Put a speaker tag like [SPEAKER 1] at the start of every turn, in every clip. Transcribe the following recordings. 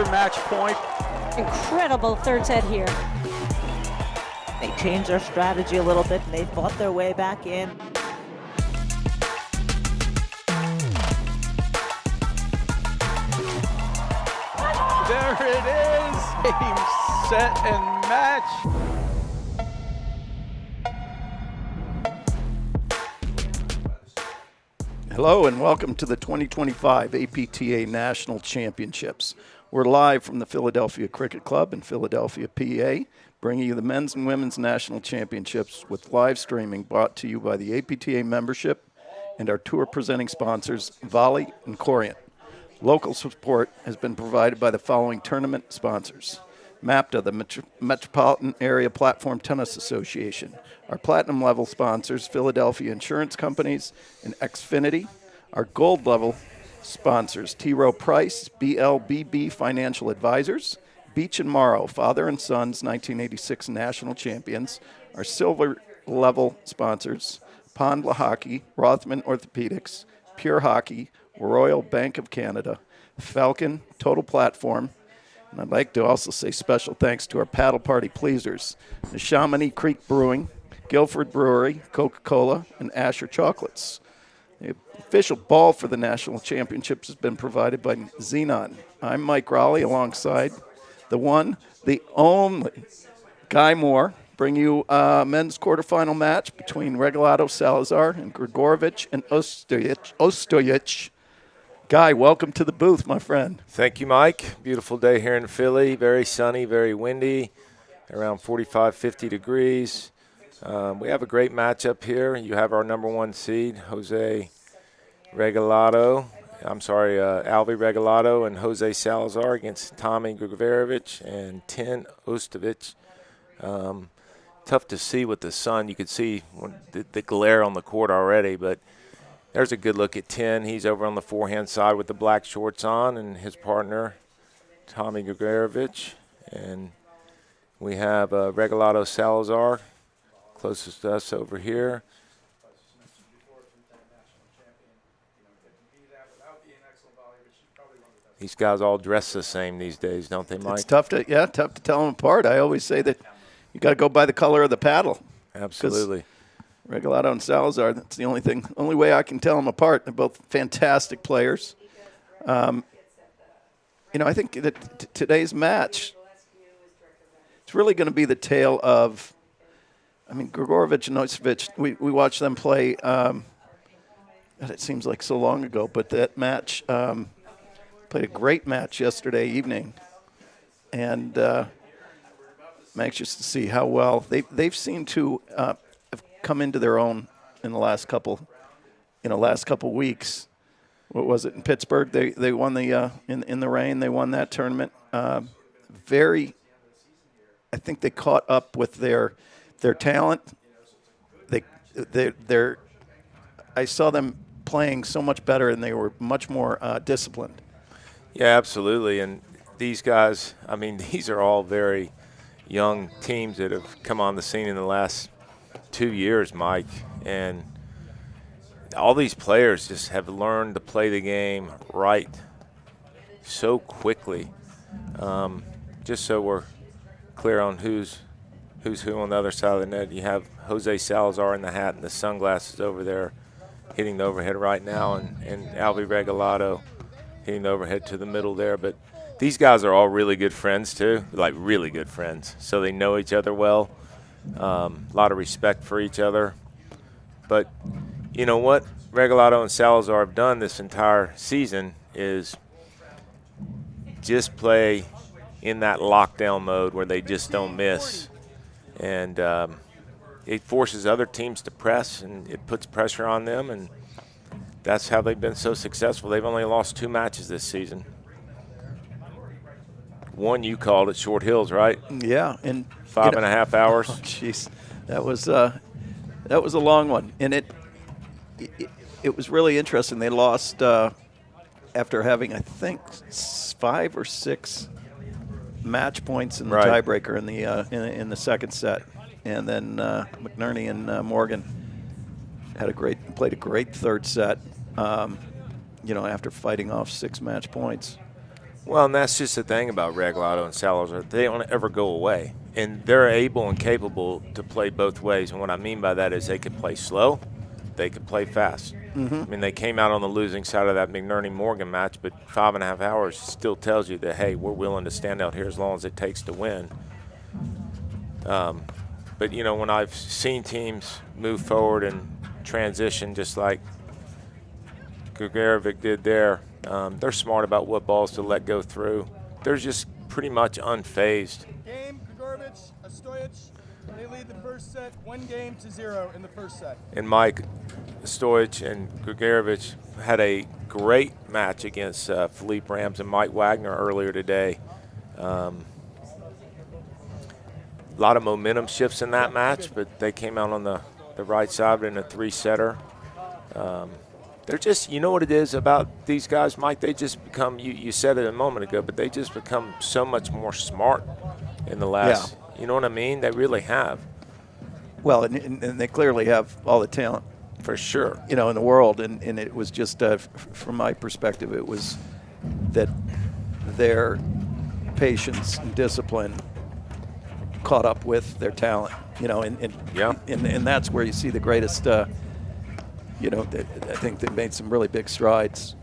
[SPEAKER 1] another match point.
[SPEAKER 2] Incredible third set here.
[SPEAKER 3] They changed their strategy a little bit and they fought their way back in.
[SPEAKER 1] There it is, game, set, and match.
[SPEAKER 4] Hello and welcome to the 2025 APTA National Championships. We're live from the Philadelphia Cricket Club in Philadelphia, PA, bringing you the men's and women's national championships with live streaming brought to you by the APTA membership and our tour presenting sponsors, Volley and Corient. Local support has been provided by the following tournament sponsors. MAPTA, the Metropolitan Area Platform Tennis Association. Our platinum level sponsors, Philadelphia Insurance Companies and Xfinity. Our gold level sponsors, T. Rowe Price, BLBB Financial Advisors. Beach and Morrow, father and sons, 1986 national champions. Our silver level sponsors, Pondla Hockey, Rothman Orthopedics, Pure Hockey, Royal Bank of Canada, Falcon, Total Platform, and I'd like to also say special thanks to our paddle party pleasers, the Chamonix Creek Brewing, Guilford Brewery, Coca-Cola, and Asher Chocolates. The official ball for the national championships has been provided by Xenon. I'm Mike Raleigh alongside the one, the only Guy Moore, bring you a men's quarterfinal match between Regalado, Salazar, and Gregurovic and Ostojic. Guy, welcome to the booth, my friend.
[SPEAKER 5] Thank you, Mike. Beautiful day here in Philly. Very sunny, very windy, around 45, 50 degrees. We have a great matchup here. You have our number one seed, Alvi Regalado and Jose Salazar against Tommy Gregurovic and 10 Ostojic. Tough to see with the sun. You could see the glare on the court already, but there's a good look at 10. He's over on the forehand side with the black shorts on, and his partner, Tommy Gregurovic. And we have Regalado Salazar, closest to us over here. These guys all dress the same these days, don't they, Mike?
[SPEAKER 4] It's tough to tell them apart. I always say that you got to go by the color of the paddle.
[SPEAKER 5] Absolutely.
[SPEAKER 4] Regalado and Salazar, that's the only way I can tell them apart. They're both fantastic players. I think that today's match, it's really going to be the tale of, Gregurovic and Ostojic, we watched them play, it seems like so long ago, but that match, played a great match yesterday evening. And I'm anxious to see how well they've seemed to have come into their own in the last couple weeks. What was it in Pittsburgh? They won the in the rain. They won that tournament. I think they caught up with their talent. I saw them playing so much better, and they were much more disciplined.
[SPEAKER 5] Yeah, absolutely. And these guys, these are all very young teams that have come on the scene in the last 2 years, Mike, and all these players just have learned to play the game right so quickly. Just so we're clear on who's who on the other side of the net, you have Jose Salazar in the hat and the sunglasses over there hitting the overhead right now, and Alvi Regalado hitting the overhead to the middle there. But these guys are all really good friends too, like really good friends, so they know each other well. A lot of respect for each other. But you know what Regalado and Salazar have done this entire season is just play in that lockdown mode where they just don't miss. And it forces other teams to press, and it puts pressure on them, and that's how they've been so successful. They've only lost 2 matches this season. One you called at Short Hills, right?
[SPEAKER 4] Yeah, and
[SPEAKER 5] 5.5 hours.
[SPEAKER 4] Oh, jeez, that was a long one, and it was really interesting. They lost after having, I think, 5 or 6 match points in the tiebreaker in the second set, and then McNerney and Morgan played a great third set. After fighting off 6 match points.
[SPEAKER 5] Well, and that's just the thing about Regalado and Salazar. They don't ever go away. And they're able and capable to play both ways. And what I mean by that is they could play slow, they could play fast. I mean, they came out on the losing side of that McNerney-Morgan match, but 5.5 hours still tells you that, hey, we're willing to stand out here as long as it takes to win. But, you know, when I've seen teams move forward and transition just like Gregurovic did there, they're smart about what balls to let go through. They're just pretty much unfazed.
[SPEAKER 6] Game, Gregorovich, Ostojic, they lead the first set 1-0 in the first set.
[SPEAKER 5] And Mike, Ostojic and Gregurovic had a great match against Philippe Rams and Mike Wagner earlier today. A lot of momentum shifts in that match, but they came out on the right side in a 3-setter. They're just, you know what it is about these guys, Mike? They just become, you said it a moment ago, but they just become so much more smart in the last, you know what I mean? They really have.
[SPEAKER 4] Well, and they clearly have all the talent,
[SPEAKER 5] For sure.
[SPEAKER 4] you know, in the world. And it was just, from my perspective, it was that their patience and discipline caught up with their talent, you know, and that's where you see the greatest, you know, I think they made some really big strides.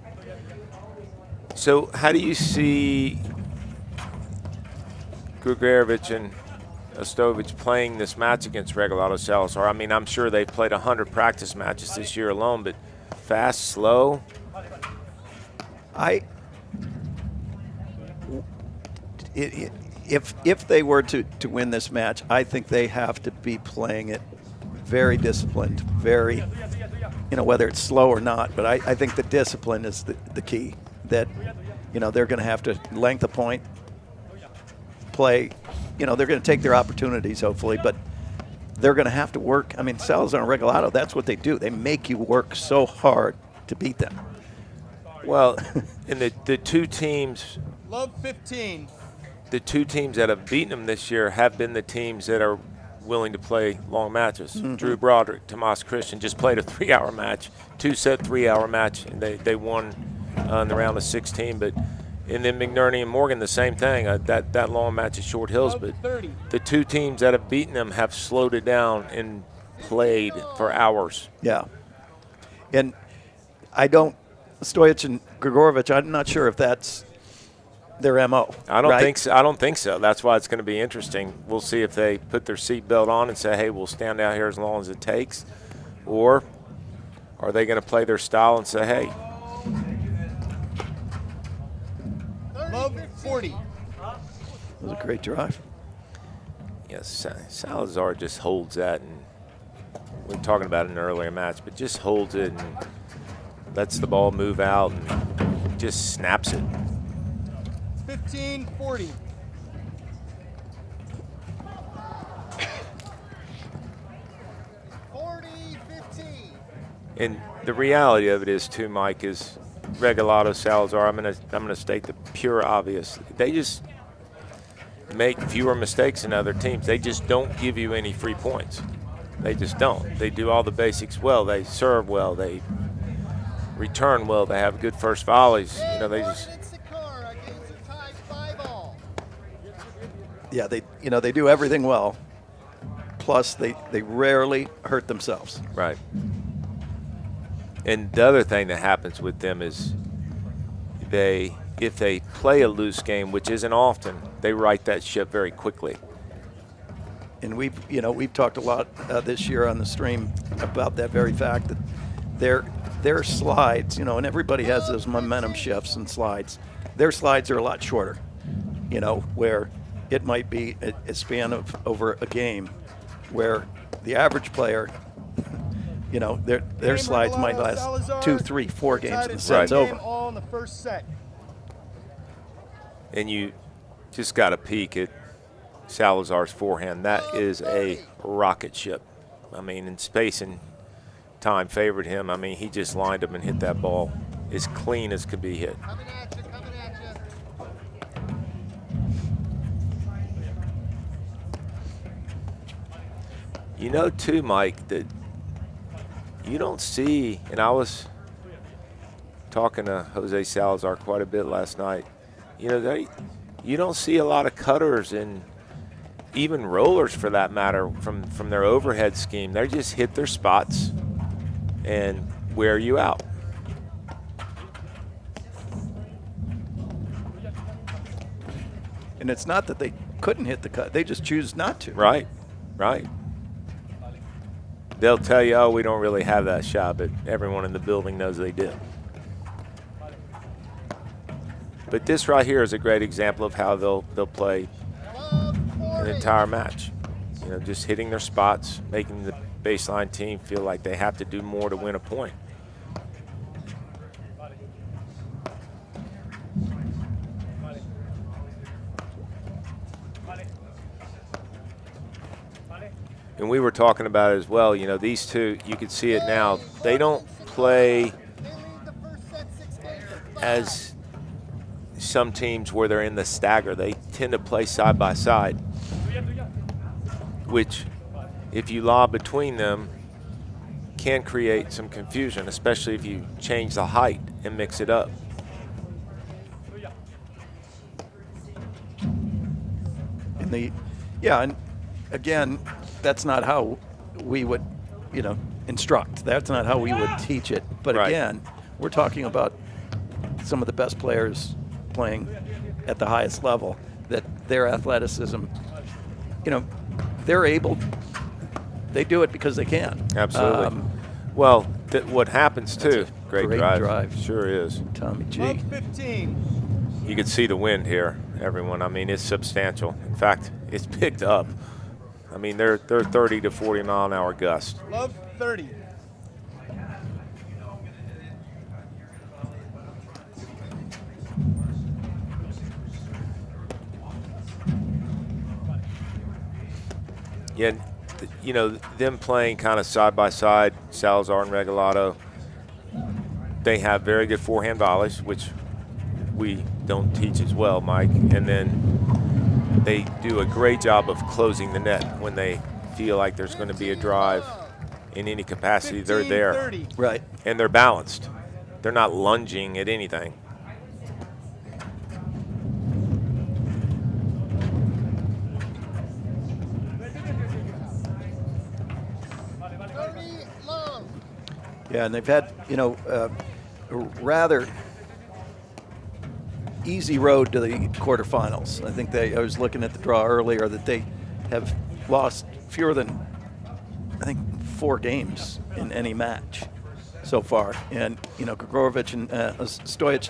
[SPEAKER 5] So how do you see Gregurovic and Ostojic playing this match against Regalado Salazar? I mean, I'm sure they've played 100 practice matches this year alone, but fast, slow?
[SPEAKER 4] If they were to win this match, I think they have to be playing it very disciplined, very, you know, whether it's slow or not. But I think the discipline is the key. That, you know, they're going to have to length the point, play. You know, they're going to take their opportunities, hopefully, but they're going to have to work. I mean, Salazar and Regalado, that's what they do. They make you work so hard to beat them.
[SPEAKER 5] Well, and the two teams,
[SPEAKER 6] Love 15.
[SPEAKER 5] the two teams that have beaten them this year have been the teams that are willing to play long matches. Drew Broderick, Tomas Christian just played a 3-hour match, 2-set 3-hour match, and they won in the round of 16. But and then McNerney and Morgan, the same thing. That long match at Short Hills, but the two teams that have beaten them have slowed it down and played for hours.
[SPEAKER 4] Yeah. And Ostojic and Gregurovic, I'm not sure if that's their MO.
[SPEAKER 5] I don't
[SPEAKER 4] right?
[SPEAKER 5] think so. I don't think so. That's why it's going to be interesting. We'll see if they put their seatbelt on and say, hey, we'll stand out here as long as it takes. Or are they going to play their style and say, hey.
[SPEAKER 6] Love 40.
[SPEAKER 4] It was a great drive.
[SPEAKER 5] Yes, Salazar just holds that, and we were talking about it in an earlier match, but just holds it and lets the ball move out and just snaps it.
[SPEAKER 6] 15-40.
[SPEAKER 5] And the reality of it is, too, Mike, is Regalado, Salazar, I'm gonna state the pure obvious. They just make fewer mistakes than other teams. They just don't give you any free points. They just don't. They do all the basics well. They serve well. They return well. They have good first volleys. You know, they just.
[SPEAKER 4] Yeah, they do everything well. Plus, they rarely hurt themselves.
[SPEAKER 5] Right. And the other thing that happens with them is if they play a loose game, which isn't often, they right that ship very quickly.
[SPEAKER 4] And we've talked a lot this year on the stream about that very fact that their slides, you know, and everybody has those momentum shifts and slides. Their slides are a lot shorter, you know, where it might be a span of over a game, where the average player, you know, their slides might last 2, 3, 4 games and the set's over.
[SPEAKER 6] All in the first set.
[SPEAKER 5] And you just got a peek at Salazar's forehand. That is a rocket ship. I mean, in space and time favored him. I mean, he just lined him and hit that ball as clean as could be hit.
[SPEAKER 6] Coming at you.
[SPEAKER 5] You know, too, Mike, that you don't see, and I was talking to Jose Salazar quite a bit last night, You know, you don't see a lot of cutters and even rollers, for that matter, from their overhead scheme. They just hit their spots and wear you out.
[SPEAKER 4] And it's not that they couldn't hit the cut. They just choose not to.
[SPEAKER 5] Right, right. They'll tell you, oh, we don't really have that shot, but everyone in the building knows they do. But this right here is a great example of how they'll play an entire match. You know, just hitting their spots, making the baseline team feel like they have to do more to win a point. And we were talking about it as well. You know, these two, you can see it now. They don't play as some teams where they're in the stagger. They tend to play side by side, which, if you lob between them, can create some confusion, especially if you change the height and mix it up.
[SPEAKER 4] And again, that's not how we would, you know, instruct. That's not how we would teach it. But
[SPEAKER 5] Right.
[SPEAKER 4] again, we're talking about some of the best players playing at the highest level, that their athleticism, you know, they're able, they do it because they can.
[SPEAKER 5] Absolutely. Well, what happens too, great drive. Sure is.
[SPEAKER 4] Tommy G.
[SPEAKER 6] Love 15.
[SPEAKER 5] You can see the wind here, everyone. I mean, it's substantial. In fact, it's picked up. I mean, they're 30 to 40 mile an hour gusts.
[SPEAKER 6] Love 30.
[SPEAKER 5] Yeah, you know, them playing kind of side by side, Salazar and Regalado, they have very good forehand volleys, which we don't teach as well, Mike. And then they do a great job of closing the net when they feel like there's going to be a drive in any capacity.
[SPEAKER 6] 15,
[SPEAKER 5] they're there.
[SPEAKER 6] 30.
[SPEAKER 4] Right.
[SPEAKER 5] And they're balanced. They're not lunging at anything.
[SPEAKER 4] Yeah, and they've had, you know, a rather easy road to the quarterfinals. I think I was looking at the draw earlier, that they have lost fewer than, I think, 4 games in any match so far. And, you know, Gregurovic and Ostojic,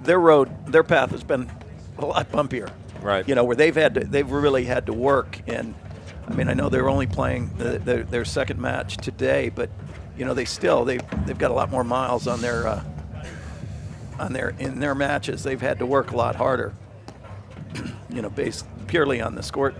[SPEAKER 4] their path has been a lot bumpier.
[SPEAKER 5] Right.
[SPEAKER 4] You know, where they've really had to work. And I mean, I know they're only playing their second match today, but you know, they've got a lot more miles on in their matches. They've had to work a lot harder. You know, based purely on the score.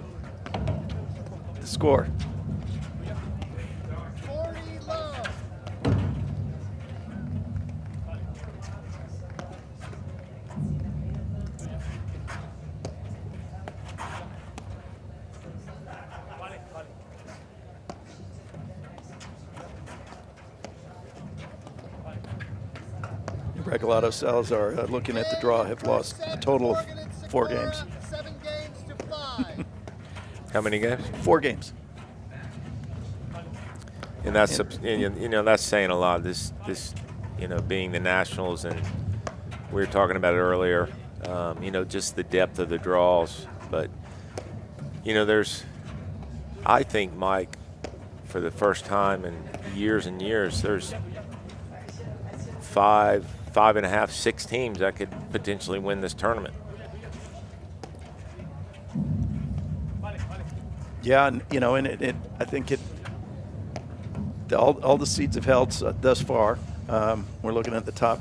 [SPEAKER 4] Regalado, Salazar, looking at the draw, have lost a total of 4 games.
[SPEAKER 6] 7 games to 5.
[SPEAKER 5] How many games?
[SPEAKER 4] 4 games.
[SPEAKER 5] And that's you know, that's saying a lot. This you know, being the Nationals, and we were talking about it earlier. You know, just the depth of the draws. But you know, I think, Mike, for the first time in years and years, there's 5.5, 6 teams that could potentially win this tournament.
[SPEAKER 4] Yeah, and you know, and I think all the seeds have held thus far. We're looking at the top.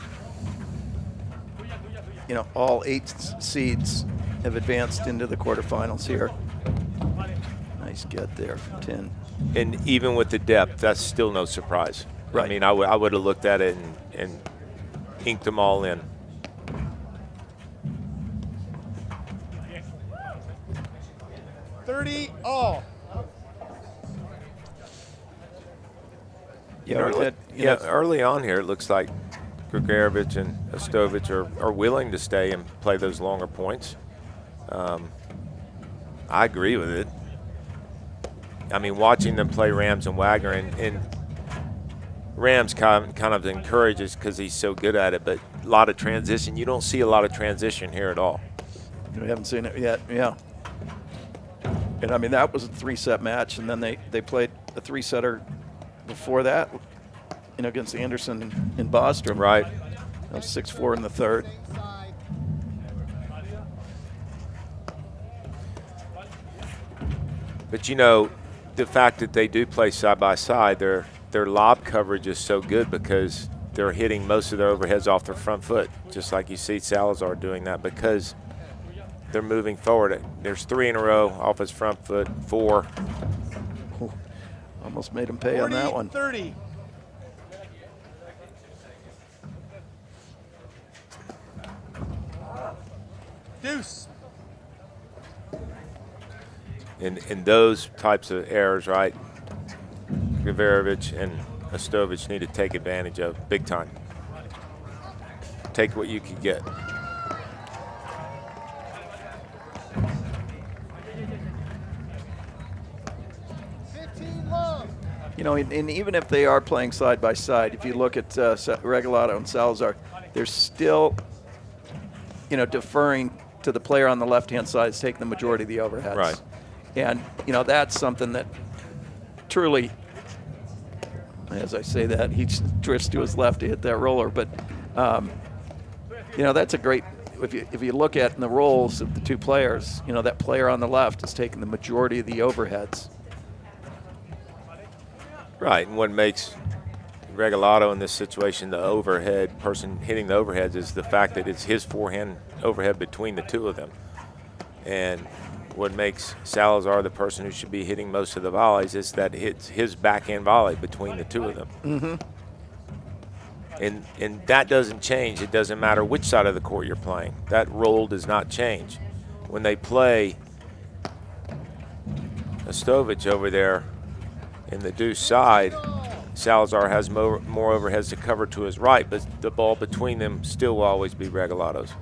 [SPEAKER 4] You know, all 8 seeds have advanced into the quarterfinals here. Nice get there from 10.
[SPEAKER 5] And even with the depth, that's still no surprise.
[SPEAKER 4] Right.
[SPEAKER 5] I mean, I would have looked at it and inked them all in.
[SPEAKER 6] All.
[SPEAKER 4] Yeah,
[SPEAKER 5] Early on here, it looks like Gregurovic and Ostojic are willing to stay and play those longer points. I agree with it. I mean, watching them play Rams and Wagner, and Rams kind of encourages because he's so good at it, but a lot of transition. You don't see a lot of transition here at all.
[SPEAKER 4] We haven't seen it yet, yeah. And I mean, that was a 3-set match, and then they played a 3-setter before that, against Anderson in Bostrom.
[SPEAKER 5] Right.
[SPEAKER 4] That was 6-4 in the third.
[SPEAKER 5] But the fact that they do play side by side, their lob coverage is so good because they're hitting most of their overheads off their front foot, just like you see Salazar doing that because they're moving forward. There's 3 in a row off his front foot, 4.
[SPEAKER 4] Ooh, almost made him pay on that one.
[SPEAKER 6] 40-30. Deuce.
[SPEAKER 5] In those types of errors, right, Gregurovic and Ostojic need to take advantage of big time. Take what you can get.
[SPEAKER 4] And even if they are playing side by side, if you look at Regalado and Salazar, they're still, deferring to the player on the left-hand side is taking the majority of the overheads.
[SPEAKER 5] Right.
[SPEAKER 4] And, that's something that truly, as I say that, he drifts to his left to hit that roller. But, that's a great, if you look at in the roles of the two players, that player on the left is taking the majority of the overheads.
[SPEAKER 5] Right, and what makes Regalado in this situation the overhead person hitting the overheads is the fact that it's his forehand overhead between the two of them. And what makes Salazar the person who should be hitting most of the volleys is that it's his backhand volley between the two of them. Mm-hmm. And that doesn't change. It doesn't matter which side of the court you're playing. That role does not change. When they play Ostojic over there in the deuce side, Salazar has more overheads to cover to his right, but the ball between them still will always be Regalado's.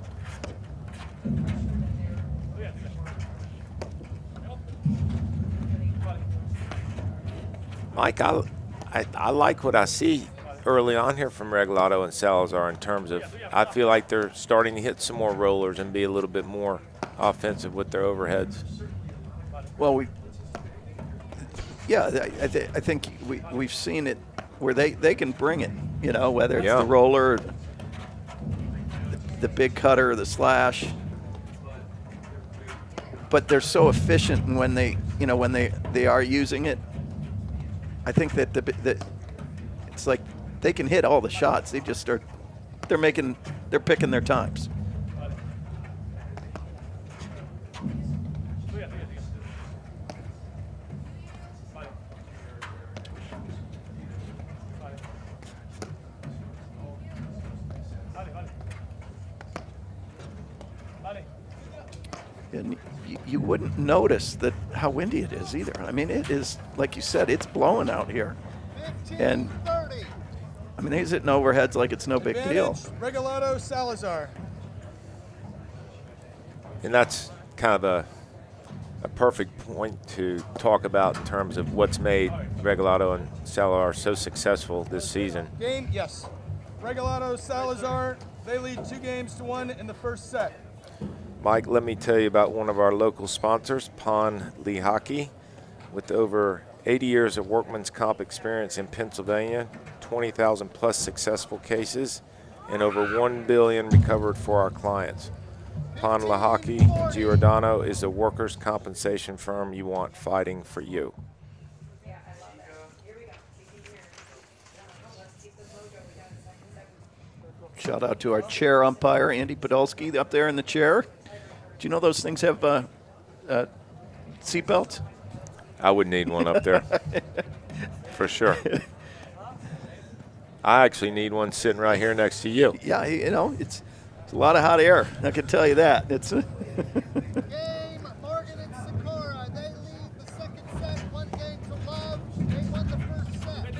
[SPEAKER 5] Mike, I like what I see early on here from Regalado and Salazar in terms of I feel like they're starting to hit some more rollers and be a little bit more offensive with their overheads.
[SPEAKER 4] Well, I think we've seen it where they can bring it, whether it's the roller, the big cutter, or the slash. But they're so efficient when they are using it. I think that it's like they can hit all the shots. They just they're picking their times. And you wouldn't notice that how windy it is either. I mean, it is, like you said, it's blowing out here. And, I mean, he's hitting overheads like it's no big deal.
[SPEAKER 6] Regalado, Salazar.
[SPEAKER 5] And that's kind of a perfect point to talk about in terms of what's made Regalado and Salazar so successful this season.
[SPEAKER 6] Game, yes. Regalado, Salazar, they lead 2-1 in the first set.
[SPEAKER 5] Mike, let me tell you about one of our local sponsors, Pon Lee Hockey. With over 80 years of workman's comp experience in Pennsylvania, 20,000 plus successful cases, and over 1 billion recovered for our clients. Pon Lee Hockey Giordano is a workers' compensation firm you want fighting for you.
[SPEAKER 4] Shout out to our chair umpire, Andy Podolsky, up there in the chair. Do you know those things have seatbelts?
[SPEAKER 5] I would need one up there, for sure. I actually need one sitting right here next to you.
[SPEAKER 4] Yeah, it's a lot of hot air. I can tell you that. It's.
[SPEAKER 7] Game, Morgan and Sikora. They lead the second set, 1-0. They won the first set.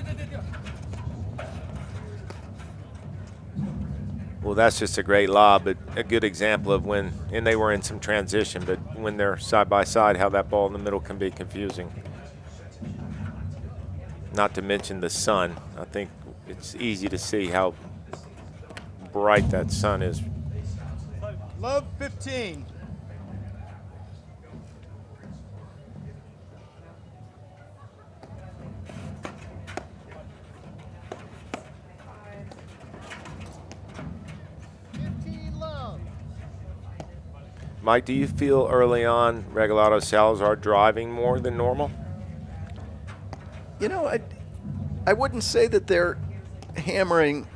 [SPEAKER 5] Well, that's just a great lob, but a good example of when, and they were in some transition, but when they're side by side, how that ball in the middle can be confusing. Not to mention the sun. I think it's easy to see how bright that sun is.
[SPEAKER 6] Love 15.
[SPEAKER 7] Love.
[SPEAKER 5] Mike, do you feel early on Regalado Salazar driving more than normal?
[SPEAKER 4] You know, I wouldn't say that they're hammering.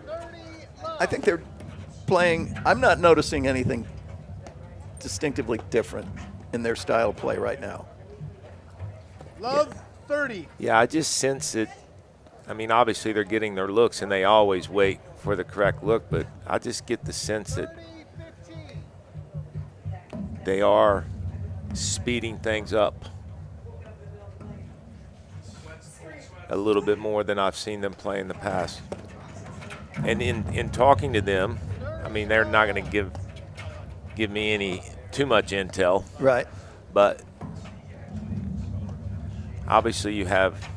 [SPEAKER 7] 30 love.
[SPEAKER 4] I think they're playing. I'm not noticing anything distinctively different in their style of play right now.
[SPEAKER 6] Love 30.
[SPEAKER 5] Yeah, I just sense it. I mean, obviously they're getting their looks, and they always wait for the correct look, but I just get the sense that
[SPEAKER 7] 30-15.
[SPEAKER 5] they are speeding things up a little bit more than I've seen them play in the past. And in talking to them, I mean, they're not going to give me any too much intel,
[SPEAKER 4] Right.
[SPEAKER 5] but obviously you have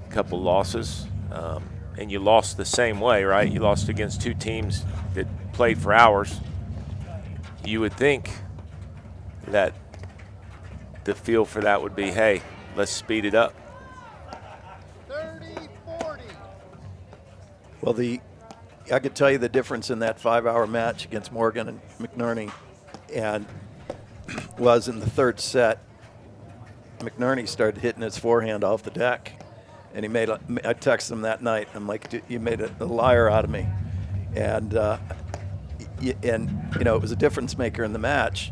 [SPEAKER 5] a couple losses, and you lost the same way, right? You lost against two teams that played for hours. You would think that the feel for that would be, hey, let's speed it up.
[SPEAKER 7] 30-40.
[SPEAKER 4] Well, I could tell you the difference in that 5-hour match against Morgan and McNerney, and was in the third set. McNerney started hitting his forehand off the deck, and I texted him that night. I'm like, "Dude, you made a liar out of me," and it was a difference maker in the match.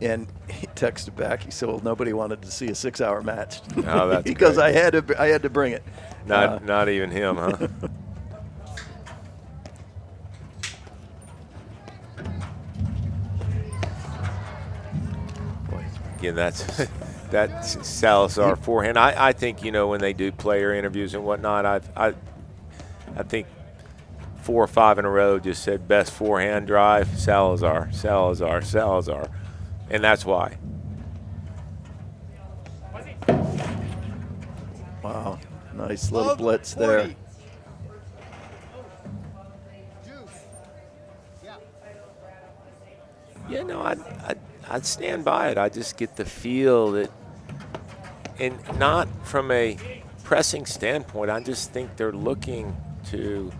[SPEAKER 4] And he texted back. He said, "Well, nobody wanted to see a 6-hour match."
[SPEAKER 5] Oh, that's
[SPEAKER 4] because
[SPEAKER 5] great.
[SPEAKER 4] I had to bring it.
[SPEAKER 5] Not even him, huh? Yeah, that's Salazar forehand. I think, when they do player interviews and whatnot, I think 4 or 5 in a row just said best forehand drive, Salazar, Salazar, Salazar, and that's why.
[SPEAKER 4] Wow, nice little
[SPEAKER 6] Love
[SPEAKER 4] blitz
[SPEAKER 6] 40.
[SPEAKER 4] there.
[SPEAKER 7] Juice. Yeah.
[SPEAKER 5] Yeah, no, I'd stand by it. I just get the feel that, and not from a pressing standpoint, I just think they're looking to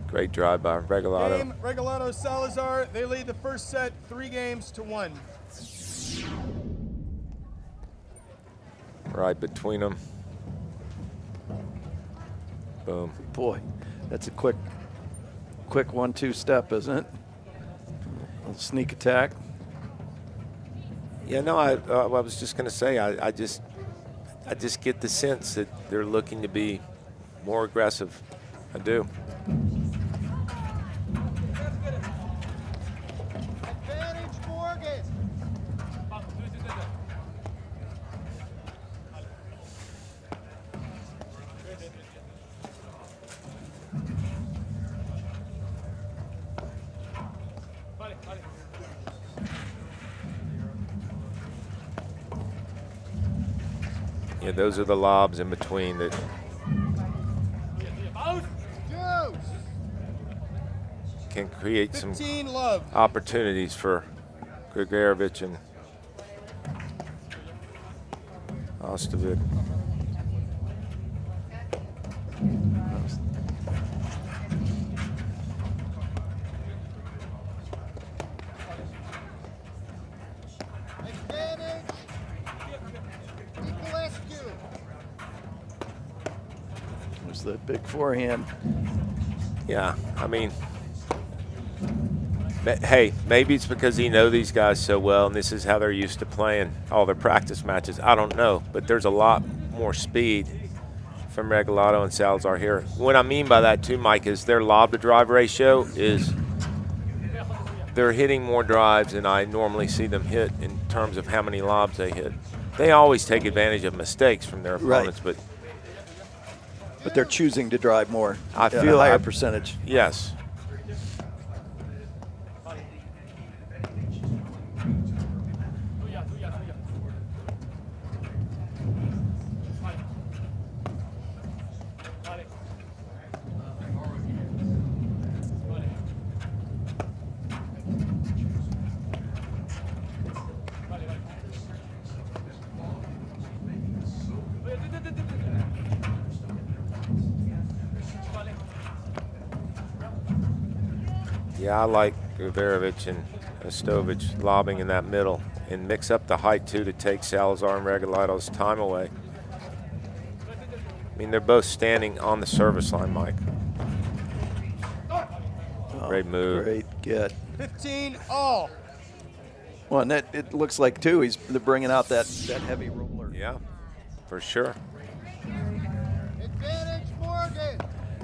[SPEAKER 5] great drive by Regalado.
[SPEAKER 6] Game Regalado Salazar. They lead the first set 3-1.
[SPEAKER 5] Right between them. Boom.
[SPEAKER 4] Boy, that's a quick 1-2 step, isn't it? A little sneak attack.
[SPEAKER 5] Yeah, no, I was just going to say, I just get the sense that they're looking to be more aggressive. I do.
[SPEAKER 7] Advantage Morgan.
[SPEAKER 5] Yeah, those are the lobs in between that
[SPEAKER 7] Juice.
[SPEAKER 5] can create some
[SPEAKER 6] 15 love.
[SPEAKER 5] opportunities for Gregurovic and Ostojic.
[SPEAKER 7] Advantage. Nicolescu.
[SPEAKER 4] There's that big forehand.
[SPEAKER 5] Yeah, I mean, hey, maybe it's because he knows these guys so well and this is how they're used to playing all their practice matches. I don't know, but there's a lot more speed from Regalado and Salazar here. What I mean by that too, Mike, is their lob to drive ratio is they're hitting more drives than I normally see them hit in terms of how many lobs they hit. They always take advantage of mistakes from their opponents, but
[SPEAKER 4] But they're choosing to drive more.
[SPEAKER 5] I
[SPEAKER 4] a
[SPEAKER 5] feel
[SPEAKER 4] higher
[SPEAKER 5] I-
[SPEAKER 4] percentage.
[SPEAKER 5] Yes. Yeah, I like Gregurovic and Ostojic lobbing in that middle and mix up the height too to take Salazar and Regalado's time away. I mean, they're both standing on the service line, Mike. Great move.
[SPEAKER 4] Great get.
[SPEAKER 6] 15 all.
[SPEAKER 4] Well, and it looks like, too, they're bringing out that heavy roller.
[SPEAKER 5] Yeah, for sure.
[SPEAKER 7] Advantage Morgan.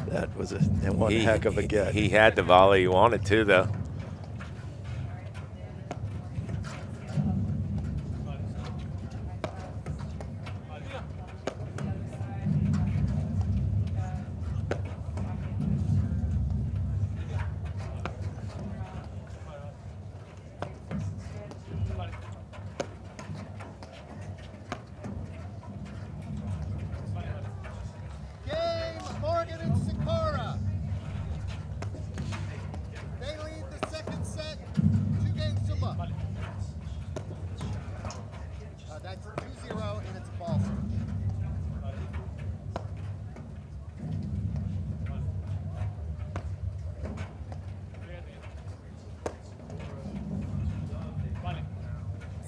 [SPEAKER 4] That was one heck of a get.
[SPEAKER 5] He had the volley he wanted to, though.
[SPEAKER 7] Game Morgan and Sikora. They lead the second set, 2 games to love. That's 2-0 and it's a ball switch.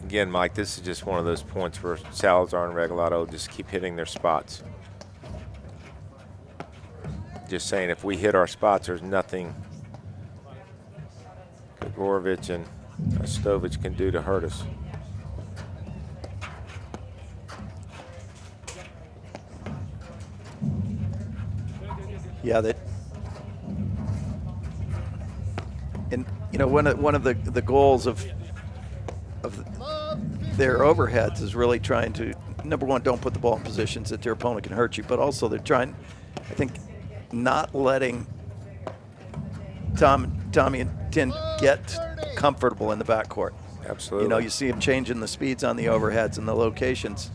[SPEAKER 5] Again, Mike, this is just one of those points where Salazar and Regalado just keep hitting their spots. Just saying, if we hit our spots, there's nothing Gregurovic and Ostojic can do to hurt us.
[SPEAKER 4] Yeah, and you know, one of the goals of their overheads is really trying to, number one, don't put the ball in positions that their opponent can hurt you, but also they're trying, I think, not letting Tommy and Tin get comfortable in the backcourt.
[SPEAKER 5] Absolutely.
[SPEAKER 4] You know, you see them changing the speeds on the overheads and the locations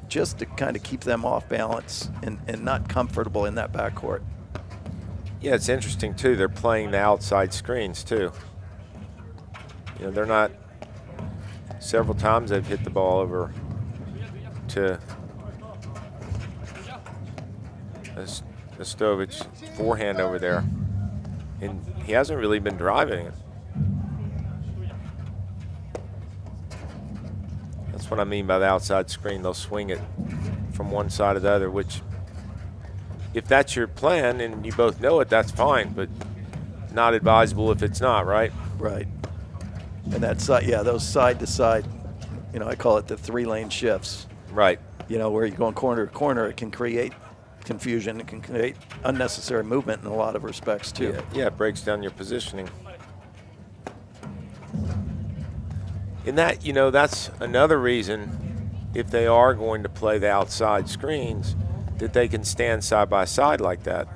[SPEAKER 4] just to kind of keep them off balance and not comfortable in that backcourt.
[SPEAKER 5] Yeah, it's interesting, too. They're playing the outside screens, too. You know, they're not – several times they've hit the ball over to Ostojic's forehand over there. And he hasn't really been driving it. That's what I mean by the outside screen. They'll swing it from one side to the other, which if that's your plan and you both know it, that's fine, but not advisable if it's not, right?
[SPEAKER 4] Right. And that side, yeah, those side to side, you know, I call it the 3-lane shifts.
[SPEAKER 5] Right.
[SPEAKER 4] You know, where you're going corner to corner, it can create confusion. It can create unnecessary movement in a lot of respects, too.
[SPEAKER 5] Yeah, it breaks down your positioning. In that, you know, that's another reason, if they are going to play the outside screens, that they can stand side by side like that.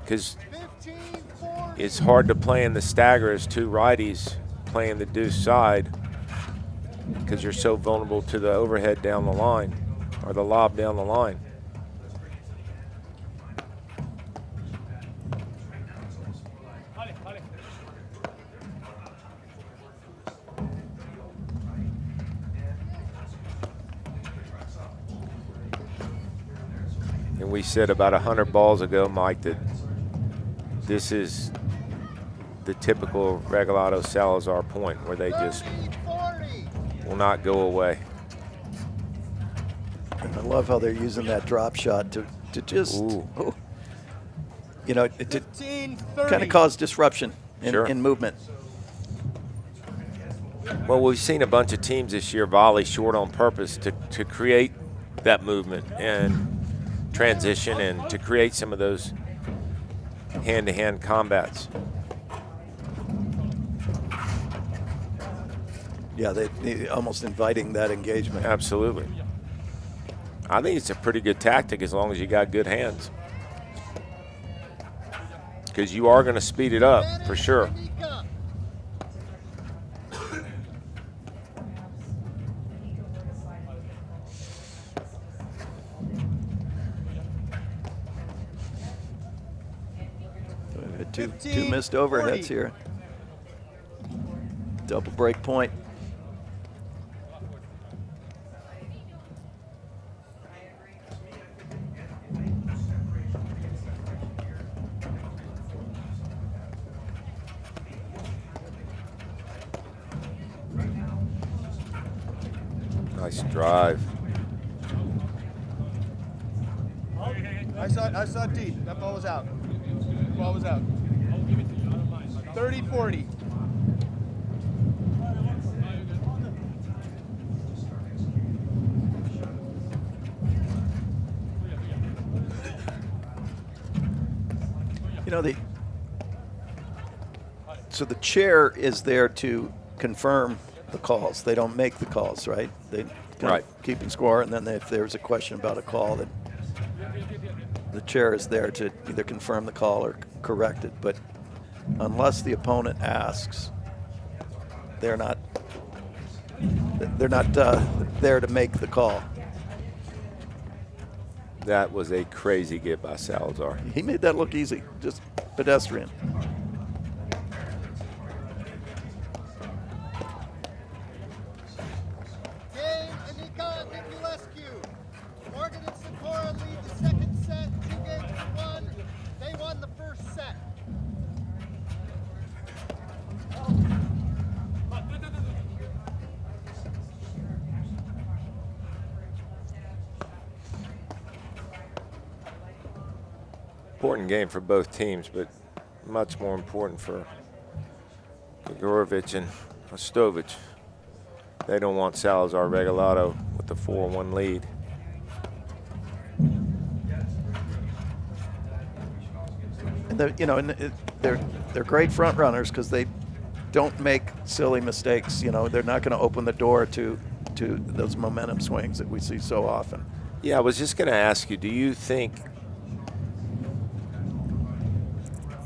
[SPEAKER 5] Because it's hard to play in the stagger as two righties playing the deuce side because you're so vulnerable to the overhead down the line or the lob down the line. And we said about 100 balls ago, Mike, that this is the typical Regalado Salazar point where they just will not go away.
[SPEAKER 4] And I love how they're using that drop shot to just, you know, to kind of cause disruption in movement.
[SPEAKER 5] Well, we've seen a bunch of teams this year volley short on purpose to create that movement and transition and to create some of those hand-to-hand combats.
[SPEAKER 4] Yeah, they almost inviting that engagement.
[SPEAKER 5] Absolutely. I think it's a pretty good tactic as long as you got good hands. Because you are going to speed it up for sure.
[SPEAKER 7] Nika.
[SPEAKER 4] 2
[SPEAKER 6] 15,
[SPEAKER 4] missed overheads
[SPEAKER 6] 40.
[SPEAKER 4] here. Double break point.
[SPEAKER 5] Nice drive.
[SPEAKER 6] I saw deep. That ball was out. The ball was out. 30-40.
[SPEAKER 4] You know, so the chair is there to confirm the calls. They don't make the calls, right? They kind
[SPEAKER 5] Right.
[SPEAKER 4] of keeping score, and then if there's a question about a call, then the chair is there to either confirm the call or correct it. But unless the opponent asks, they're not there to make the call.
[SPEAKER 5] That was a crazy get by Salazar.
[SPEAKER 4] He made that look easy, just pedestrian.
[SPEAKER 7] Game, Anika, Niculescu. Morgan and Sikora lead the second set, 2-1. They won the first set.
[SPEAKER 5] Important game for both teams, but much more important for Gregurovic and Ostojic. They don't want Salazar Regalado with the 4-1 lead.
[SPEAKER 4] And they're great front runners because they don't make silly mistakes. You know, they're not going to open the door to those momentum swings that we see so often.
[SPEAKER 5] Yeah, I was just going to ask you, do you think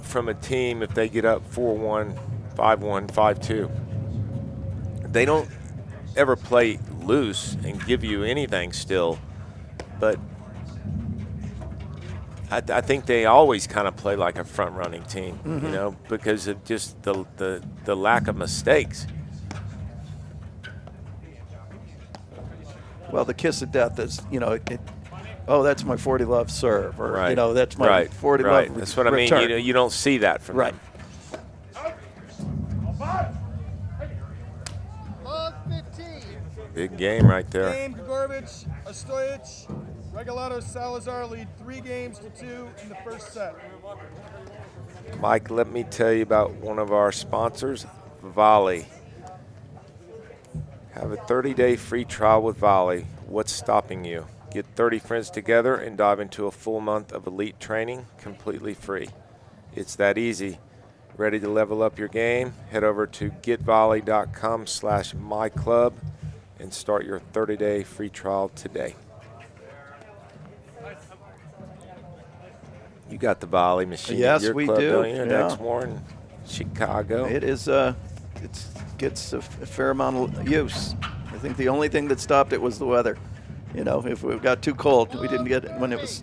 [SPEAKER 5] from a team, if they get up 4-1, 5-1, 5-2, they don't ever play loose and give you anything still, but I think they always kind of play like a front-running team, you know, because of just the lack of mistakes.
[SPEAKER 4] Well, the kiss of death is, you know, oh, that's my 40 love serve, or
[SPEAKER 5] Right.
[SPEAKER 4] you know, that's my 40
[SPEAKER 5] right.
[SPEAKER 4] love
[SPEAKER 5] That's what I mean.
[SPEAKER 4] return.
[SPEAKER 5] You don't see that from
[SPEAKER 4] Right.
[SPEAKER 5] them.
[SPEAKER 7] Love 15.
[SPEAKER 5] Big game right there.
[SPEAKER 6] Game, Gregurovic, Ostojic, Regalado, Salazar lead 3-2 in the first set.
[SPEAKER 5] Mike, let me tell you about one of our sponsors, Volley. Have a 30-day free trial with Volley. What's stopping you? Get 30 friends together and dive into a full month of elite training completely free. It's that easy. Ready to level up your game? Head over to getvolley.com/myclub and start your 30-day free trial today. You got the Volley machine
[SPEAKER 4] Yes,
[SPEAKER 5] at your
[SPEAKER 4] we
[SPEAKER 5] club,
[SPEAKER 4] do.
[SPEAKER 5] don't you?
[SPEAKER 4] Yeah.
[SPEAKER 5] Next more in Chicago.
[SPEAKER 4] It is, it gets a fair amount of use. I think the only thing that stopped it was the weather. You know, if it got too cold, we didn't get it when it was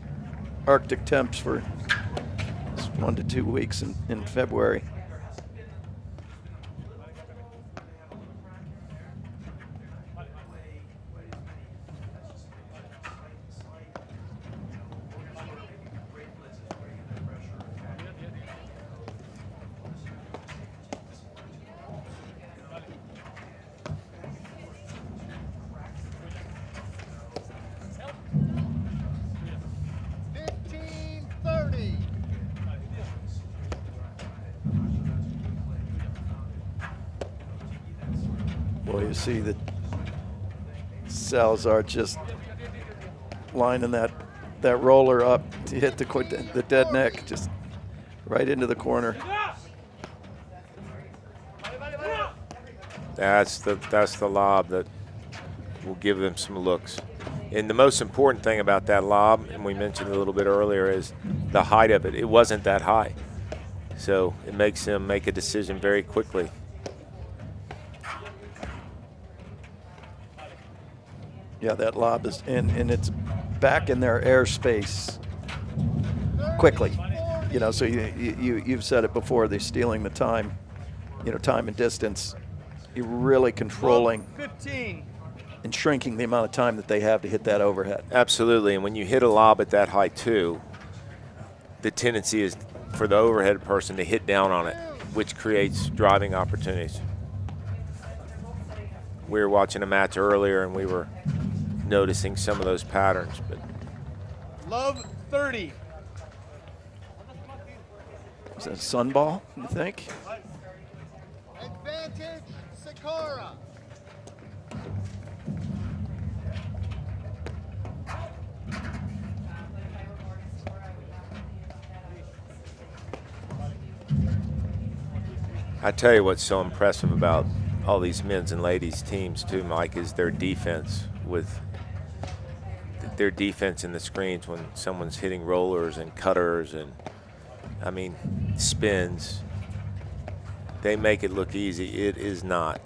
[SPEAKER 4] Arctic temps for 1 to 2 weeks in February. Boy, you see that Salazar just lining that roller up to hit the dead neck, just right into the corner.
[SPEAKER 5] That's the lob that will give them some looks. And the most important thing about that lob, and we mentioned a little bit earlier, is the height of it. It wasn't that high. So it makes them make a decision very quickly.
[SPEAKER 4] Yeah, that lob is in, and it's back in their airspace quickly. You know, so you've said it before, they're stealing the time, you know, time and distance. You're really controlling
[SPEAKER 6] 15.
[SPEAKER 4] and shrinking the amount of time that they have to hit that overhead.
[SPEAKER 5] Absolutely, and when you hit a lob at that height too, the tendency is for the overhead person to hit down on it, which creates driving opportunities. We were watching a match earlier and we were noticing some of those patterns. But
[SPEAKER 6] Love 30.
[SPEAKER 4] Is that a sun ball, you think?
[SPEAKER 7] Advantage, Sakura.
[SPEAKER 5] I tell you what's so impressive about all these men's and ladies teams too, Mike, is their defense their defense in the screens when someone's hitting rollers and cutters and, I mean, spins. They make it look easy. It is not.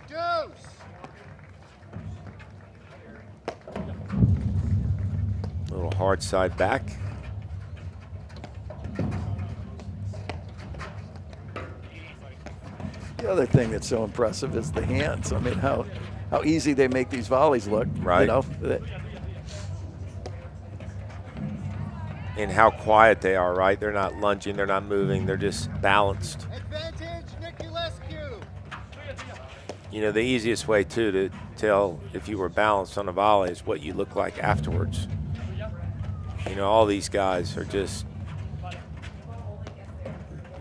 [SPEAKER 7] Deuce.
[SPEAKER 5] A little hard side back.
[SPEAKER 4] The other thing that's so impressive is the hands. I mean, how easy they make these volleys look.
[SPEAKER 5] Right.
[SPEAKER 4] You know,
[SPEAKER 5] And how quiet they are, right? They're not lunging, they're not moving, they're just balanced.
[SPEAKER 7] Advantage, Niculescu.
[SPEAKER 5] You know, the easiest way too to tell if you were balanced on a volley is what you look like afterwards. You know, all these guys are just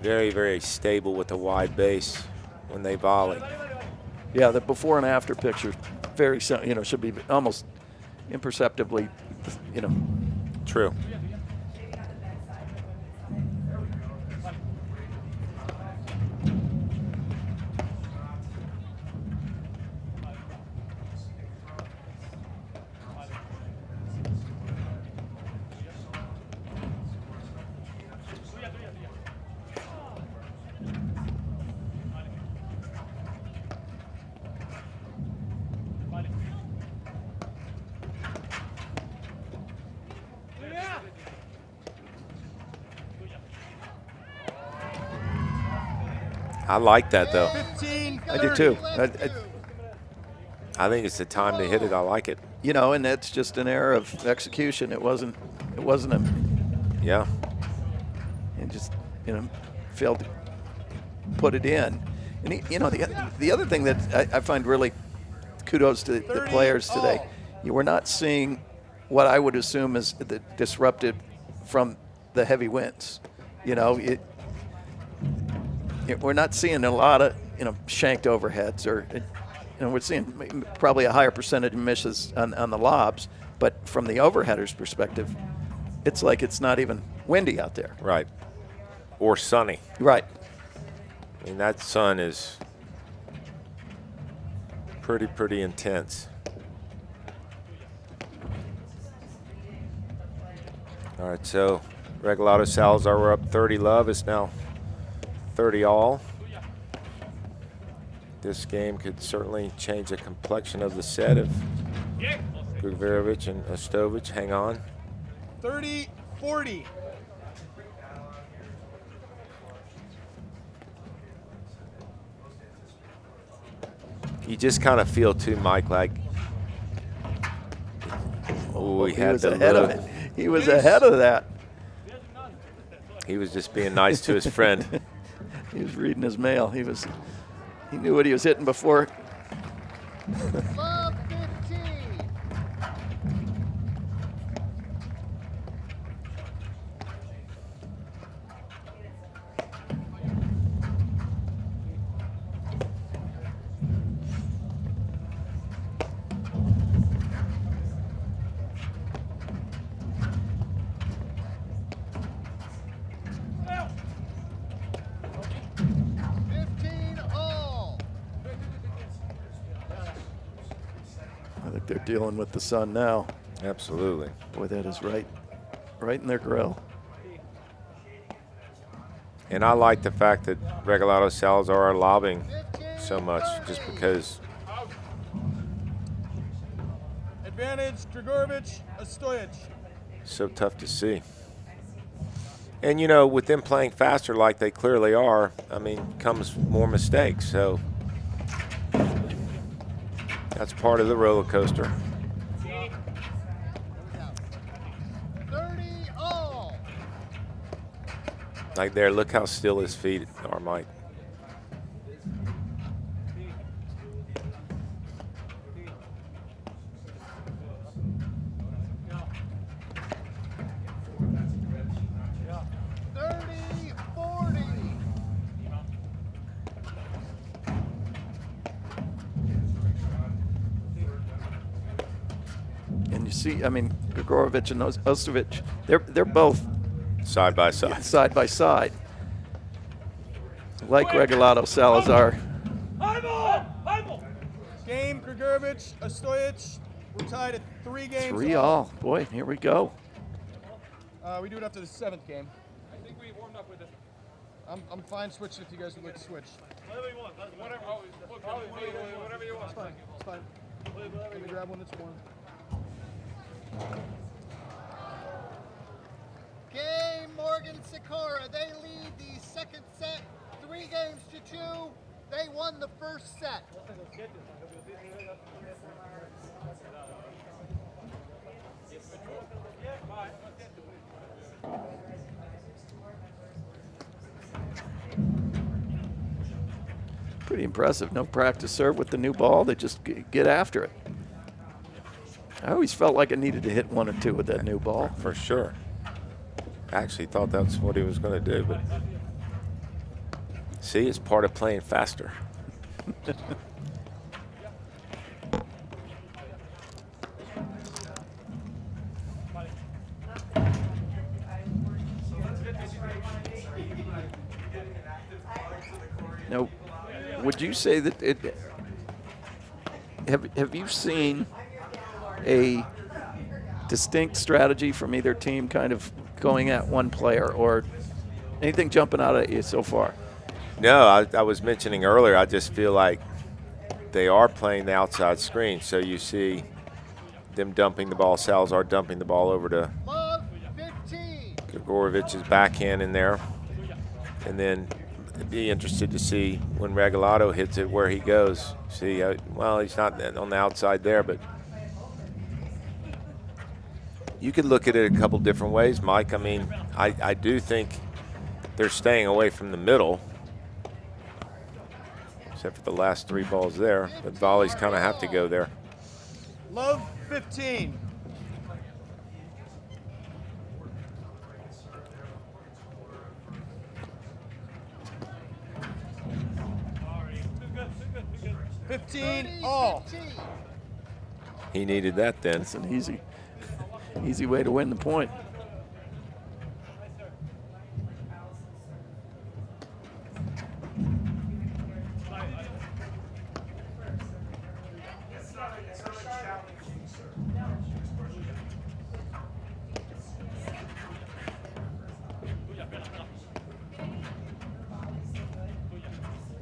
[SPEAKER 5] very, very stable with a wide base when they volley.
[SPEAKER 4] yeah, the before and after picture, very, you know, should be almost imperceptibly, you know.
[SPEAKER 5] True. I like that though.
[SPEAKER 6] 15.
[SPEAKER 4] I do too.
[SPEAKER 5] I think it's the time to hit it. I like it.
[SPEAKER 4] You know, and that's just an error of execution. It wasn't a,
[SPEAKER 5] Yeah.
[SPEAKER 4] and just, you know, failed to put it in. And you know, the other thing that I find really kudos to the
[SPEAKER 6] 30
[SPEAKER 4] players today,
[SPEAKER 6] all.
[SPEAKER 4] you were not seeing what I would assume is the disrupted from the heavy winds. You know, we're not seeing a lot of, you know, shanked overheads, or, you know, we're seeing probably a higher percentage of misses on the lobs, but from the overheader's perspective, it's like it's not even windy out there.
[SPEAKER 5] Right. Or sunny.
[SPEAKER 4] Right.
[SPEAKER 5] I mean, that sun is pretty intense. All right, so Regalado, Salazar, we're up 30 love. It's now 30 all. This game could certainly change the complexion of the set if Gregurovic and Ostojic hang on.
[SPEAKER 6] 30-40.
[SPEAKER 5] You just kind of feel too, Mike, like, oh,
[SPEAKER 4] He was ahead of it. He was ahead of that.
[SPEAKER 5] He was just being nice to his friend.
[SPEAKER 4] He was reading his mail. He knew what he was hitting before.
[SPEAKER 7] Love 15.
[SPEAKER 4] they're dealing with the sun now.
[SPEAKER 5] Absolutely.
[SPEAKER 4] Boy, that is right in their grill.
[SPEAKER 5] And I like the fact that Regalado Salazar are lobbing so much, just because.
[SPEAKER 6] Advantage, Gregurovic, Ostojic.
[SPEAKER 5] So tough to see. And, you know, with them playing faster like they clearly are, I mean, comes more mistakes. So that's part of the roller coaster.
[SPEAKER 7] 30 all.
[SPEAKER 5] Like there, look how still his feet are, Mike.
[SPEAKER 4] And you see, I mean, Gregurovic and Ostojic, they're both
[SPEAKER 5] Side by side.
[SPEAKER 4] side by side. Like Regalado Salazar.
[SPEAKER 6] Game, Gregurovic, Ostojic. We're tied at 3 games.
[SPEAKER 4] 3 all. Boy, here we go.
[SPEAKER 6] We do it after the 7th game. I think we warmed up with it. I'm fine switching if you guys would like to switch. Whatever you want. Whatever you want. It's fine. It's fine. Let me grab one that's warm.
[SPEAKER 7] Game, Morgan Sikora. They lead the second set 3 games to 2. They won the first set.
[SPEAKER 4] Pretty impressive. No practice serve with the new ball. They just get after it. I always felt like I needed to hit 1 or 2 with that new ball.
[SPEAKER 5] For sure. I actually thought that's what he was going to do, but see, it's part of playing faster.
[SPEAKER 4] Now, would you say that have you seen a distinct strategy from either team kind of going at one player, or anything jumping out at you so far?
[SPEAKER 5] No, I was mentioning earlier, I just feel like they are playing the outside screen. So you see them dumping the ball, Salazar dumping the ball over to
[SPEAKER 7] Love 15.
[SPEAKER 5] Gregurovic's backhand in there. And then be interested to see when Regalado hits it where he goes. See, well, he's not on the outside there, but you could look at it a couple different ways, Mike. I mean, I do think they're staying away from the middle, except for the last 3 balls there. But volleys kind of have to go there.
[SPEAKER 6] Love 15. All.
[SPEAKER 5] He needed that then.
[SPEAKER 4] It's an easy way to win the point.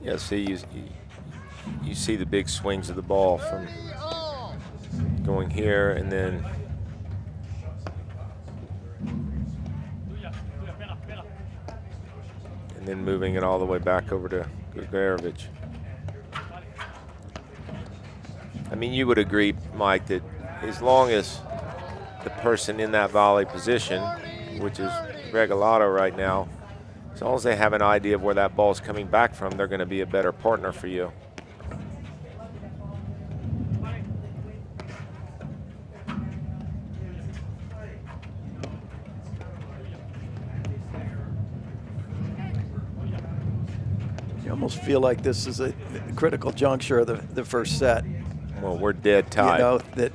[SPEAKER 5] Yeah, see, you see the big swings of the ball from going here and then moving it all the way back over to Gregurovic. I mean, you would agree, Mike, that as long as the person in that volley position, which is Regalado right now, as long as they have an idea of where that ball's coming back from, they're going to be a better partner for you.
[SPEAKER 4] You almost feel like this is a critical juncture of the first set.
[SPEAKER 5] Well, we're dead tied.
[SPEAKER 4] You know, that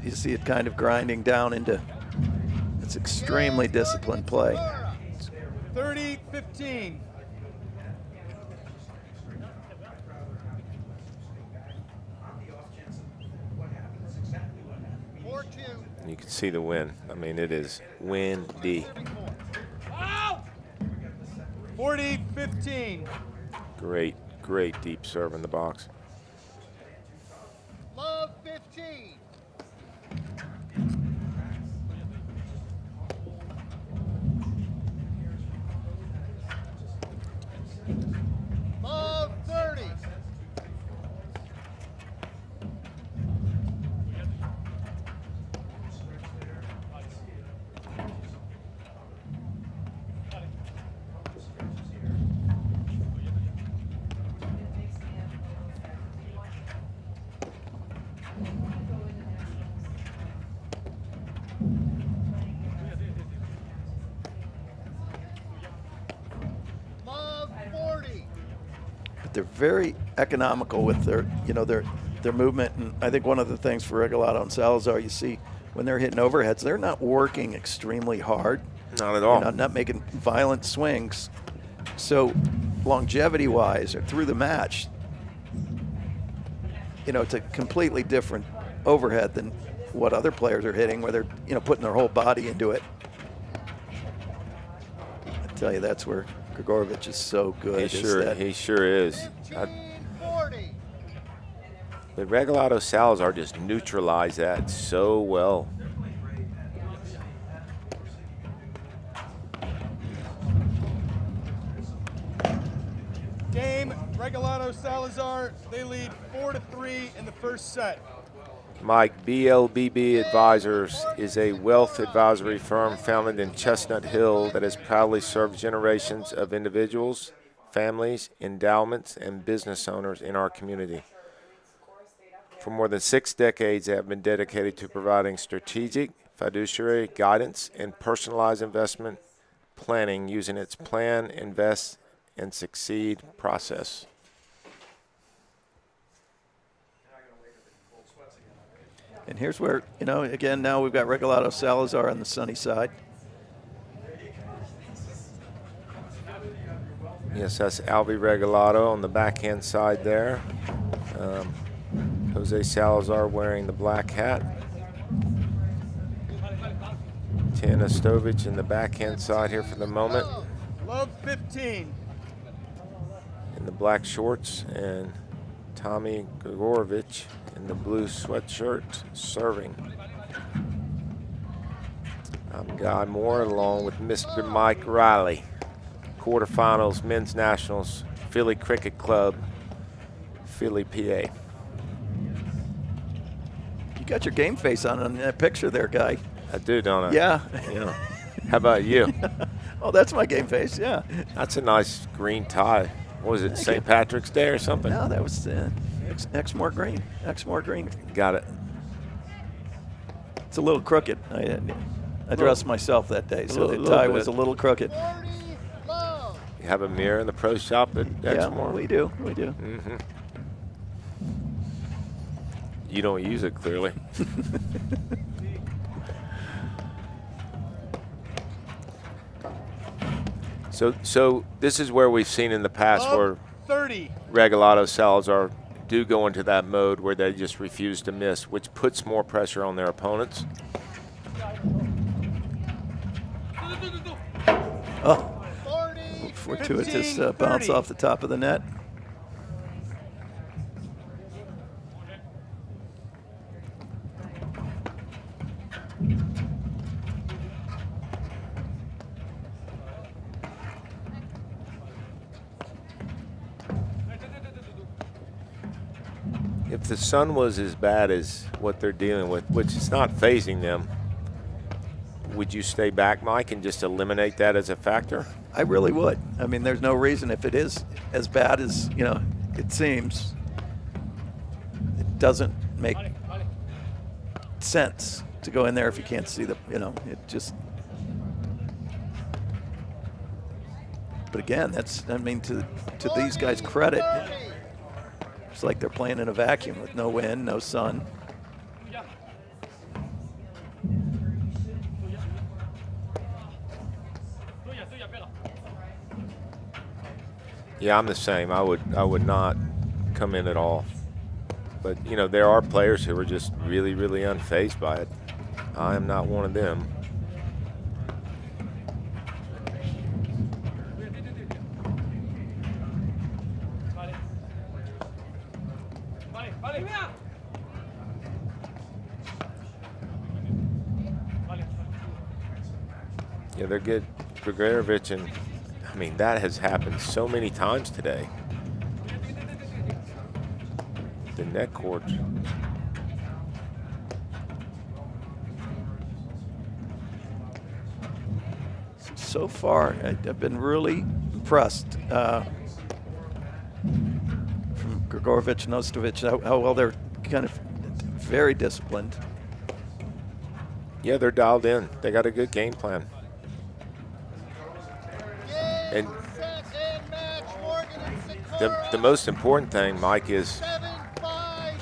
[SPEAKER 4] you see it kind of grinding down into it's extremely disciplined play.
[SPEAKER 6] 30-15.
[SPEAKER 5] And you can see the wind. I mean, it is windy.
[SPEAKER 6] 40-15.
[SPEAKER 5] Great, great deep serve in the box.
[SPEAKER 7] Love 15. Love 30. Love 40.
[SPEAKER 4] But they're very economical with their, their movement. And I think one of the things for Regalado and Salazar, you see when they're hitting overheads, they're not working extremely hard.
[SPEAKER 5] Not at all.
[SPEAKER 4] Not making violent swings. So longevity-wise or through the match, it's a completely different overhead than what other players are hitting, where they're, putting their whole body into it. I tell you, that's where Gregurovic is so good.
[SPEAKER 5] He sure is.
[SPEAKER 7] 15-40.
[SPEAKER 5] But Regalado Salazar just neutralized that so well.
[SPEAKER 6] Game, Regalado Salazar, they lead 4-3 in the first set.
[SPEAKER 5] Mike, BLBB Advisors is a wealth advisory firm founded in Chestnut Hill that has proudly served generations of individuals, families, endowments, and business owners in our community. For more than 6 decades, they have been dedicated to providing strategic, fiduciary guidance and personalized investment planning using its Plan, Invest, and Succeed process.
[SPEAKER 4] And here's where, again, now we've got Regalado Salazar on the sunny side.
[SPEAKER 5] Yes, that's Alvi Regalado on the backhand side there. Jose Salazar wearing the black hat. Tan Ostojic in the backhand side here for the moment
[SPEAKER 6] Love 15.
[SPEAKER 5] in the black shorts, and Tommy Gregurovic in the blue sweatshirt serving. I'm Guy Moore along with Mr. Mike Riley. Quarterfinals, Men's Nationals, Philly Cricket Club, Philly, PA.
[SPEAKER 4] You got your game face on in that picture there, Guy.
[SPEAKER 5] I do, don't I?
[SPEAKER 4] Yeah.
[SPEAKER 5] Yeah. How about you?
[SPEAKER 4] Oh, that's my game face, yeah.
[SPEAKER 5] That's a nice green tie. What was it,
[SPEAKER 4] Thank
[SPEAKER 5] St.
[SPEAKER 4] you.
[SPEAKER 5] Patrick's Day or something?
[SPEAKER 4] No, that was Exmoor Green. Exmoor Green.
[SPEAKER 5] Got it.
[SPEAKER 4] It's a little crooked. I dressed myself that day, so the tie was a little crooked.
[SPEAKER 7] 40. Love.
[SPEAKER 5] You have a mirror in the pro shop at
[SPEAKER 4] Yeah,
[SPEAKER 5] Exmoor?
[SPEAKER 4] we do.
[SPEAKER 5] Mm-hmm. You don't use it, clearly. So this is where we've seen in the past
[SPEAKER 6] Love
[SPEAKER 5] where
[SPEAKER 6] 30.
[SPEAKER 5] Regalado Salazar do go into that mode where they just refuse to miss, which puts more pressure on their opponents.
[SPEAKER 4] Oh,
[SPEAKER 7] 40.
[SPEAKER 4] fortuitous
[SPEAKER 6] 15,
[SPEAKER 4] bounce
[SPEAKER 6] 30.
[SPEAKER 4] off the top of the net.
[SPEAKER 5] If the sun was as bad as what they're dealing with, which is not phasing them, would you stay back, Mike, and just eliminate that as a factor?
[SPEAKER 4] I really would. I mean, there's no reason if it is as bad as, it seems, it doesn't make sense to go in there if you can't see the, it just. But again, to these guys' credit, it's like they're playing in a vacuum with no wind, no sun.
[SPEAKER 5] Yeah, I'm the same. I would not come in at all. But there are players who are just really, really unfazed by it. I am not one of them. Yeah, they're good. Gregurovic, and I mean, that has happened so many times today. The net cords.
[SPEAKER 4] So far, I've been really impressed from Gregurovic and Ostojic, how well they're kind of very disciplined.
[SPEAKER 5] Yeah, they're dialed in. They got a good game plan. And
[SPEAKER 7] Set and match. Morgan and Sikora.
[SPEAKER 5] the most important thing, Mike, is
[SPEAKER 7] 7-5,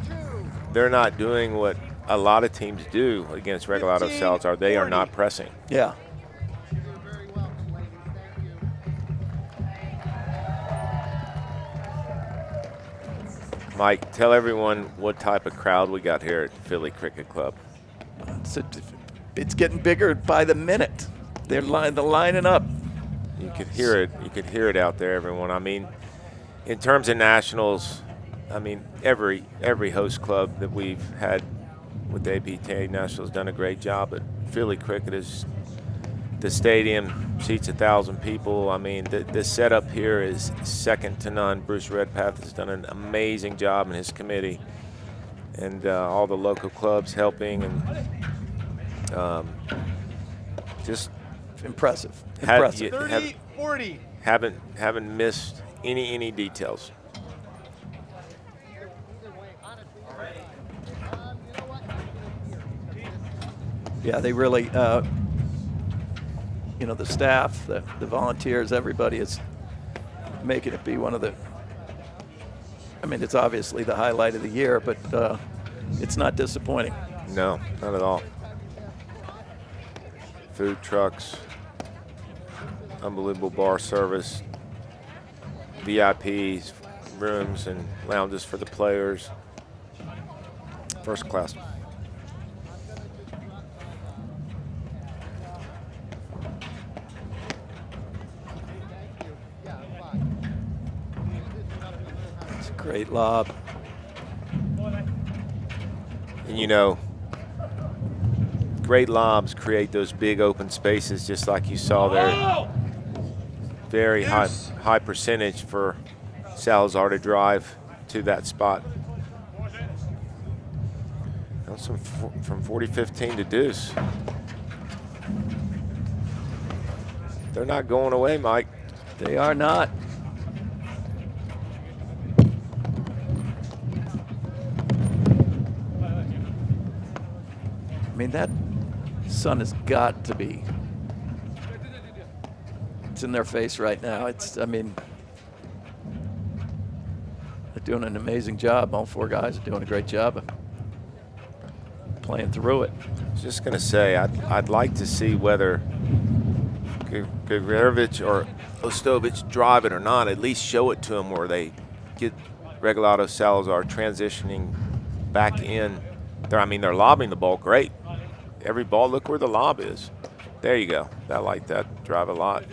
[SPEAKER 7] 6-2.
[SPEAKER 5] they're not doing what a lot of teams do against Regalado Salazar. They are not pressing.
[SPEAKER 4] Yeah.
[SPEAKER 7] You're very welcome, ladies. Thank you.
[SPEAKER 5] Mike, tell everyone what type of crowd we got here at Philly Cricket Club.
[SPEAKER 4] It's getting bigger by the minute. They're lining up.
[SPEAKER 5] You could hear it. You could hear it out there, everyone. I mean, in terms of nationals, I mean, every host club that we've had with the APTA Nationals done a great job. But Philly Cricket is, the stadium seats 1,000 people. I mean, the setup here is second to none. Bruce Redpath has done an amazing job in his committee, and all the local clubs helping, and just
[SPEAKER 4] Impressive.
[SPEAKER 5] Have-
[SPEAKER 4] Impressive.
[SPEAKER 6] 30-40.
[SPEAKER 5] haven't missed any details.
[SPEAKER 4] Yeah, they really, the staff, the volunteers, everybody is making it be one of the, I mean, it's obviously the highlight of the year, but it's not disappointing.
[SPEAKER 5] No, not at all. Food trucks, unbelievable bar service, VIPs, rooms and lounges for the players. First class.
[SPEAKER 4] It's a great lob.
[SPEAKER 5] And you know, great lobs create those big open spaces, just like you saw there. Very high percentage for Salazar to drive to that spot. That's from 40-15 to deuce. They're not going away, Mike.
[SPEAKER 4] They are not. I mean, that sun has got to be. It's in their face right now. I mean, they're doing an amazing job. All four guys are doing a great job of playing through it.
[SPEAKER 5] I was just going to say, I'd like to see whether Gregurovic or Ostojic drive it or not. At least show it to them where they get Regalado Salazar transitioning back in. They're lobbing the ball great. Every ball, look where the lob is. There you go. I like that drive a lot.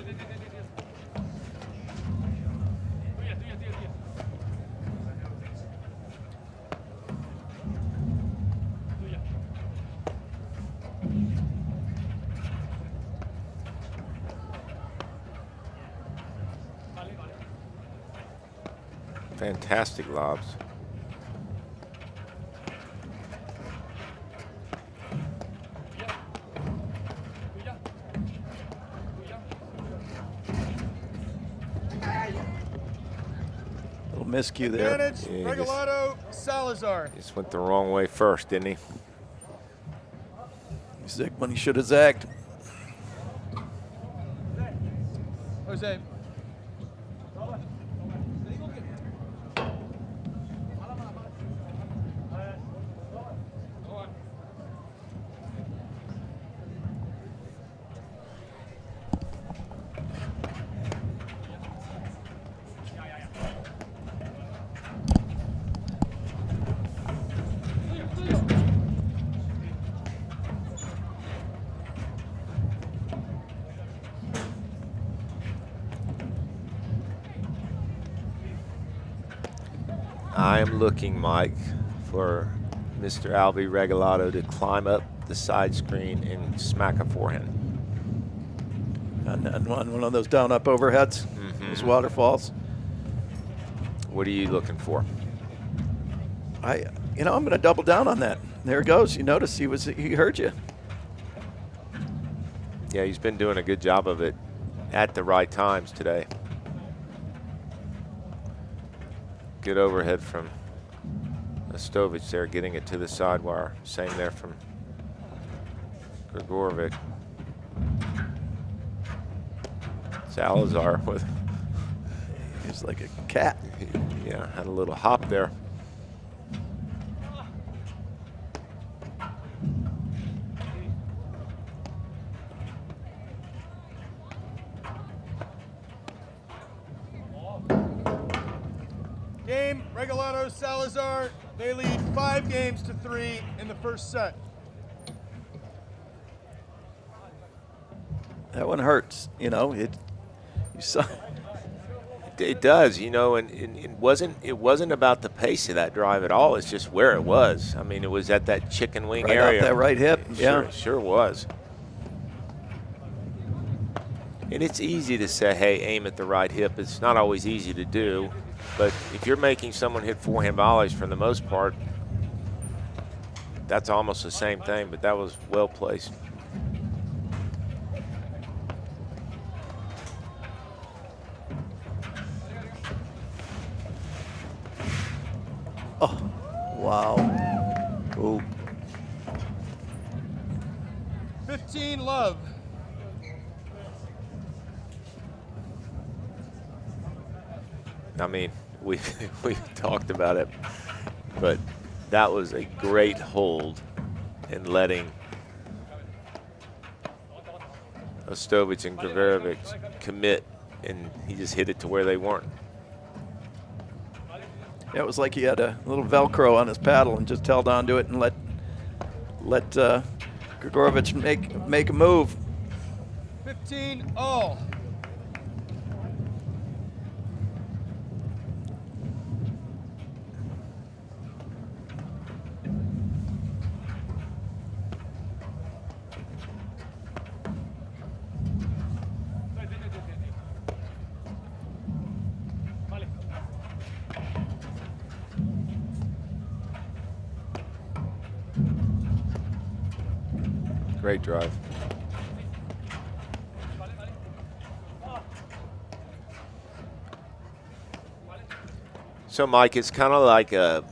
[SPEAKER 5] Fantastic lobs.
[SPEAKER 4] Little miscue there.
[SPEAKER 6] Advantage,
[SPEAKER 5] Yeah,
[SPEAKER 6] Regalado, Salazar.
[SPEAKER 5] Just went the wrong way first, didn't he?
[SPEAKER 4] He zigged when he should have zagged.
[SPEAKER 6] Jose.
[SPEAKER 5] I am looking, Mike, for Mr. Albi Regalado to climb up the side screen and smack a forehand.
[SPEAKER 4] On one of those down-up overheads, those waterfalls.
[SPEAKER 5] What are you looking for?
[SPEAKER 4] I'm going to double down on that. There it goes. You notice he heard you.
[SPEAKER 5] Yeah, he's been doing a good job of it at the right times today. Good overhead from Ostojic there, getting it to the side wire. Same there from Gregurovic. Salazar with,
[SPEAKER 4] He's like a cat.
[SPEAKER 5] yeah, had a little hop there.
[SPEAKER 6] Game, Regalado, Salazar. They lead 5-3 in the first set.
[SPEAKER 4] That one hurts. You saw.
[SPEAKER 5] It does, and it wasn't about the pace of that drive at all. It's just where it was. I mean, it was at that chicken wing
[SPEAKER 4] Right
[SPEAKER 5] area.
[SPEAKER 4] off that right hip.
[SPEAKER 5] Sure,
[SPEAKER 4] Yeah.
[SPEAKER 5] sure was. And it's easy to say, hey, aim at the right hip. It's not always easy to do. But if you're making someone hit forehand volleys for the most part, that's almost the same thing, but that was well placed.
[SPEAKER 4] Oh, wow. Oh.
[SPEAKER 6] 15 love.
[SPEAKER 5] I mean, we've talked about it, but that was a great hold in letting Ostojic and Gregurovic commit, and he just hit it to where they weren't.
[SPEAKER 4] Yeah, it was like he had a little Velcro on his paddle and just held on to it and let Gregurovic make a move.
[SPEAKER 6] 15 all.
[SPEAKER 5] Great drive. So, Mike, it's kind of like a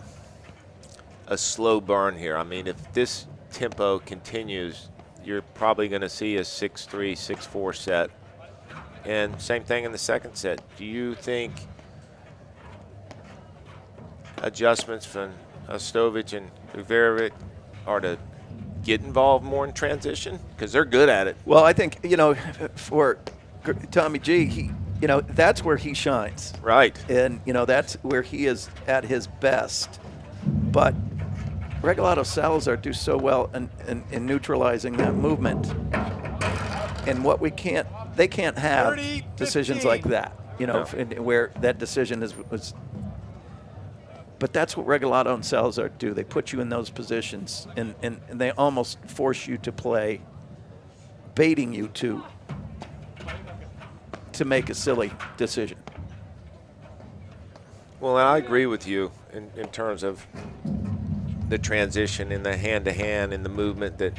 [SPEAKER 5] slow burn here. I mean, if this tempo continues, you're probably going to see a 6-3, 6-4 set. And same thing in the second set. Do you think adjustments from Ostojic and Gregurovic are to get involved more in transition? Because they're good at it.
[SPEAKER 4] Well, I think, for Tommy G, that's where he shines.
[SPEAKER 5] Right.
[SPEAKER 4] And, that's where he is at his best. But Regalado, Salazar do so well in neutralizing that movement. And they can't have
[SPEAKER 6] 30-15.
[SPEAKER 4] decisions like that,
[SPEAKER 5] No.
[SPEAKER 4] where that decision was. But that's what Regalado and Salazar do. They put you in those positions, and they almost force you to play, baiting you to make a silly decision.
[SPEAKER 5] Well, and I agree with you in terms of the transition in the hand-to-hand and the movement that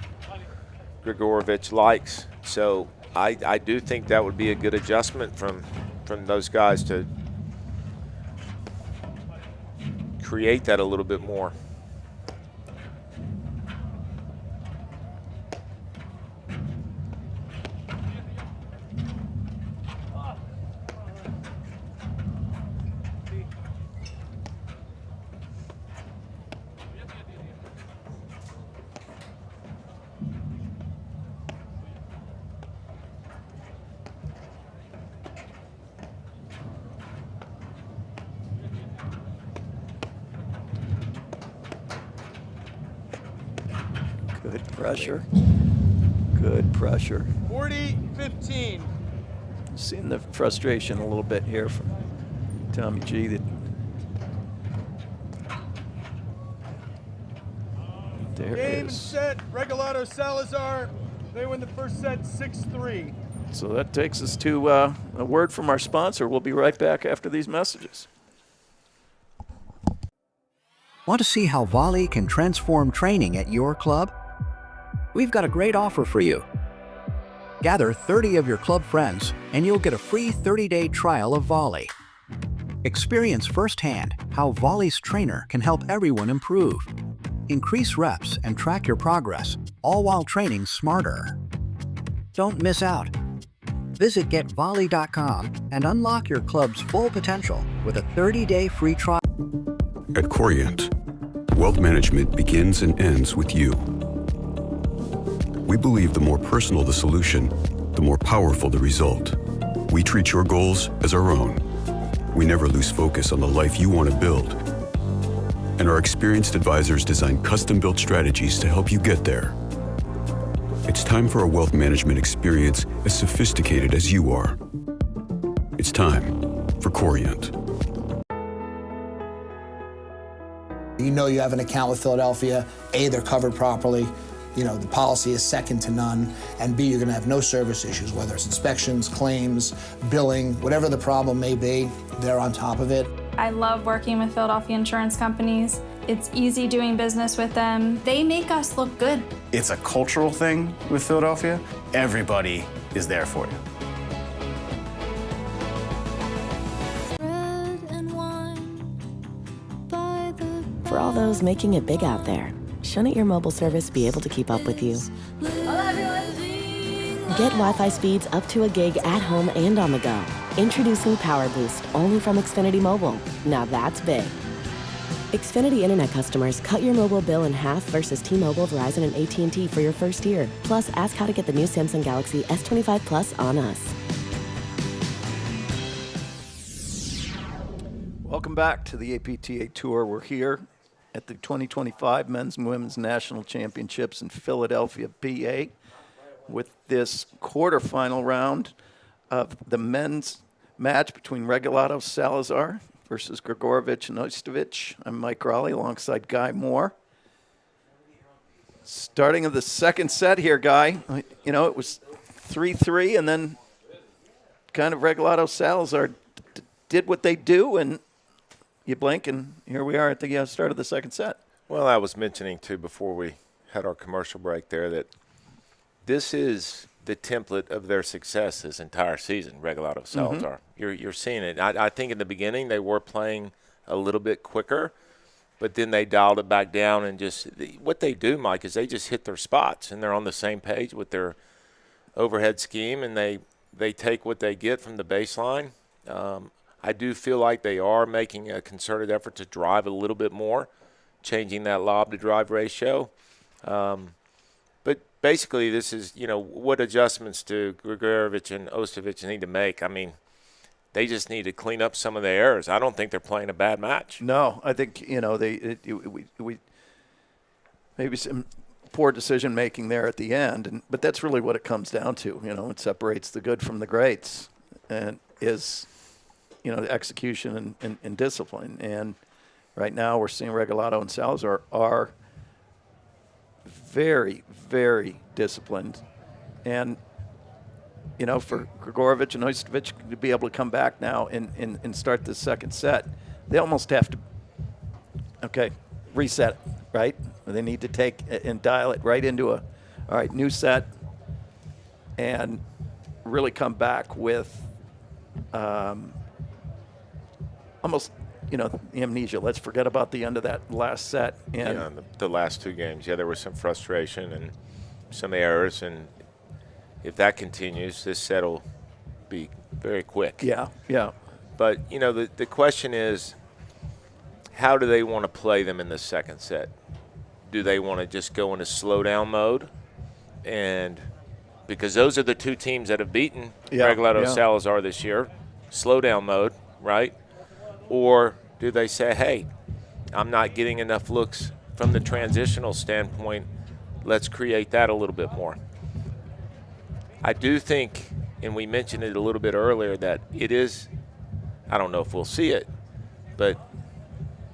[SPEAKER 5] Gregurovic likes. So I do think that would be a good adjustment from those guys to create that a little bit more.
[SPEAKER 4] Good pressure. Good pressure.
[SPEAKER 6] 40-15.
[SPEAKER 4] Seeing the frustration a little bit here from Tommy G. That There
[SPEAKER 6] Game and
[SPEAKER 4] is.
[SPEAKER 6] set, Regalado, Salazar. They win the first set 6-3.
[SPEAKER 4] So that takes us to a word from our sponsor. We'll be right back after these messages.
[SPEAKER 8] Want to see how volley can transform training at your club? We've got a great offer for you. Gather 30 of your club friends and you'll get a free 30-day trial of volley. Experience firsthand how volley's trainer can help everyone improve. Increase reps and track your progress, all while training smarter. Don't miss out. Visit getvolley.com and unlock your club's full potential with a 30-day free trial.
[SPEAKER 9] At Corient, wealth management begins and ends with you. We believe the more personal the solution, the more powerful the result. We treat your goals as our own. We never lose focus on the life you want to build. And our experienced advisors design custom-built strategies to help you get there. It's time for a wealth management experience as sophisticated as you are. It's time for Corient.
[SPEAKER 10] You know you have an account with Philadelphia. A, they're covered properly. You know, the policy is second to none. And B, you're going to have no service issues, whether it's inspections, claims, billing, whatever the problem may be, they're on top of it.
[SPEAKER 11] I love working with Philadelphia insurance companies. It's easy doing business with them. They make us look good.
[SPEAKER 12] It's a cultural thing with Philadelphia. Everybody is there for you.
[SPEAKER 13] For all those making it big out there, shouldn't your mobile service be able to keep up with you? Get Wi-Fi speeds up to a gig at home and on the go. Introducing Power Boost, only from Xfinity Mobile. Now that's big. Xfinity Internet customers, cut your mobile bill in half versus T-Mobile, Verizon, and AT&T for your first year. Plus, ask how to get the new Samsung Galaxy S25 Plus on us.
[SPEAKER 4] Welcome back to the APTA Tour. We're here at the 2025 Men's and Women's National Championships in Philadelphia, PA, with this quarterfinal round of the men's match between Regalado Salazar versus Gregurovic and Ostojic. I'm Mike Raleigh alongside Guy Moore. Starting of the second set here, Guy. You know, it was 3-3, and then kind of Regalado Salazar did what they do, and you blink, and here we are at the start of the second set.
[SPEAKER 5] Well, I was mentioning, too, before we had our commercial break there, that this is the template of their success this entire season, Regalado Salazar. You're seeing it. I think in the beginning they were playing a little bit quicker, but then they dialed it back down, and just what they do, Mike, is they just hit their spots, and they're on the same page with their overhead scheme, and they take what they get from the baseline. I do feel like they are making a concerted effort to drive a little bit more, changing that lob-to-drive ratio. But basically, this is, what adjustments do Gregurovic and Ostojic need to make? I mean, they just need to clean up some of the errors. I don't think they're playing a bad match.
[SPEAKER 4] No, I think, we maybe some poor decision-making there at the end, but that's really what it comes down to. It separates the good from the greats and is – execution and discipline. And right now we're seeing Regalado and Salazar are very, very disciplined. And, for Gregurovic and Ostojic to be able to come back now and start this second set, they almost have to, reset, right? They need to take and dial it right into new set and really come back with almost, the amnesia. Let's forget about the end of that last set. And
[SPEAKER 5] the last two games, there was some frustration and some errors, and if that continues, this set will be very quick.
[SPEAKER 4] Yeah.
[SPEAKER 5] But, the question is, how do they want to play them in the second set? Do they want to just go into slow-down mode? And because those are the two teams that have beaten Regalado Salazar this year, slow-down mode, right? Or do they say, hey, I'm not getting enough looks from the transitional standpoint. Let's create that a little bit more. I do think, and we mentioned it a little bit earlier, that it is, I don't know if we'll see it, but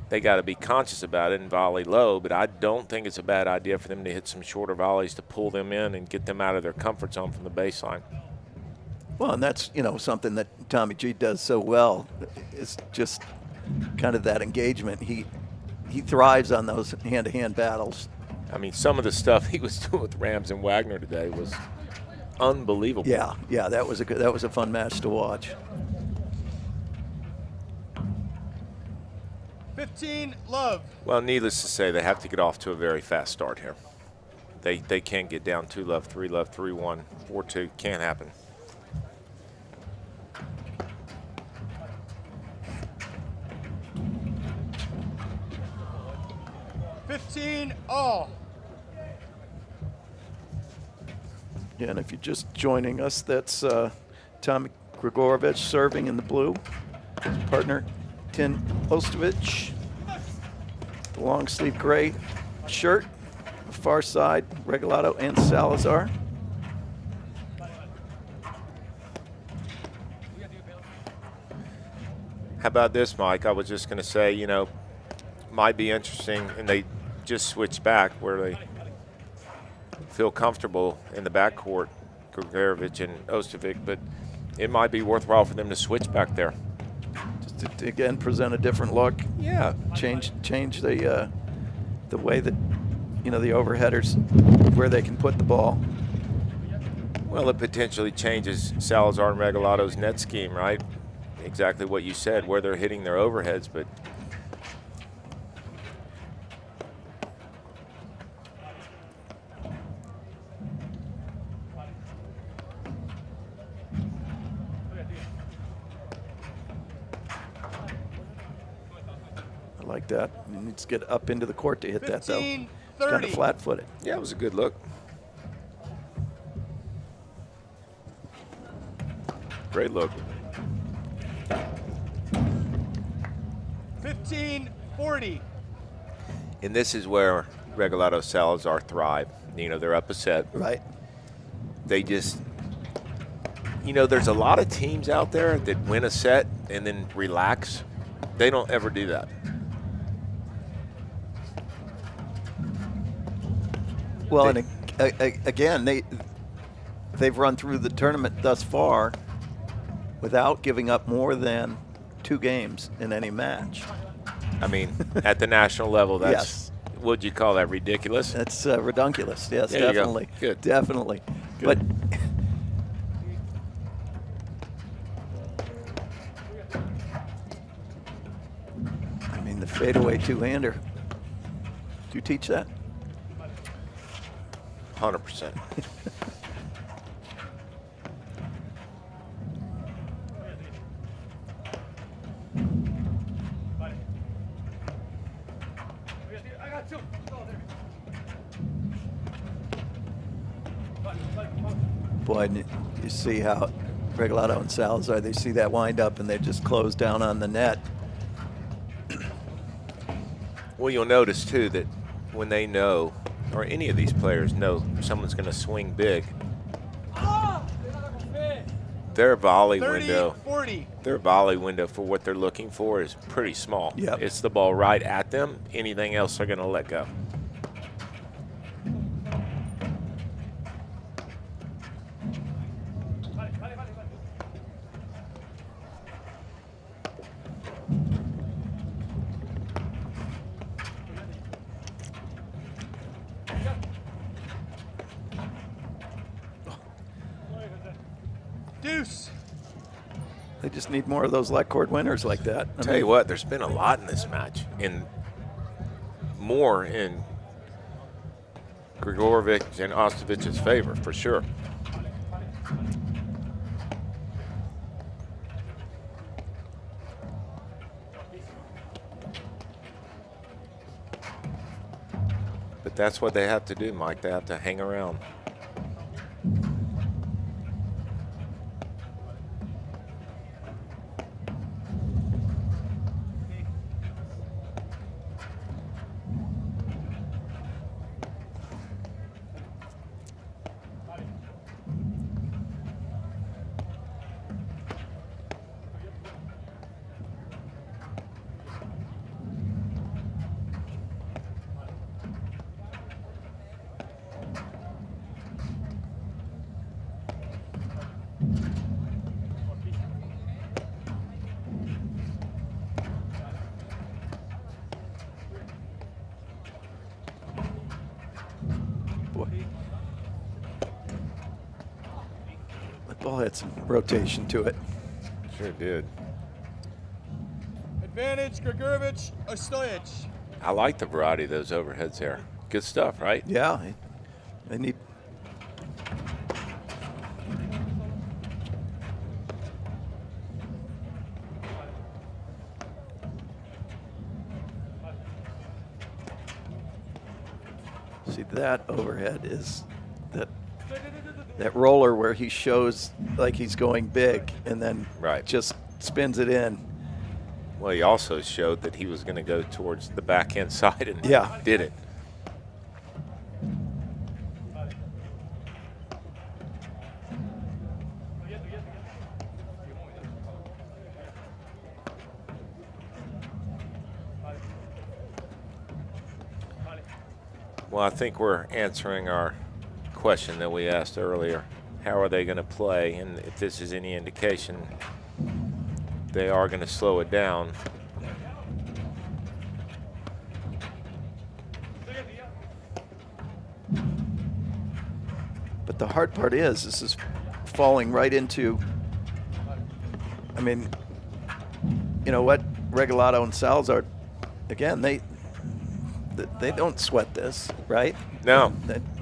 [SPEAKER 5] they got to be conscious about it and volley low, but I don't think it's a bad idea for them to hit some shorter volleys to pull them in and get them out of their comfort zone from the baseline.
[SPEAKER 4] Well, and that's, something that Tommy G does so well. It's just kind of that engagement. He thrives on those hand-to-hand battles.
[SPEAKER 5] I mean, some of the stuff he was doing with Rams and Wagner today was unbelievable.
[SPEAKER 4] Yeah, that was a fun match to watch.
[SPEAKER 6] 15, love.
[SPEAKER 5] Well, needless to say, they have to get off to a very fast start here. They can't get down 2-love, 3-love, 3-1, 4-2. Can't happen.
[SPEAKER 6] All.
[SPEAKER 4] Yeah, and if you're just joining us, that's Tommy Gregurovic serving in the blue. His partner, Tin Ostojic, the long sleeve gray shirt, far side, Regalado and Salazar.
[SPEAKER 5] How about this, Mike? I was just going to say, might be interesting, and they just switched back where they feel comfortable in the backcourt, Gregurovic and Ostojic, but it might be worthwhile for them to switch back there.
[SPEAKER 4] Just to again present a different look.
[SPEAKER 5] Yeah.
[SPEAKER 4] Change the way that, the overheaders, where they can put the ball.
[SPEAKER 5] Well, it potentially changes Salazar and Regalado's net scheme, right? Exactly what you said, where they're hitting their overheads, but
[SPEAKER 4] I like that. He needs to get up into the court to hit
[SPEAKER 6] 15,
[SPEAKER 4] that, though. He's
[SPEAKER 6] 30.
[SPEAKER 4] kind of flat-footed.
[SPEAKER 5] yeah, it was a good look. Great look.
[SPEAKER 6] 15-40.
[SPEAKER 5] And this is where Regalado Salazar thrive. They're up a set.
[SPEAKER 4] Right.
[SPEAKER 5] They just, there's a lot of teams out there that win a set and then relax. They don't ever do that.
[SPEAKER 4] Well, and again, they've run through the tournament thus far without giving up more than 2 games in any match.
[SPEAKER 5] I mean, at the national level, that's,
[SPEAKER 4] yes.
[SPEAKER 5] What'd you call that, ridiculous?
[SPEAKER 4] That's redunculous, yes,
[SPEAKER 5] There you go.
[SPEAKER 4] definitely.
[SPEAKER 5] Good.
[SPEAKER 4] Definitely.
[SPEAKER 5] Good.
[SPEAKER 4] But I mean, the fadeaway two-hander. Do you teach that?
[SPEAKER 5] 100%.
[SPEAKER 4] Boy, and you see how Regalado and Salazar, they see that wind up and they just close down on the net.
[SPEAKER 5] Well, you'll notice, too, that when they know, or any of these players know someone's going to swing big, their volley
[SPEAKER 6] 30,
[SPEAKER 5] window,
[SPEAKER 6] 40.
[SPEAKER 5] their volley window for what they're looking for is pretty small.
[SPEAKER 4] Yep.
[SPEAKER 5] It's the ball right at them. Anything else they're going to let go.
[SPEAKER 6] Deuce.
[SPEAKER 4] They just need more of those let court winners like that. I
[SPEAKER 5] Tell
[SPEAKER 4] mean,
[SPEAKER 5] you what, there's been a lot in this match, and more in Gregurovic and Ostojic's favor, for sure. But that's what they have to do, Mike. They have to hang around.
[SPEAKER 4] Ball had some rotation to it.
[SPEAKER 5] Sure did.
[SPEAKER 6] Advantage, Gregurovic, Ostojic.
[SPEAKER 5] I like the variety of those overheads there. Good stuff, right?
[SPEAKER 4] Yeah, they need. See, that overhead is that roller where he shows like he's going big and then just spins it in.
[SPEAKER 5] Well, he also showed that he was going to go towards the backhand side and did it. Well, I think we're answering our question that we asked earlier. How are they going to play? And if this is any indication, they are going to slow it down.
[SPEAKER 4] But the hard part is, this is falling right into, I mean, you know what, Regalado and Salazar, again, they don't sweat this, right?
[SPEAKER 5] No,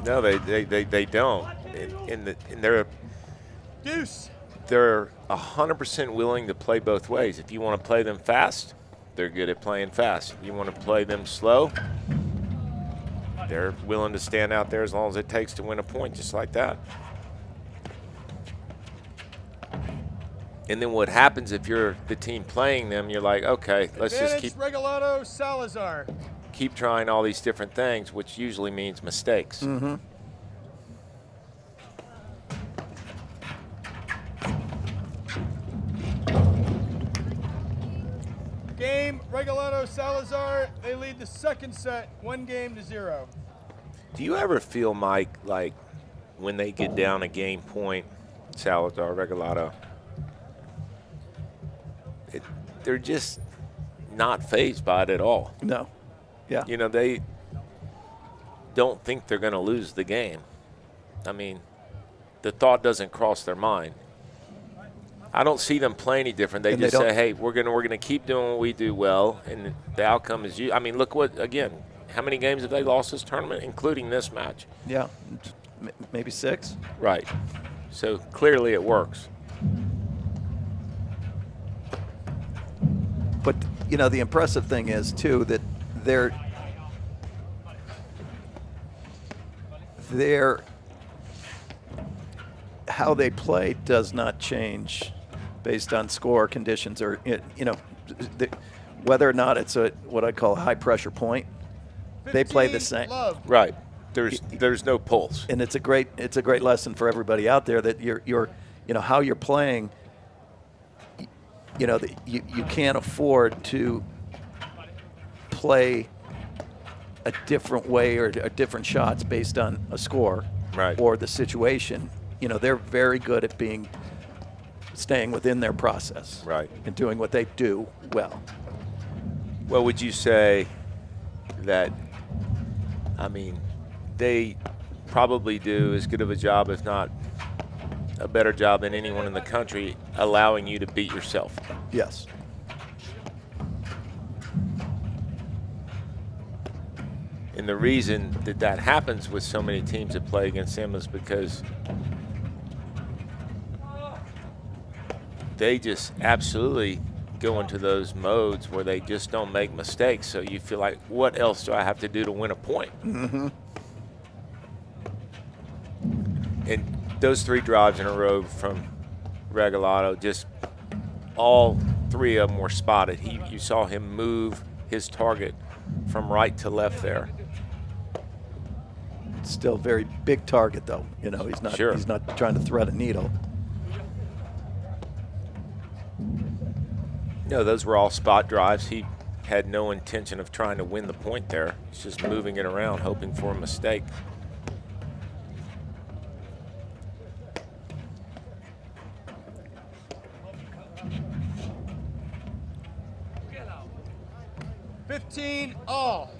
[SPEAKER 5] no, they don't. And they're
[SPEAKER 6] Deuce.
[SPEAKER 5] They're 100% willing to play both ways. If you want to play them fast, they're good at playing fast. If you want to play them slow, they're willing to stand out there as long as it takes to win a point, just like that. And then what happens if you're the team playing them, you're like, okay, let's just keep
[SPEAKER 6] Regalado, Salazar.
[SPEAKER 5] Keep trying all these different things, which usually means mistakes.
[SPEAKER 4] Mm-hmm.
[SPEAKER 6] Game, Regalado, Salazar. They lead the second set, 1-0.
[SPEAKER 5] Do you ever feel, Mike, like when they get down a game point, Salazar, Regalado, they're just not fazed by it at all?
[SPEAKER 4] No. Yeah.
[SPEAKER 5] You know, they don't think they're going to lose the game. I mean, the thought doesn't cross their mind. I don't see them play any different. They just say, hey, we're gonna keep doing what we do well, and the outcome is you. I mean, look what, again, how many games have they lost this tournament, including this match?
[SPEAKER 4] Yeah, maybe 6.
[SPEAKER 5] Right. So clearly it works.
[SPEAKER 4] But, you know, the impressive thing is, too, that how they play does not change based on score conditions or, you know, whether or not it's what I call a high pressure point. They play the same.
[SPEAKER 5] Right. There's no pulse.
[SPEAKER 4] And it's a great lesson for everybody out there that you're you know, how you're playing, you know, that you can't afford to play a different way or different shots based on a score or the situation. You know, they're very good at staying within their process and doing what they do well.
[SPEAKER 5] Well, would you say that, I mean, they probably do as good of a job, if not a better job than anyone in the country, allowing you to beat yourself?
[SPEAKER 4] Yes.
[SPEAKER 5] And the reason that happens with so many teams that play against them is because they just absolutely go into those modes where they just don't make mistakes. So you feel like, what else do I have to do to win a point?
[SPEAKER 4] Mm-hmm.
[SPEAKER 5] And those 3 drives in a row from Regalado, just all 3 of them were spotted. You saw him move his target from right to left there.
[SPEAKER 4] Still very big target, though. You know, he's not trying to thread a needle.
[SPEAKER 5] No, those were all spot drives. He had no intention of trying to win the point there. He's just moving it around, hoping for a mistake.
[SPEAKER 6] all.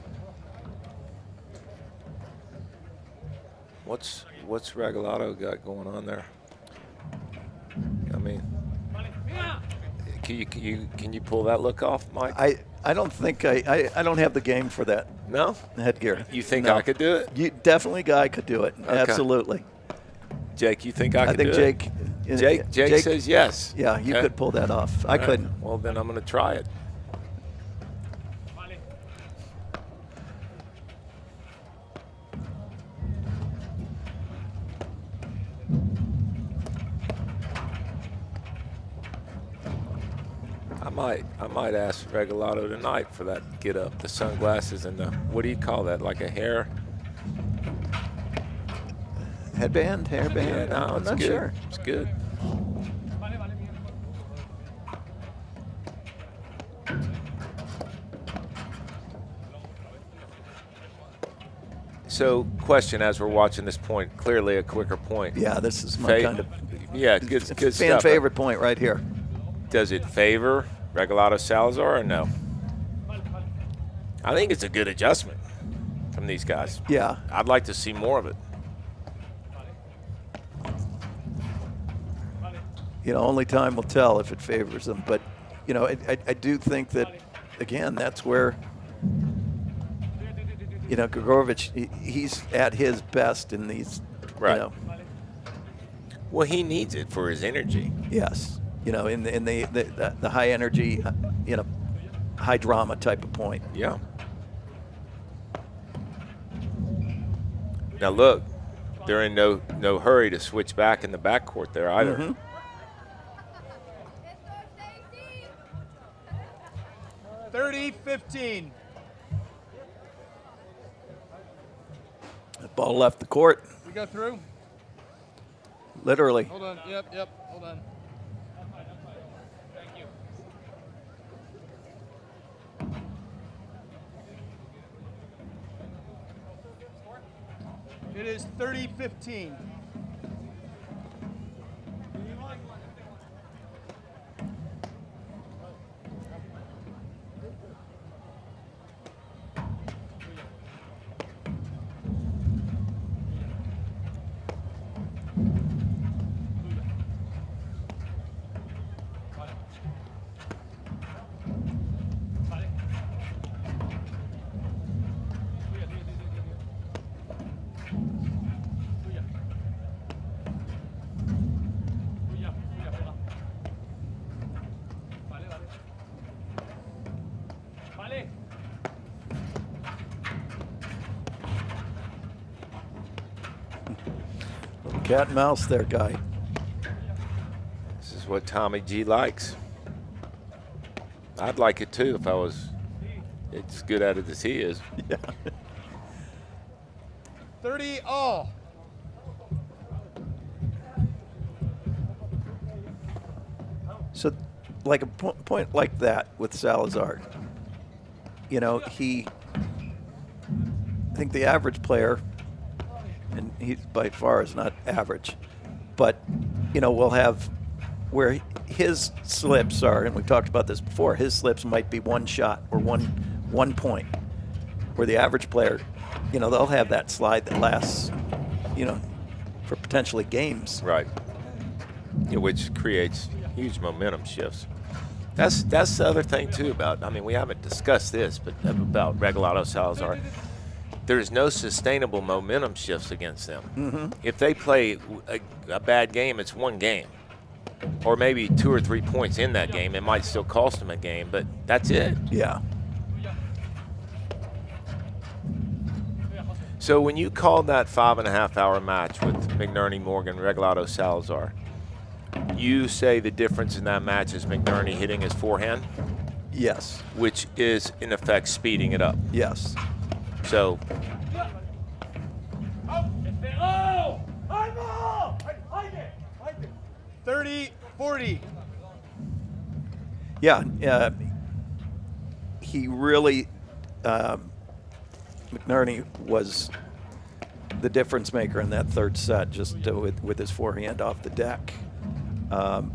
[SPEAKER 5] What's Regalado got going on there? Can you pull that look off, Mike?
[SPEAKER 4] I don't think I don't have the game for that.
[SPEAKER 5] No?
[SPEAKER 4] Headgear.
[SPEAKER 5] You think
[SPEAKER 4] No.
[SPEAKER 5] I could do it?
[SPEAKER 4] You definitely Guy could do it.
[SPEAKER 5] Okay.
[SPEAKER 4] Absolutely.
[SPEAKER 5] Jake, you think I could do
[SPEAKER 4] Jake,
[SPEAKER 5] it? Jake says yes.
[SPEAKER 4] Yeah, you could pull that off. I couldn't.
[SPEAKER 5] Well, then I'm going to try it. I might ask Regalado tonight for that get up, the sunglasses and the, what do you call that, like a hair?
[SPEAKER 4] Hairband?
[SPEAKER 5] Yeah, no,
[SPEAKER 4] I'm
[SPEAKER 5] it's
[SPEAKER 4] not
[SPEAKER 5] good.
[SPEAKER 4] sure.
[SPEAKER 5] It's good. So, question as we're watching this point, clearly a quicker point.
[SPEAKER 4] Yeah, this is my kind of
[SPEAKER 5] good
[SPEAKER 4] fan
[SPEAKER 5] stuff.
[SPEAKER 4] favorite point right here.
[SPEAKER 5] Does it favor Regalado Salazar or no? I think it's a good adjustment from these guys.
[SPEAKER 4] Yeah.
[SPEAKER 5] I'd like to see more of it.
[SPEAKER 4] Only time will tell if it favors them. But, I do think that, again, that's where, Gregurovic, he's at his best in these,
[SPEAKER 5] Right. Well, he needs it for his energy.
[SPEAKER 4] Yes. In the high energy, high drama type of point.
[SPEAKER 5] Yeah. Now look, they're in no hurry to switch back in the backcourt there either.
[SPEAKER 4] Mm-hmm.
[SPEAKER 6] $30-15.
[SPEAKER 4] The ball left the court.
[SPEAKER 6] We go through?
[SPEAKER 4] Literally.
[SPEAKER 6] Hold on. Yep. Hold on. Thank you. It is 30-15.
[SPEAKER 4] Cat and mouse there, Guy.
[SPEAKER 5] This is what Tommy G likes. I'd like it too if I was as good at it as he is.
[SPEAKER 4] Yeah.
[SPEAKER 6] 30 all.
[SPEAKER 4] So, like a point like that with Salazar, I think the average player, and he by far is not average, but, will have where his slips are, and we've talked about this before, his slips might be one shot or one point, where the average player, they'll have that slide that lasts, for potentially games.
[SPEAKER 5] Right. Yeah, which creates huge momentum shifts. That's the other thing too about, we haven't discussed this, but about Regalado Salazar. There's no sustainable momentum shifts against them.
[SPEAKER 4] Mm-hmm.
[SPEAKER 5] If they play a bad game, it's one game. Or maybe 2 or 3 points in that game. It might still cost them a game, but that's it.
[SPEAKER 4] Yeah.
[SPEAKER 5] So when you called that 5.5-hour match with McNerney, Morgan, Regalado, Salazar, you say the difference in that match is McNerney hitting his forehand?
[SPEAKER 4] Yes.
[SPEAKER 5] Which is, in effect, speeding it up.
[SPEAKER 4] Yes.
[SPEAKER 5] So,
[SPEAKER 6] 30-40.
[SPEAKER 4] Yeah. He really, McNerney was the difference maker in that third set, just with his forehand off the deck. And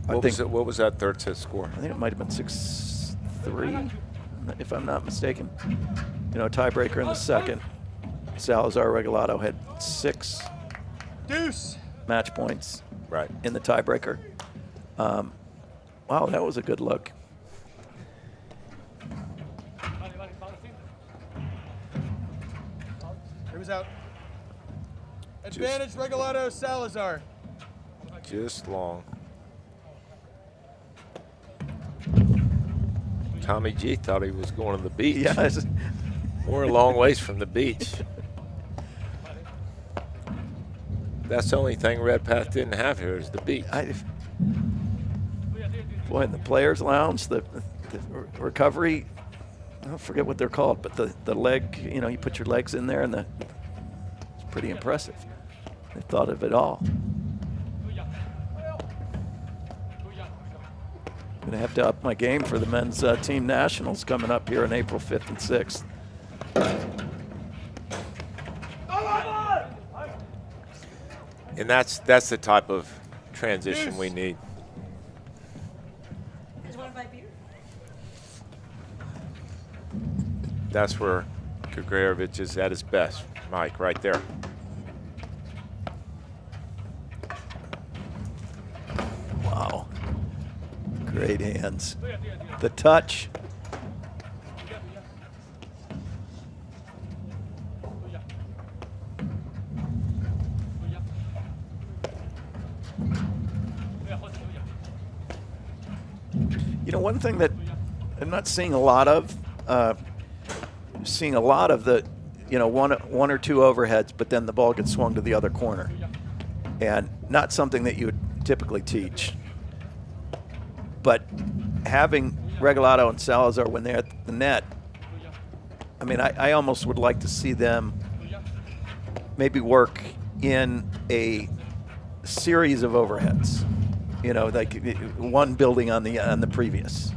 [SPEAKER 5] what was that third set score?
[SPEAKER 4] I think it might have been 6-3, if I'm not mistaken. Tiebreaker in the second. Salazar Regalado had 6
[SPEAKER 6] Deuce.
[SPEAKER 4] match points.
[SPEAKER 5] Right.
[SPEAKER 4] In the tiebreaker. Wow, that was a good look.
[SPEAKER 6] It was out. Advantage Regalado Salazar.
[SPEAKER 5] Just long. Tommy G thought he was going to the beach.
[SPEAKER 4] Yeah.
[SPEAKER 5] We're a long ways from the beach. That's the only thing Redpath didn't have here is the beach.
[SPEAKER 4] Boy, in the players' lounge, the recovery, I forget what they're called, but the leg, you know, you put your legs in there, and it's pretty impressive. They thought of it all. I'm going to have to up my game for the men's team nationals coming up here on April 5th and 6th.
[SPEAKER 5] And that's the type of transition we need. That's where Gregurovic is at his best, Mike, right there.
[SPEAKER 4] Wow. Great hands. The touch. You know, one thing that I'm not seeing a lot of, the, you know, one or two overheads, but then the ball gets swung to the other corner. And not something that you would typically teach. But having Regalado and Salazar when they're at the net, I mean, I almost would like to see them maybe work in a series of overheads. You know, like one building on the previous.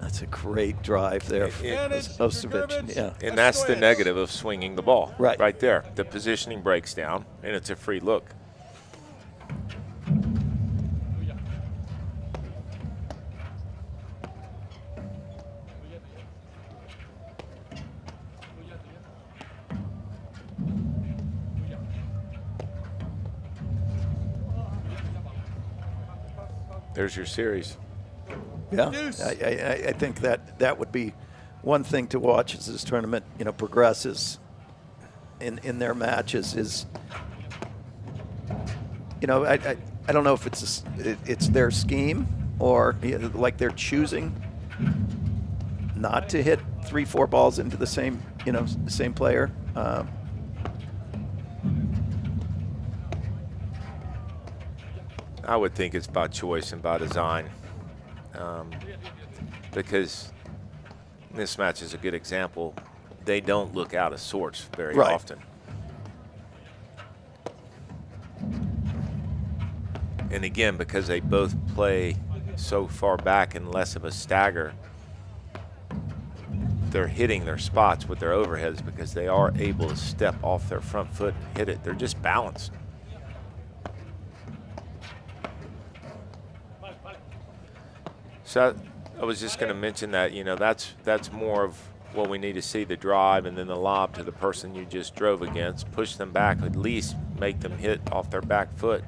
[SPEAKER 4] That's a great drive there, Ostojic. Yeah,
[SPEAKER 5] and that's the negative of swinging the ball.
[SPEAKER 4] Right,
[SPEAKER 5] right there. The positioning breaks down, and it's a free look. There's your series.
[SPEAKER 4] Yeah, I think that would be one thing to watch as this tournament, you know, progresses in their matches. Is, you know, I don't know if it's their scheme or, you know, like they're choosing not to hit 3-4 balls into the same, you know, same player.
[SPEAKER 5] I would think it's by choice and by design, because this match is a good example. They don't look out of sorts very often. And again, because they both play so far back and less of a stagger, they're hitting their spots with their overheads because they are able to step off their front foot and hit it. They're just balanced. So I was just going to mention that, you know, that's more of what we need to see, the drive and then the lob to the person you just drove against. Push them back, at least make them hit off their back foot.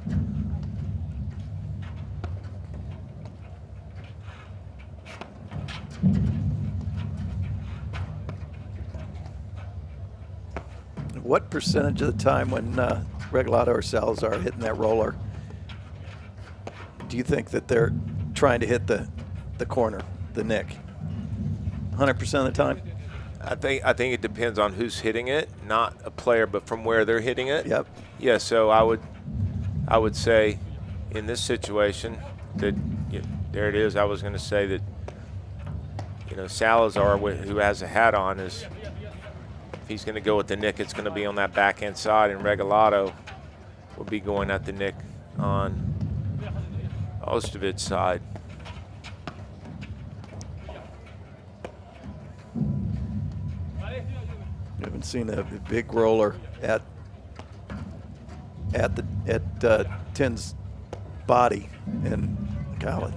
[SPEAKER 4] What percentage of the time when Regalado or Salazar are hitting that roller, do you think that they're trying to hit the corner, the nick? 100% of the time?
[SPEAKER 5] I think it depends on who's hitting it, not a player, but from where they're hitting it.
[SPEAKER 4] Yep.
[SPEAKER 5] Yeah, so I would say in this situation that, you know, there it is. I was going to say that, you know, Salazar, who has a hat on, is, if he's going to go with the nick, it's going to be on that backhand side, and Regalado will be going at the nick on Ostojic's side.
[SPEAKER 4] We haven't seen a big roller at Tin's body, and golly,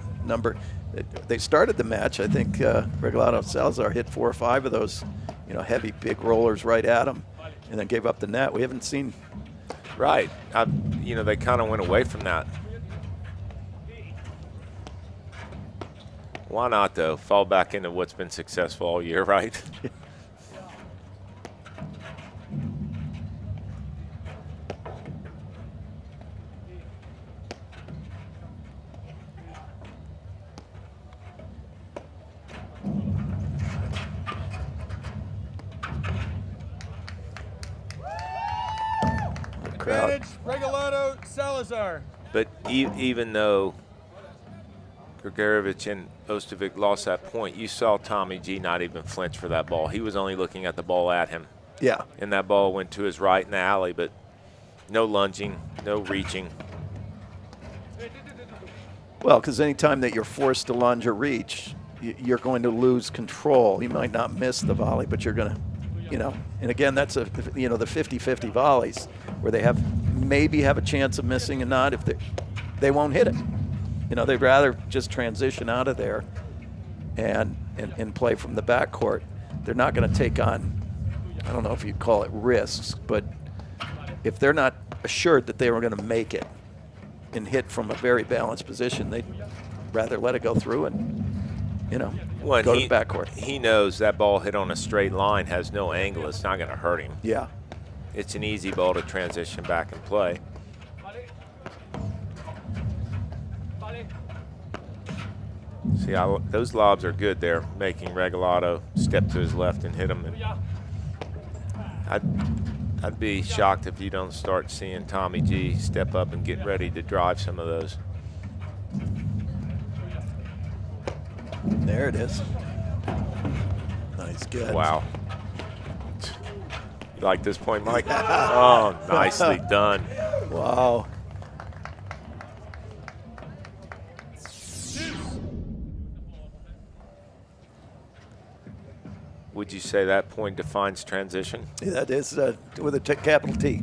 [SPEAKER 4] they started the match. I think Regalado Salazar hit 4 or 5 of those, you know, heavy big rollers right at him, and then gave up the net. We haven't seen
[SPEAKER 5] Right. You know, they kind of went away from that. Why not, though? Fall back into what's been successful all year, right?
[SPEAKER 6] Advantage, Regalado, Salazar.
[SPEAKER 5] But even though Gregurovic and Ostojic lost that point, you saw Tommy G not even flinch for that ball. He was only looking at the ball at him.
[SPEAKER 4] Yeah.
[SPEAKER 5] And that ball went to his right in the alley, but no lunging, no reaching.
[SPEAKER 4] Well, because anytime that you're forced to lunge or reach, you're going to lose control. You might not miss the volley, but you're going to, you know, and again, that's the 50-50 volleys where they maybe have a chance of missing and not if they won't hit it. You know, they'd rather just transition out of there and play from the backcourt. They're not going to take on, I don't know if you'd call it risks, but if they're not assured that they were going to make it and hit from a very balanced position, they'd rather let it go through and, you know, go to the backcourt.
[SPEAKER 5] He knows that ball hit on a straight line has no angle. It's not going to hurt him.
[SPEAKER 4] Yeah.
[SPEAKER 5] It's an easy ball to transition back and play. See how those lobs are good there, making Regalado step to his left and hit him. And I'd be shocked if you don't start seeing Tommy G step up and get ready to drive some of those.
[SPEAKER 4] There it is. Nice, good.
[SPEAKER 5] Wow. You like this point, Mike? Oh, nicely done.
[SPEAKER 4] Wow.
[SPEAKER 5] Would you say that point defines transition?
[SPEAKER 4] Yeah, that is with a capital T.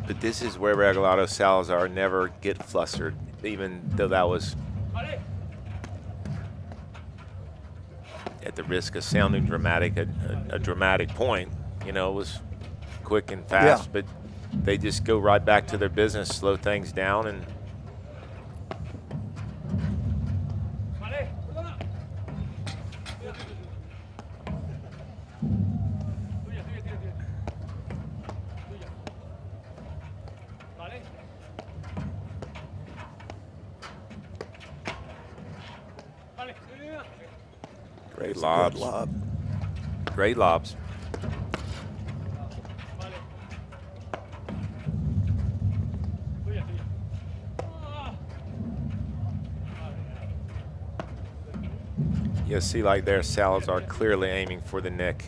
[SPEAKER 5] But this is where Regalado Salazar never get flustered, even though that was at the risk of sounding dramatic, a dramatic point. You know, it was quick and fast, but they just go right back to their business, slow things down, and great lobs.
[SPEAKER 4] Good lob.
[SPEAKER 5] Great lobs. You see, like there, Salazar clearly aiming for the neck.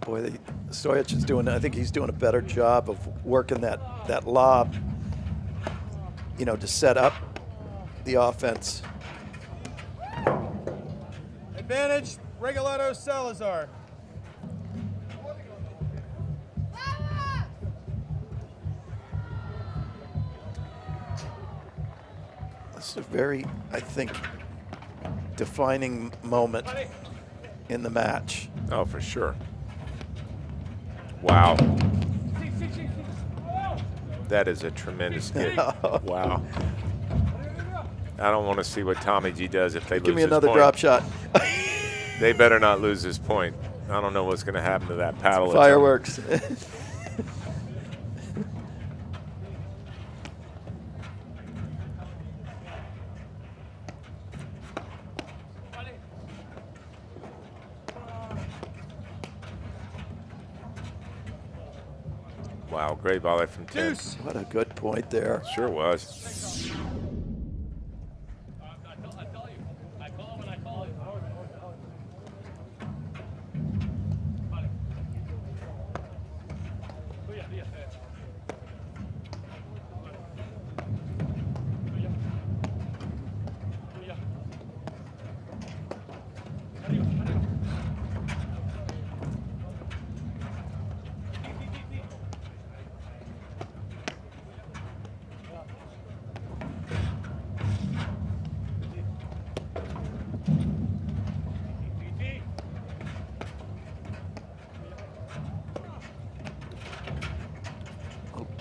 [SPEAKER 4] Boy, Ostojic is doing, I think he's doing a better job of working that lob, you know, to set up the offense.
[SPEAKER 6] Advantage, Regalado, Salazar.
[SPEAKER 4] This is a very, I think, defining moment in the match.
[SPEAKER 5] Oh, for sure. Wow. That is a tremendous hit. Wow. I don't want to see what Tommy G does if they lose
[SPEAKER 4] Give me
[SPEAKER 5] this
[SPEAKER 4] another
[SPEAKER 5] point.
[SPEAKER 4] drop shot.
[SPEAKER 5] They better not lose this point. I don't know what's going to happen to that paddle.
[SPEAKER 4] Fireworks.
[SPEAKER 5] Wow, great volley from 10.
[SPEAKER 4] What a good point there.
[SPEAKER 5] Sure was.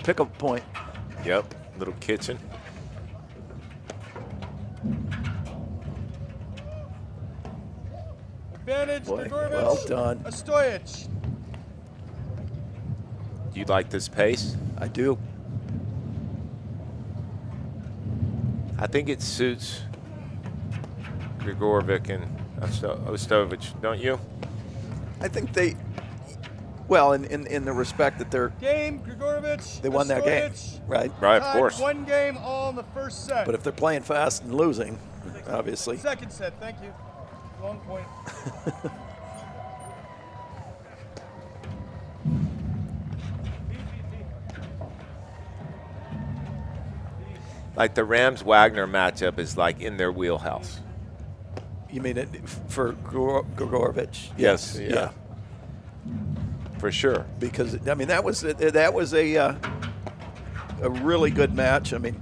[SPEAKER 4] Pick up point.
[SPEAKER 5] Yep, little kitchen.
[SPEAKER 6] Advantage,
[SPEAKER 4] Boy,
[SPEAKER 6] Gregurovic.
[SPEAKER 4] well done.
[SPEAKER 6] Ostojic.
[SPEAKER 5] Do you like this pace?
[SPEAKER 4] I do.
[SPEAKER 5] I think it suits Gregurovic and Ostojic, don't you?
[SPEAKER 4] I think they, well, in the respect that
[SPEAKER 6] Game, Gregurovic.
[SPEAKER 4] they won that game, right?
[SPEAKER 5] Right, of
[SPEAKER 6] Tied
[SPEAKER 5] course.
[SPEAKER 6] One game all in the first set.
[SPEAKER 4] But if they're playing fast and losing, obviously.
[SPEAKER 6] Second set, thank you. Long point.
[SPEAKER 5] Like the Rams-Wagner matchup is like in their wheelhouse.
[SPEAKER 4] You mean it for Gregurovic?
[SPEAKER 5] Yes,
[SPEAKER 4] Yeah.
[SPEAKER 5] For sure.
[SPEAKER 4] Because I mean that was a really good match. I mean,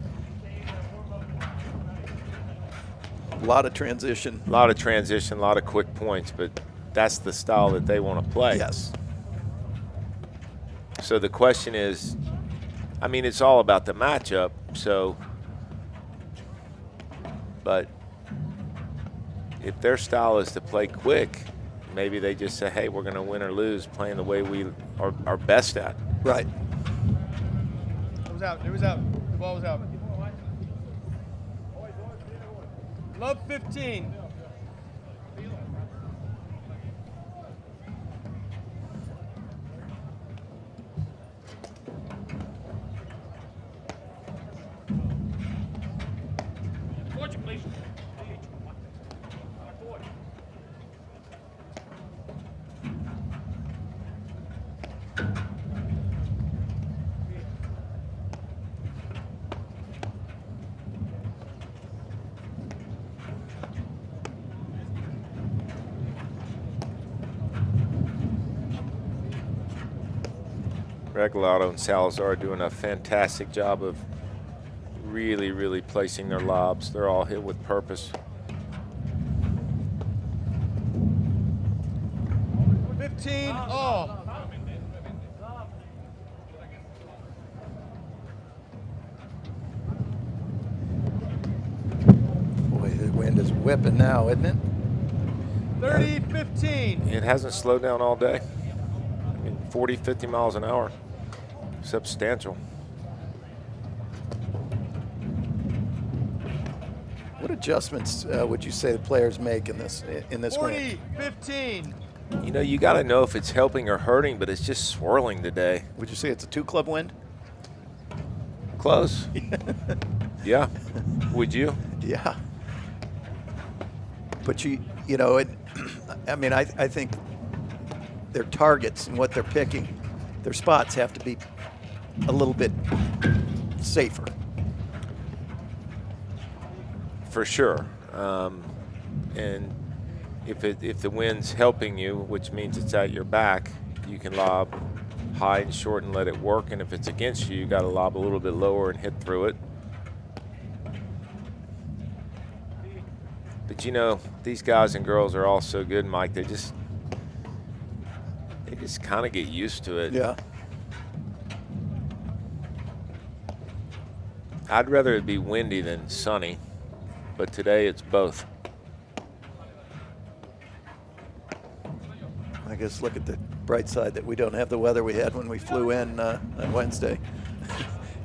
[SPEAKER 4] a lot of transition.
[SPEAKER 5] A lot of quick points, but that's the style that they want to play.
[SPEAKER 4] Yes.
[SPEAKER 5] So the question is, I mean, it's all about the matchup, so, but if their style is to play quick, maybe they just say, hey, we're going to win or lose playing the way we are best at.
[SPEAKER 4] Right.
[SPEAKER 6] It was out. It was out. The ball was out. Love 15.
[SPEAKER 5] Regalado and Salazar are doing a fantastic job of really, really placing their lobs. They're all hit with purpose.
[SPEAKER 6] 15 all.
[SPEAKER 4] Boy, the wind is whipping now, isn't it?
[SPEAKER 6] 30-15.
[SPEAKER 5] It hasn't slowed down all day. I mean, 40, 50 miles an hour. Substantial.
[SPEAKER 4] What adjustments would you say the players make in this wind?
[SPEAKER 6] 40-15.
[SPEAKER 5] You know, you got to know if it's helping or hurting, but it's just swirling today.
[SPEAKER 4] Would you say it's a 2-club wind?
[SPEAKER 5] Close. Yeah. Would you?
[SPEAKER 4] Yeah. But you know, I mean, I think their targets and what they're picking, their spots have to be a little bit safer.
[SPEAKER 5] For sure. And if the wind's helping you, which means it's at your back, you can lob high and short and let it work. And if it's against you, you got to lob a little bit lower and hit through it. But you know, these guys and girls are all so good, Mike. They just kind of get used to it.
[SPEAKER 4] Yeah.
[SPEAKER 5] I'd rather it be windy than sunny, but today it's both.
[SPEAKER 4] guess look at the bright side that we don't have the weather we had when we flew in on Wednesday.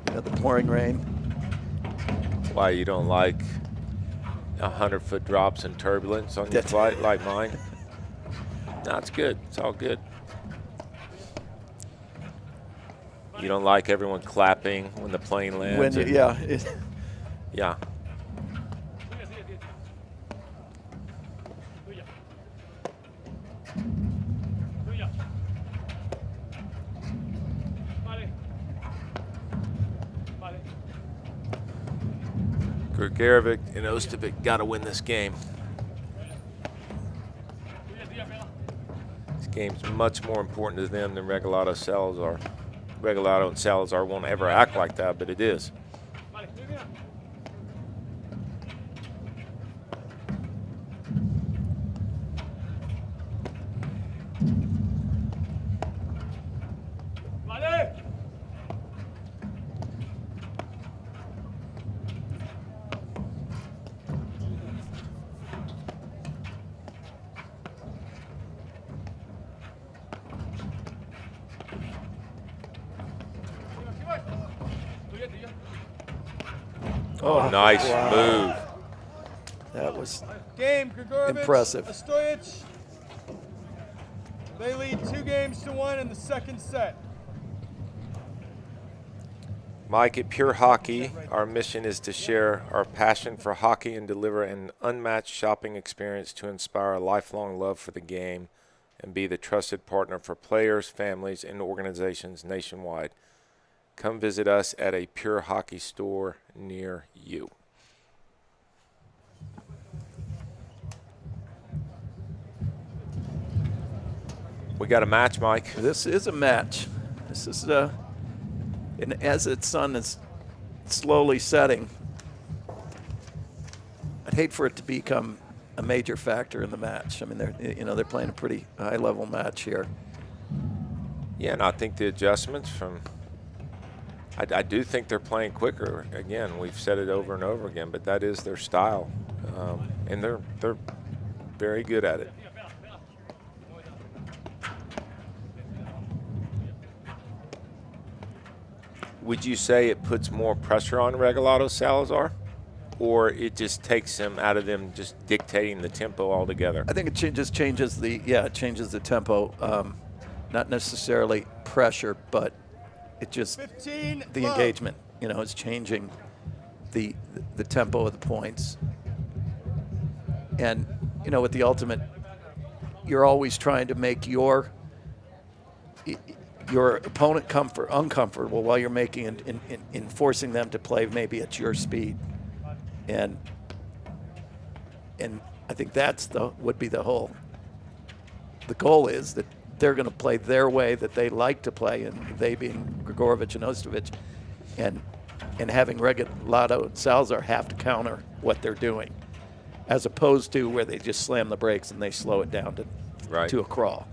[SPEAKER 4] You know, the pouring rain.
[SPEAKER 5] Why you don't like 100-foot drops and turbulence on your flight like mine? No, it's good. It's all good. You don't like everyone clapping when the plane lands?
[SPEAKER 4] Yeah.
[SPEAKER 5] Yeah. Gregurovic and Ostojic got to win this game. This game's much more important to them than Regalado Salazar. Regalado and Salazar won't ever act like that, but it is.
[SPEAKER 4] Oh,
[SPEAKER 5] nice
[SPEAKER 4] wow.
[SPEAKER 5] move.
[SPEAKER 4] That was
[SPEAKER 6] Game, Gregurovic,
[SPEAKER 4] impressive.
[SPEAKER 6] Ostojic. They lead 2-1 in the second set.
[SPEAKER 5] Mike, at Pure Hockey, our mission is to share our passion for hockey and deliver an unmatched shopping experience to inspire a lifelong love for the game and be the trusted partner for players, families, and organizations nationwide. Come visit us at a Pure Hockey store near you. We got a match, Mike.
[SPEAKER 4] This is a match. This is and as the sun is slowly setting, I'd hate for it to become a major factor in the match. I mean, they're playing a pretty high-level match here.
[SPEAKER 5] Yeah, and I think the adjustments from I do think they're playing quicker. Again, we've said it over and over again, but that is their style, and they're very good at it. Would you say it puts more pressure on Regalado Salazar, or it just takes them out of them just dictating the tempo altogether?
[SPEAKER 4] I think it just changes it changes the tempo. Not necessarily pressure, but it just the engagement, is changing the tempo of the points. And with the ultimate, you're always trying to make your opponent uncomfortable while you're making in forcing them to play maybe at your speed. And I think that's would be the whole. The goal is that they're going to play their way that they like to play, and they being Gregurovic and Ostojic, and having Regalado and Salazar have to counter what they're doing, as opposed to where they just slam the brakes and they slow it down to a crawl.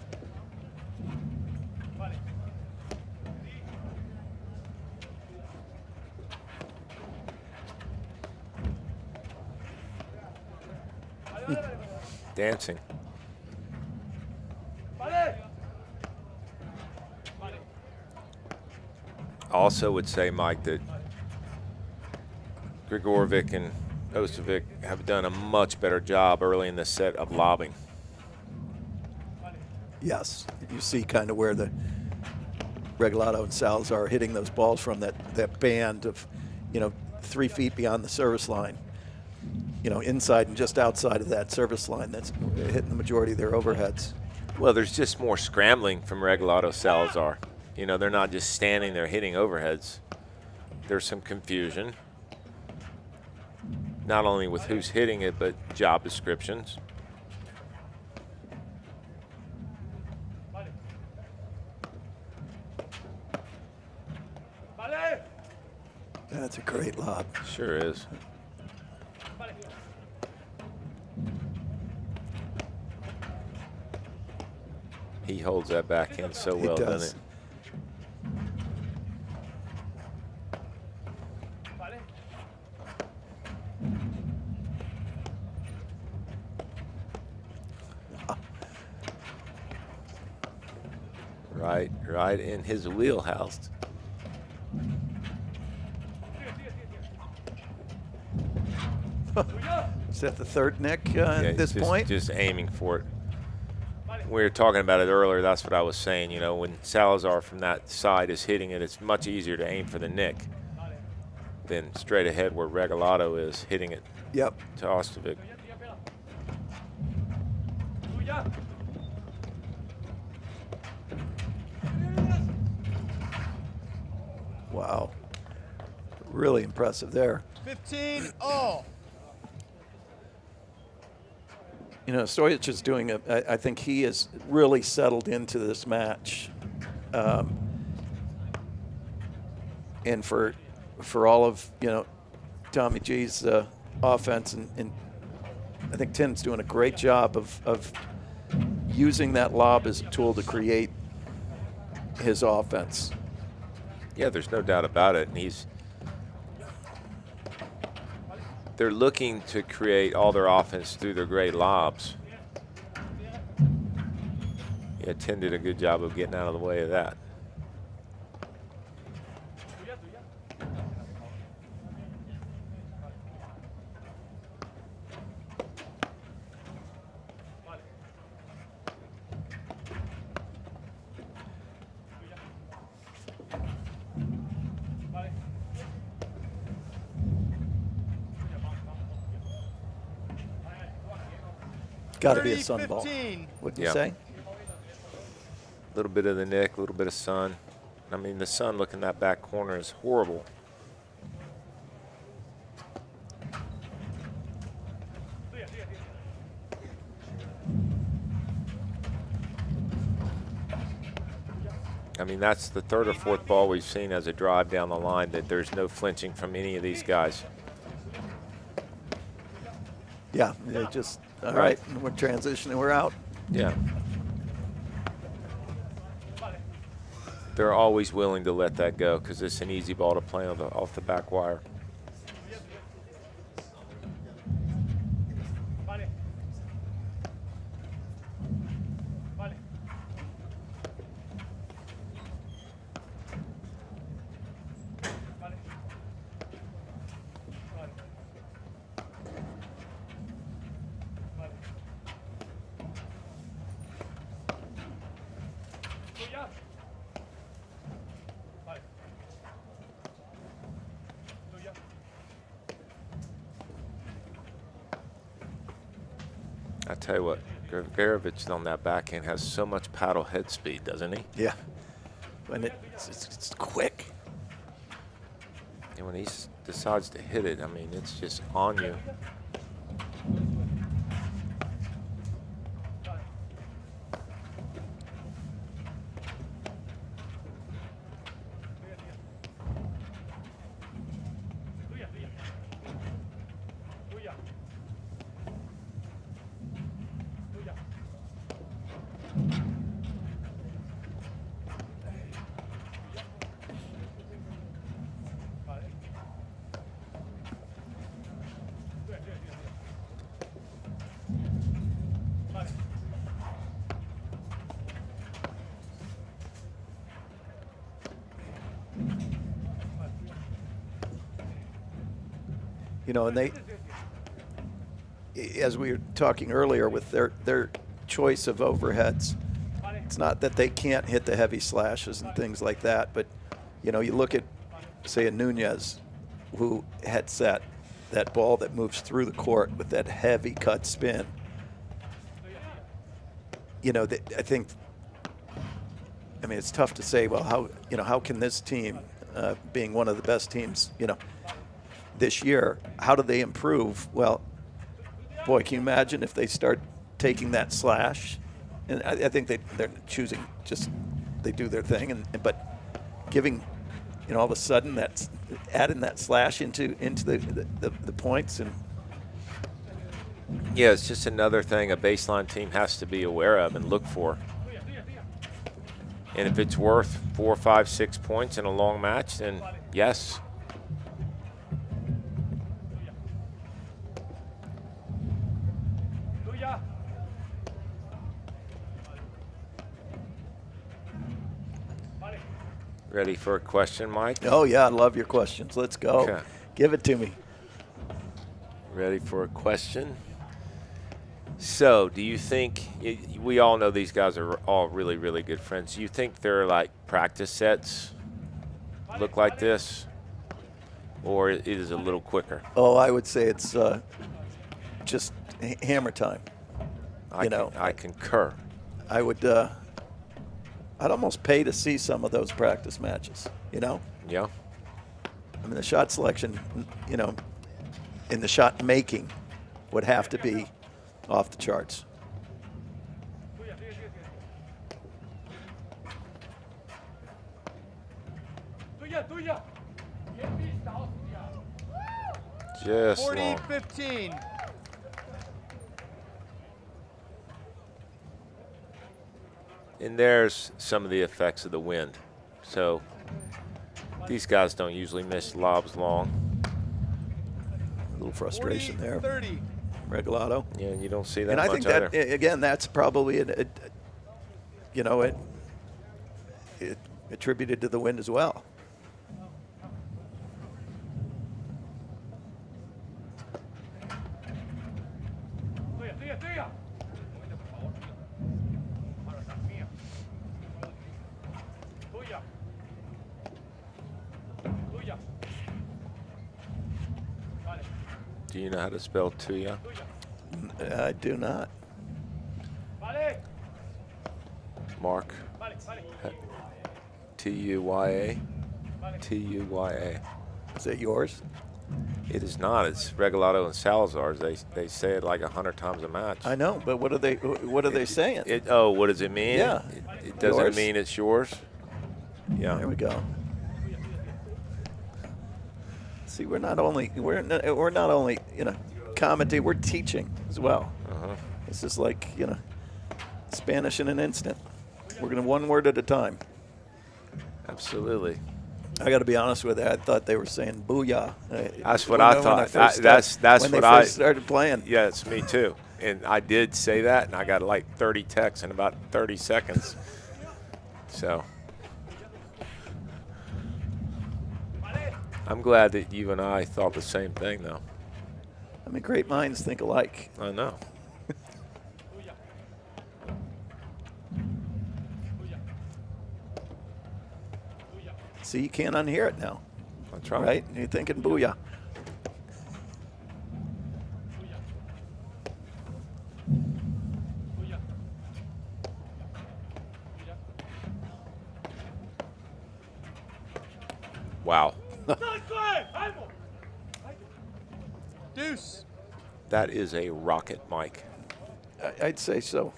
[SPEAKER 5] Dancing. Also would say, Mike, that Gregurovic and Ostojic have done a much better job early in the set of lobbing.
[SPEAKER 4] Yes, you see kind of where the Regalado and Salazar are hitting those balls from that band of, 3 feet beyond the service line. Inside and just outside of that service line, that's hitting the majority of their overheads.
[SPEAKER 5] Well, there's just more scrambling from Regalado Salazar. They're not just standing there hitting overheads. There's some confusion, not only with who's hitting it, but job descriptions.
[SPEAKER 4] That's a great lob.
[SPEAKER 5] Sure is. He holds that backhand so well, doesn't it? right in his wheelhouse.
[SPEAKER 4] Is that the third nick at this point?
[SPEAKER 5] Just aiming for it. We were talking about it earlier. That's what I was saying. You know, when Salazar from that side is hitting it, it's much easier to aim for the nick than straight ahead where Regalado is hitting it.
[SPEAKER 4] Yep.
[SPEAKER 5] To Ostojic.
[SPEAKER 4] Wow. Really impressive there.
[SPEAKER 6] 15 all.
[SPEAKER 4] You know, Ostojic is doing I think he has really settled into this match. And for all of, you know, Tommy G's offense, and I think Tim's doing a great job of using that lob as a tool to create his offense.
[SPEAKER 5] Yeah, there's no doubt about it. And they're looking to create all their offense through their great lobs. Yeah, Tim did a good job of getting out of the way of that.
[SPEAKER 4] Got to be a sun ball. Wouldn't you say?
[SPEAKER 5] A little bit of the nick, a little bit of sun. I mean, the sun looking that back corner is horrible. I mean, that's the third or fourth ball we've seen as a drive down the line that there's no flinching from any of these guys.
[SPEAKER 4] Yeah, they just, all right, we're transitioning, we're out.
[SPEAKER 5] Yeah. They're always willing to let that go because it's an easy ball to play off the back wire. I tell you what, Gregurovic on that backhand has so much paddle head speed, doesn't he?
[SPEAKER 4] Yeah, and it's quick.
[SPEAKER 5] And when he decides to hit it, I mean, it's just on you.
[SPEAKER 4] You know, and they, as we were talking earlier with their choice of overheads, it's not that they can't hit the heavy slashes and things like that, but, you know, you look at, say, a Nunez who had set that ball that moves through the court with that heavy cut spin. You know, I think, I mean, it's tough to say, well, how can this team, being one of the best teams, you know, this year, how do they improve? Well, boy, can you imagine if they start taking that slash? And I think they're choosing just, they do their thing, but giving, you know, all of a sudden that's adding that slash into the points. And
[SPEAKER 5] yeah, it's just another thing a baseline team has to be aware of and look for. And if it's worth 4, 5, 6 points in a long match, then yes. Ready for a question, Mike?
[SPEAKER 4] Oh, yeah, I love your questions. Let's go.
[SPEAKER 5] Okay.
[SPEAKER 4] Give it to me.
[SPEAKER 5] Ready for a question? So, do you think, we all know these guys are all really, really good friends. Do you think they're like practice sets look like this? Or it is a little quicker?
[SPEAKER 4] Oh, I would say it's just hammer time.
[SPEAKER 5] I concur.
[SPEAKER 4] I would, I'd almost pay to see some of those practice matches,
[SPEAKER 5] Yeah.
[SPEAKER 4] I mean, the shot selection, in the shot making would have to be off the charts.
[SPEAKER 5] Just
[SPEAKER 6] 40-15.
[SPEAKER 5] And there's some of the effects of the wind. So these guys don't usually miss lobs long.
[SPEAKER 4] A little frustration
[SPEAKER 6] 40,
[SPEAKER 4] there.
[SPEAKER 6] 30.
[SPEAKER 4] Regalado.
[SPEAKER 5] Yeah, and you don't see that
[SPEAKER 4] and I
[SPEAKER 5] much
[SPEAKER 4] think that,
[SPEAKER 5] either.
[SPEAKER 4] again, that's probably, it attributed to the wind as well.
[SPEAKER 5] Do you know how to spell Tuya?
[SPEAKER 4] I do not.
[SPEAKER 5] Mark. T-U-Y-A. T-U-Y-A.
[SPEAKER 4] Is that yours?
[SPEAKER 5] It is not. It's Regalado and Salazar's. They say it like 100 times a match.
[SPEAKER 4] I know, but what are they saying?
[SPEAKER 5] What does it mean?
[SPEAKER 4] Yeah.
[SPEAKER 5] It doesn't
[SPEAKER 4] Yours?
[SPEAKER 5] mean it's yours. Yeah.
[SPEAKER 4] There we go. See, we're not only commentating, we're teaching as well. It's just like Spanish in an instant. We're going to one word at a time.
[SPEAKER 5] Absolutely.
[SPEAKER 4] I got to be honest with you. I thought they were saying "booyah."
[SPEAKER 5] That's what I thought. That's
[SPEAKER 4] when
[SPEAKER 5] what
[SPEAKER 4] they first started playing.
[SPEAKER 5] Yeah, it's me too. And I did say that, and I got like 30 texts in about 30 seconds. So I'm glad that you and I thought the same thing, though.
[SPEAKER 4] I mean, great minds think alike.
[SPEAKER 5] I know.
[SPEAKER 4] See, you can't unhear it now.
[SPEAKER 5] That's right.
[SPEAKER 4] Right? You're thinking "booyah."
[SPEAKER 5] Wow.
[SPEAKER 6] Deuce.
[SPEAKER 5] That is a rocket, Mike.
[SPEAKER 4] I'd say so.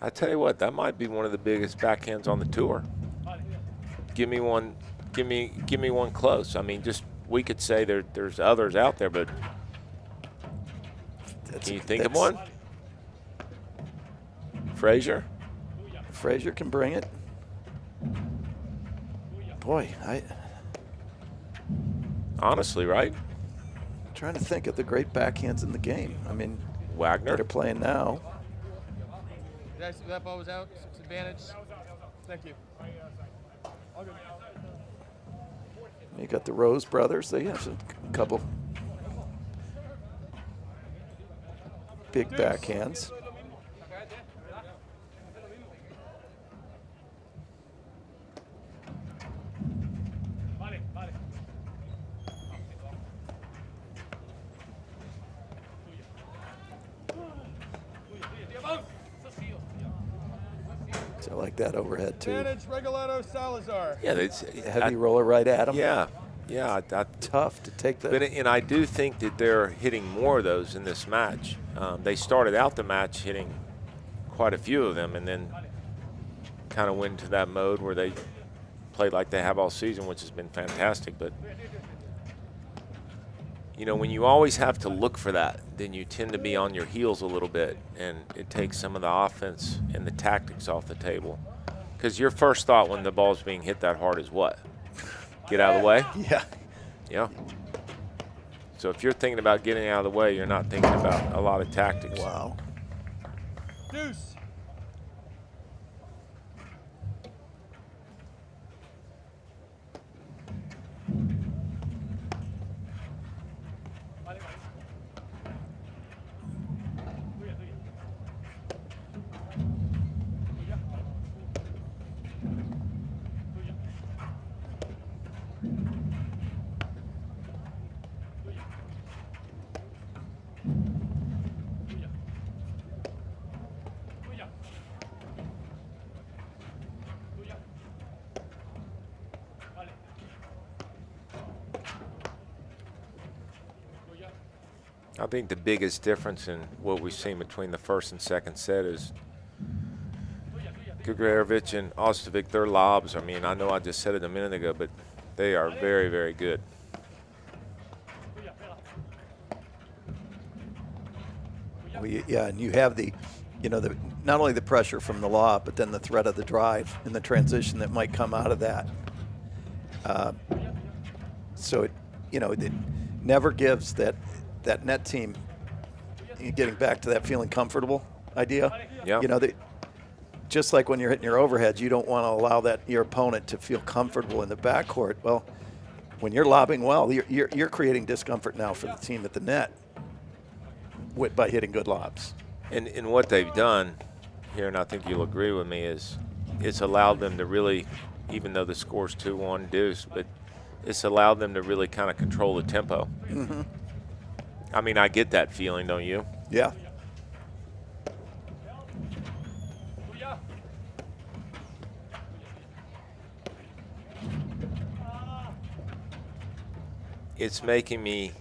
[SPEAKER 5] I tell you what, that might be one of the biggest backhands on the tour. Give me one. Give me one close. I mean, just we could say there's others out there, but can you think of one? Frazier?
[SPEAKER 4] Frazier can bring it. Boy,
[SPEAKER 5] honestly, right?
[SPEAKER 4] I'm trying to think of the great backhands in the game. I mean,
[SPEAKER 5] Wagner.
[SPEAKER 4] that are playing now.
[SPEAKER 6] That ball was out. It's advantage. Thank you.
[SPEAKER 4] You got the Rose brothers. They have a couple big backhands. So I like that overhead too.
[SPEAKER 6] Advantage, Regalado, Salazar.
[SPEAKER 5] Yeah, it's
[SPEAKER 4] Heavy roller right at him.
[SPEAKER 5] Yeah.
[SPEAKER 4] Tough to take that.
[SPEAKER 5] And I do think that they're hitting more of those in this match. They started out the match hitting quite a few of them, and then kind of went into that mode where they played like they have all season, which has been fantastic. But when you always have to look for that, then you tend to be on your heels a little bit, and it takes some of the offense and the tactics off the table. Because your first thought when the ball's being hit that hard is what? Get out of the way?
[SPEAKER 4] Yeah.
[SPEAKER 5] Yeah. So if you're thinking about getting out of the way, you're not thinking about a lot of tactics.
[SPEAKER 4] Wow.
[SPEAKER 6] Deuce.
[SPEAKER 5] I think the biggest difference in what we've seen between the first and second set is Gregurovic and Ostojic, their lobs. I mean, I know I just said it a minute ago, but they are very, very good.
[SPEAKER 4] Well, yeah, and you have the, not only the pressure from the lob, but then the threat of the drive and the transition that might come out of that. So it never gives that net team, getting back to that feeling comfortable idea.
[SPEAKER 5] Yeah.
[SPEAKER 4] Just like when you're hitting your overheads, you don't want to allow your opponent to feel comfortable in the backcourt. Well, when you're lobbing well, you're creating discomfort now for the team at the net by hitting good lobs.
[SPEAKER 5] And what they've done here, and I think you'll agree with me, is it's allowed them to really, even though the score's 2-1 deuce, but it's allowed them to really kind of control the tempo.
[SPEAKER 4] Mm-hmm.
[SPEAKER 5] I mean, I get that feeling, don't you?
[SPEAKER 4] Yeah.
[SPEAKER 5] It's making me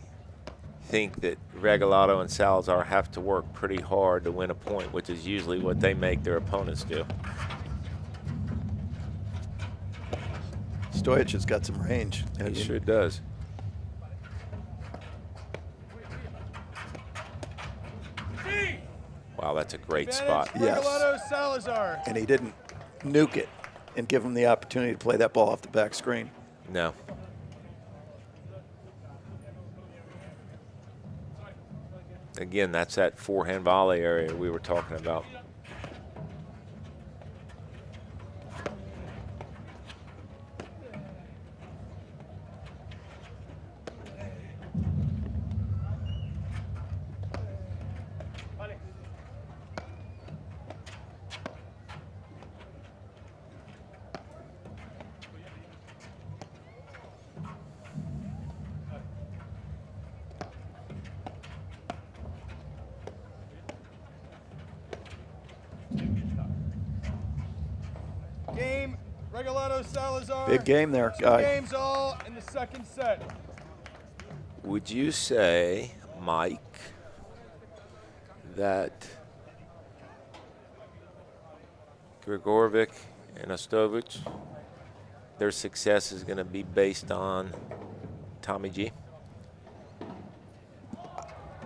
[SPEAKER 5] think that Regalado and Salazar have to work pretty hard to win a point, which is usually what they make their opponents do.
[SPEAKER 4] Ostojic has got some range.
[SPEAKER 5] He sure does. Wow, that's a great spot.
[SPEAKER 4] Yes.
[SPEAKER 6] Regalado, Salazar.
[SPEAKER 4] And he didn't nuke it and give him the opportunity to play that ball off the back screen.
[SPEAKER 5] No. Again, that's that forehand volley area we were talking about.
[SPEAKER 6] Game, Regalado, Salazar.
[SPEAKER 4] Big game there,
[SPEAKER 6] Two
[SPEAKER 4] guy.
[SPEAKER 6] games all in the second set.
[SPEAKER 5] Would you say, Mike, that Gregurovic and Ostojic, their success is going to be based on Tommy G?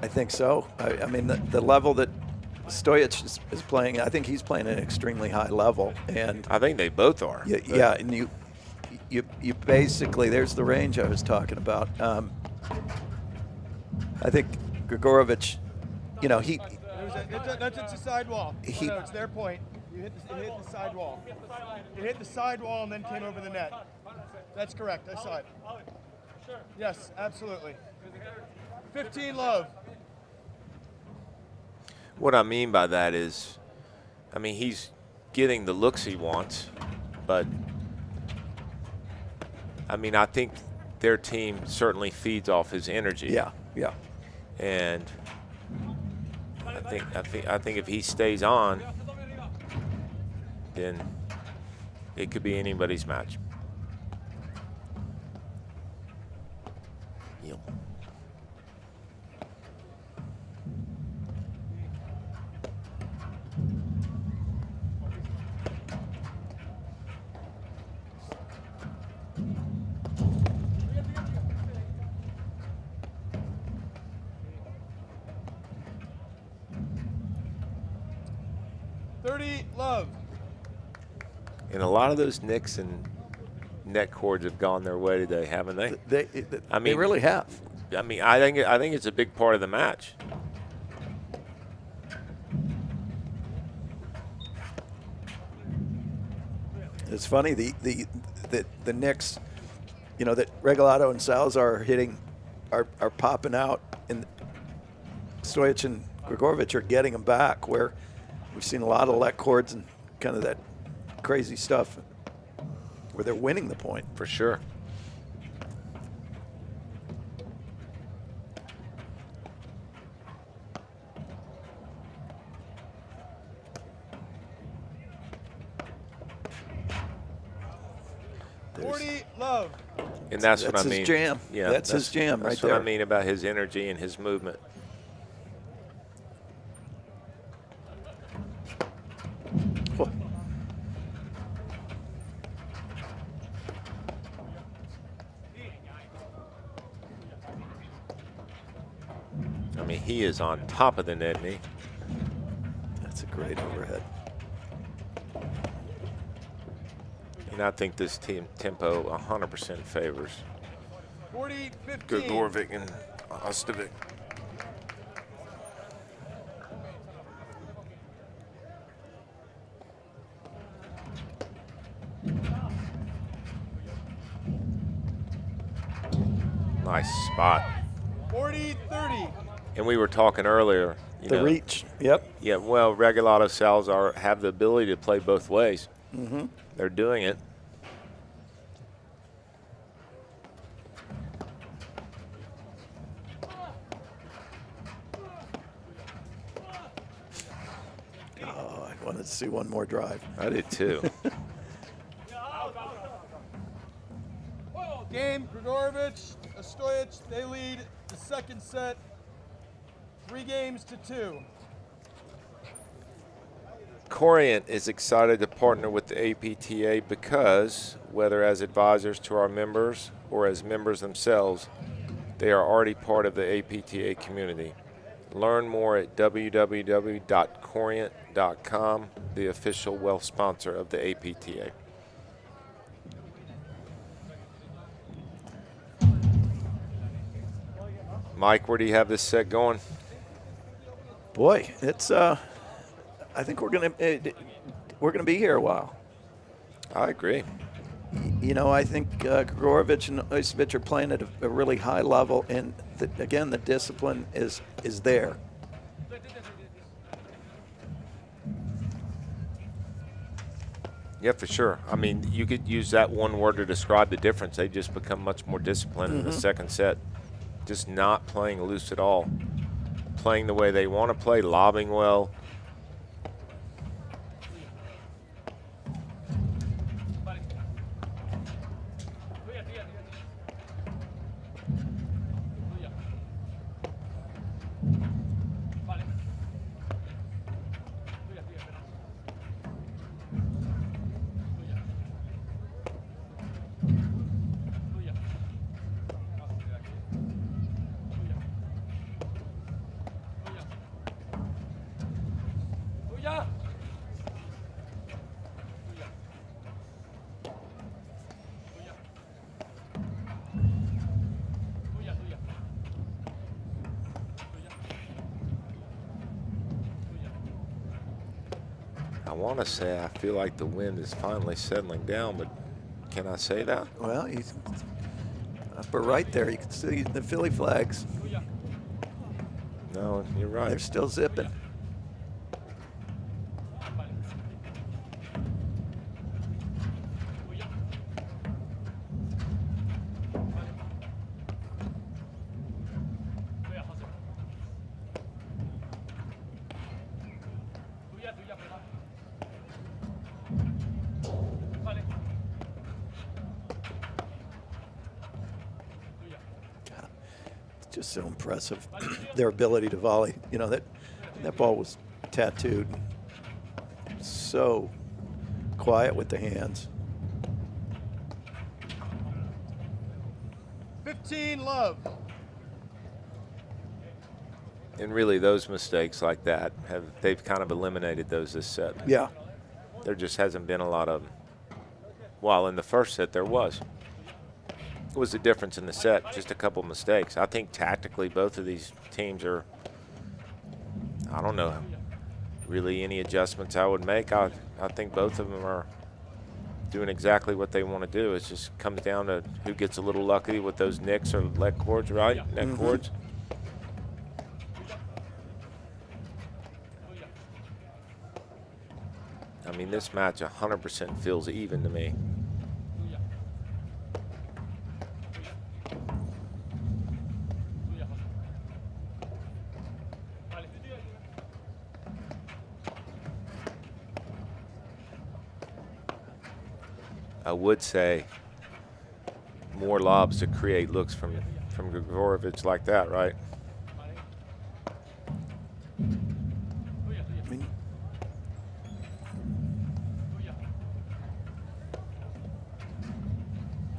[SPEAKER 4] I think so. I mean, the level that Ostojic is playing, I think he's playing at an extremely high level, and
[SPEAKER 5] I think they both are.
[SPEAKER 4] Yeah, and you basically, there's the range I was talking about. I think Gregurovic, he.
[SPEAKER 6] That's a sidewall. No, it's their point. You hit the sidewall. You hit the sidewall and then came over the net. That's correct. I saw it. Yes, absolutely. 15 love.
[SPEAKER 5] What I mean by that is, I mean, he's getting the looks he wants, but I mean, I think their team certainly feeds off his energy.
[SPEAKER 4] Yeah, yeah.
[SPEAKER 5] And I think if he stays on, then it could be anybody's match. Yep.
[SPEAKER 6] Love.
[SPEAKER 5] And a lot of those nicks and net cords have gone their way today, haven't they?
[SPEAKER 4] They really have.
[SPEAKER 5] I mean, I think it's a big part of the match.
[SPEAKER 4] It's funny the Knicks, that Regalado and Salazar are hitting, are popping out, and Ostojic and Gregurovic are getting them back. Where we've seen a lot of let cords and kind of that crazy stuff, where they're winning the point
[SPEAKER 5] for sure.
[SPEAKER 6] Love.
[SPEAKER 5] And that's what I mean.
[SPEAKER 4] His jam.
[SPEAKER 5] Yeah,
[SPEAKER 4] that's his jam right
[SPEAKER 5] there. That's
[SPEAKER 4] there.
[SPEAKER 5] what I mean about his energy and his movement. mean, he is on top of the net, isn't he?
[SPEAKER 4] That's a great overhead.
[SPEAKER 5] And I think this team tempo 100% favors
[SPEAKER 6] 40-15.
[SPEAKER 5] Gregurovic and Ostojic. Nice spot.
[SPEAKER 6] 40-30.
[SPEAKER 5] And we were talking earlier.
[SPEAKER 4] The reach, yep.
[SPEAKER 5] Yeah, well, Regalado, Salazar have the ability to play both ways.
[SPEAKER 4] Mm-hmm.
[SPEAKER 5] They're doing it.
[SPEAKER 4] Oh, I wanted to see one more drive.
[SPEAKER 5] I did too.
[SPEAKER 6] Game, Gregurovic, Ostojic, they lead the second set 3-2.
[SPEAKER 5] Corient is excited to partner with the APTA because, whether as advisors to our members or as members themselves, they are already part of the APTA community. Learn more at www.corient.com, the official wealth sponsor of the APTA. Mike, where do you have this set going?
[SPEAKER 4] Boy, it's I think we're gonna be here a while.
[SPEAKER 5] I agree.
[SPEAKER 4] You know, I think Gregurovic and Ostojic are playing at a really high level, and again, the discipline is there.
[SPEAKER 5] Yeah, for sure. I mean, you could use that one word to describe the difference. They just become much more disciplined in the second set. Just not playing loose at all. Playing the way they want to play, lobbing well. I want to say I feel like the wind is finally settling down, but can I say that?
[SPEAKER 4] Well, he's upper right there. You can see the Philly flags.
[SPEAKER 5] No, you're right.
[SPEAKER 4] They're still zipping. Just so impressive, their ability to volley. You know, that ball was tattooed. So quiet with the hands.
[SPEAKER 6] 15 love.
[SPEAKER 5] And really, those mistakes like that they've kind of eliminated those this set.
[SPEAKER 4] Yeah.
[SPEAKER 5] There just hasn't been a lot of them. While in the first set there was. What was the difference in the set? Just a couple mistakes. I think tactically both of these teams are, I don't know, really any adjustments I would make. I think both of them are doing exactly what they want to do. It just comes down to who gets a little lucky with those nicks or leg cords, right? Neck cords. I mean, this match 100% feels even to me. I would say more lobs to create looks from Gregurovic like that, right?
[SPEAKER 4] I mean,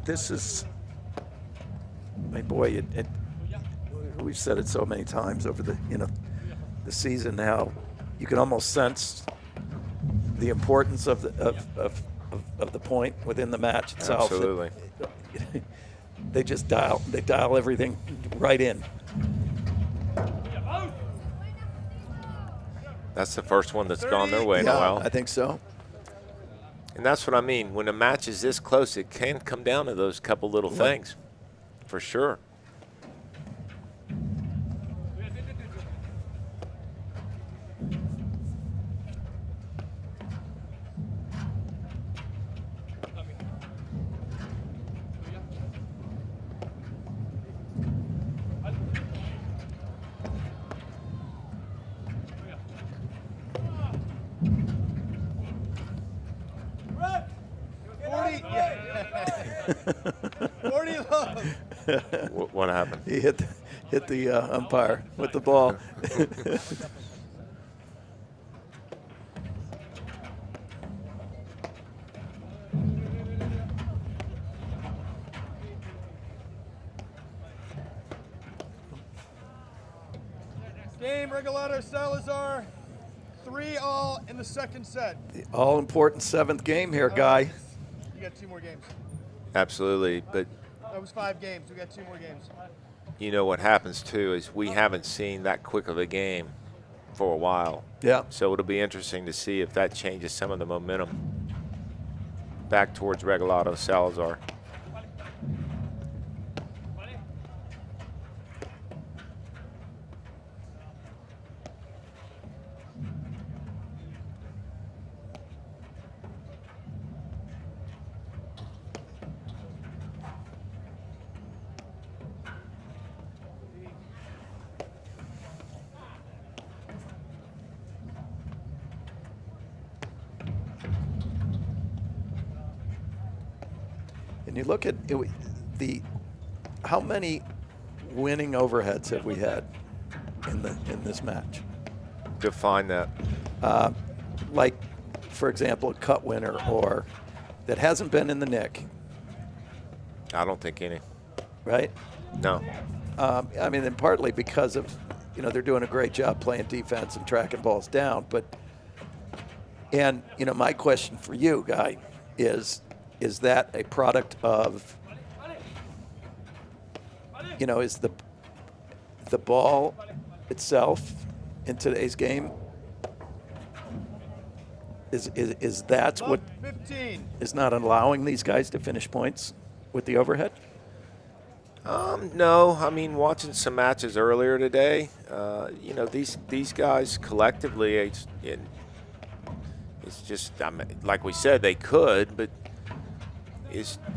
[SPEAKER 4] this is, my boy, we've said it so many times over the the season now. You can almost sense the importance of the point within the match itself.
[SPEAKER 5] Absolutely.
[SPEAKER 4] They just dial everything right in.
[SPEAKER 5] That's the first one that's gone their way in a while.
[SPEAKER 4] I think so.
[SPEAKER 5] And that's what I mean. When a match is this close, it can come down to those couple little things, for sure. What happened?
[SPEAKER 4] He hit the umpire with the ball.
[SPEAKER 6] Game, Regalado, Salazar, 3-all in the second set.
[SPEAKER 4] The all-important 7th game here, Guy.
[SPEAKER 6] You got 2 more games.
[SPEAKER 5] Absolutely, but
[SPEAKER 6] That was 5 games. We got 2 more games.
[SPEAKER 5] you know what happens too is we haven't seen that quick of a game for a while.
[SPEAKER 4] Yeah.
[SPEAKER 5] So it'll be interesting to see if that changes some of the momentum back towards Regalado, Salazar.
[SPEAKER 4] And you look at it, how many winning overheads have we had in this match?
[SPEAKER 5] Define that.
[SPEAKER 4] Like, for example, a cut winner or that hasn't been in the nick.
[SPEAKER 5] I don't think any.
[SPEAKER 4] Right?
[SPEAKER 5] No.
[SPEAKER 4] I mean, and partly because of, they're doing a great job playing defense and tracking balls down. And my question for you, Guy, is that a product of, is the ball itself in today's game, is that what
[SPEAKER 6] 15.
[SPEAKER 4] is not allowing these guys to finish points with the overhead?
[SPEAKER 5] No, I mean, watching some matches earlier today, these guys collectively, it's just, like we said, they could, but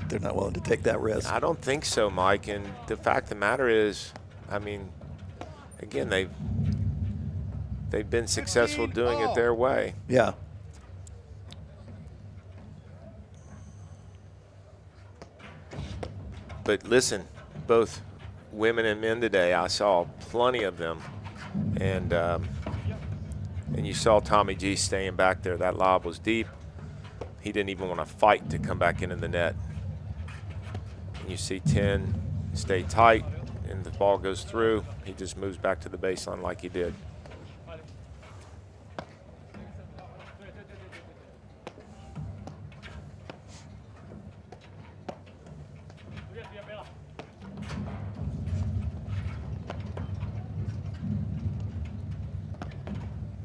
[SPEAKER 4] they're not willing to take that risk.
[SPEAKER 5] I don't think so, Mike. And the fact of the matter is, again, they've been successful doing it their way.
[SPEAKER 4] Yeah.
[SPEAKER 5] But listen, both women and men today, I saw plenty of them, and you saw Tommy G staying back there. That lob was deep. He didn't even want to fight to come back into the net. And you see 10 stay tight, and the ball goes through. He just moves back to the baseline like he did.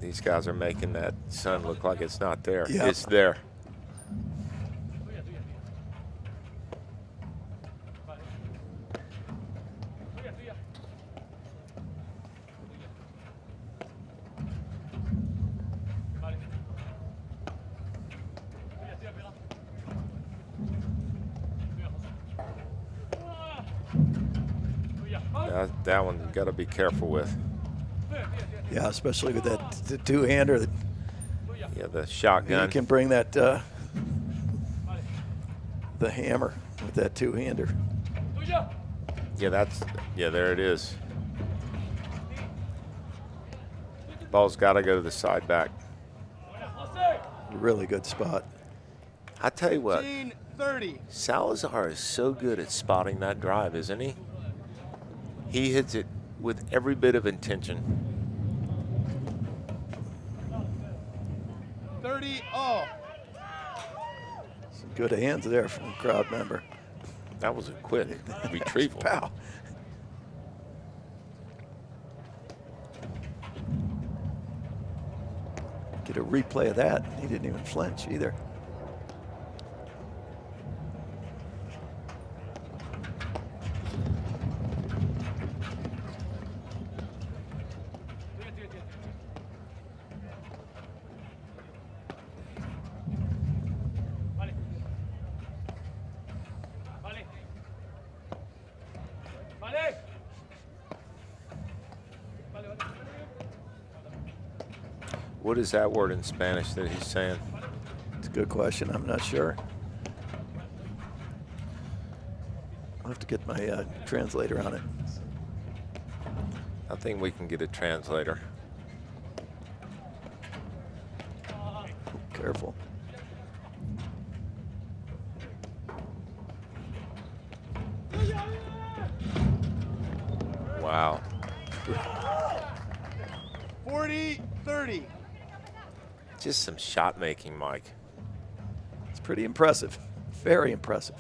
[SPEAKER 5] These guys are making that sun look like it's not there.
[SPEAKER 4] Yeah.
[SPEAKER 5] It's there. That one you got to be careful with.
[SPEAKER 4] Yeah, especially with the two-hander.
[SPEAKER 5] Yeah, the shotgun.
[SPEAKER 4] You can bring that the hammer with that two-hander.
[SPEAKER 5] Yeah, there it is. Ball's got to go to the side back.
[SPEAKER 4] Really good spot.
[SPEAKER 5] I tell you what,
[SPEAKER 6] 30.
[SPEAKER 5] Salazar is so good at spotting that drive, isn't he? He hits it with every bit of intention.
[SPEAKER 6] 30-all.
[SPEAKER 4] Some good hands there from the crowd member.
[SPEAKER 5] That was a quick retrieval.
[SPEAKER 4] Pow. Get a replay of that. He didn't even flinch either.
[SPEAKER 5] What is that word in Spanish that he's saying?
[SPEAKER 4] It's a good question. I'm not sure. I'll have to get my translator on it.
[SPEAKER 5] I think we can get a translator.
[SPEAKER 4] Careful.
[SPEAKER 5] Wow.
[SPEAKER 6] 40-30.
[SPEAKER 5] Just some shot making, Mike.
[SPEAKER 4] It's pretty impressive. Very impressive.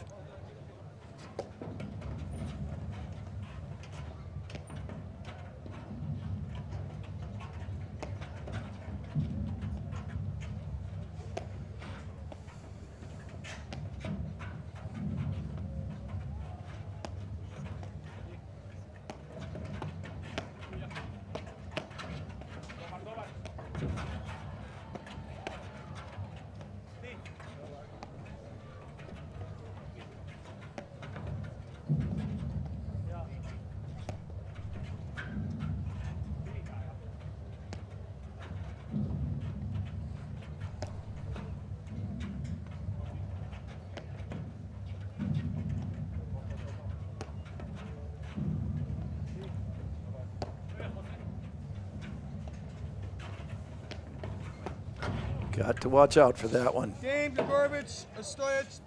[SPEAKER 4] Got to watch out for that one.
[SPEAKER 6] Game, Gregurovic, Ostojic,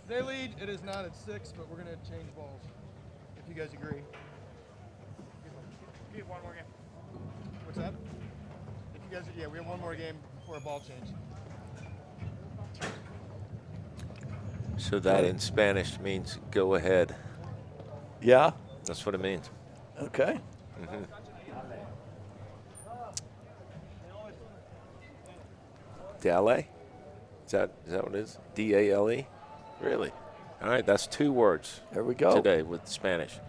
[SPEAKER 6] they lead. It is not at 6, but we're going to change balls, if you guys agree. Give one more game. What's that? If you guys, yeah, we have one more game before a ball change.
[SPEAKER 5] So that in Spanish means go ahead.
[SPEAKER 4] Yeah?
[SPEAKER 5] That's what it means.
[SPEAKER 4] Okay.
[SPEAKER 5] Mm-hmm. Dale? Is that what it is? D-A-L-E? Really? All right, that's 2 words.
[SPEAKER 4] There we go.
[SPEAKER 5] Today with Spanish.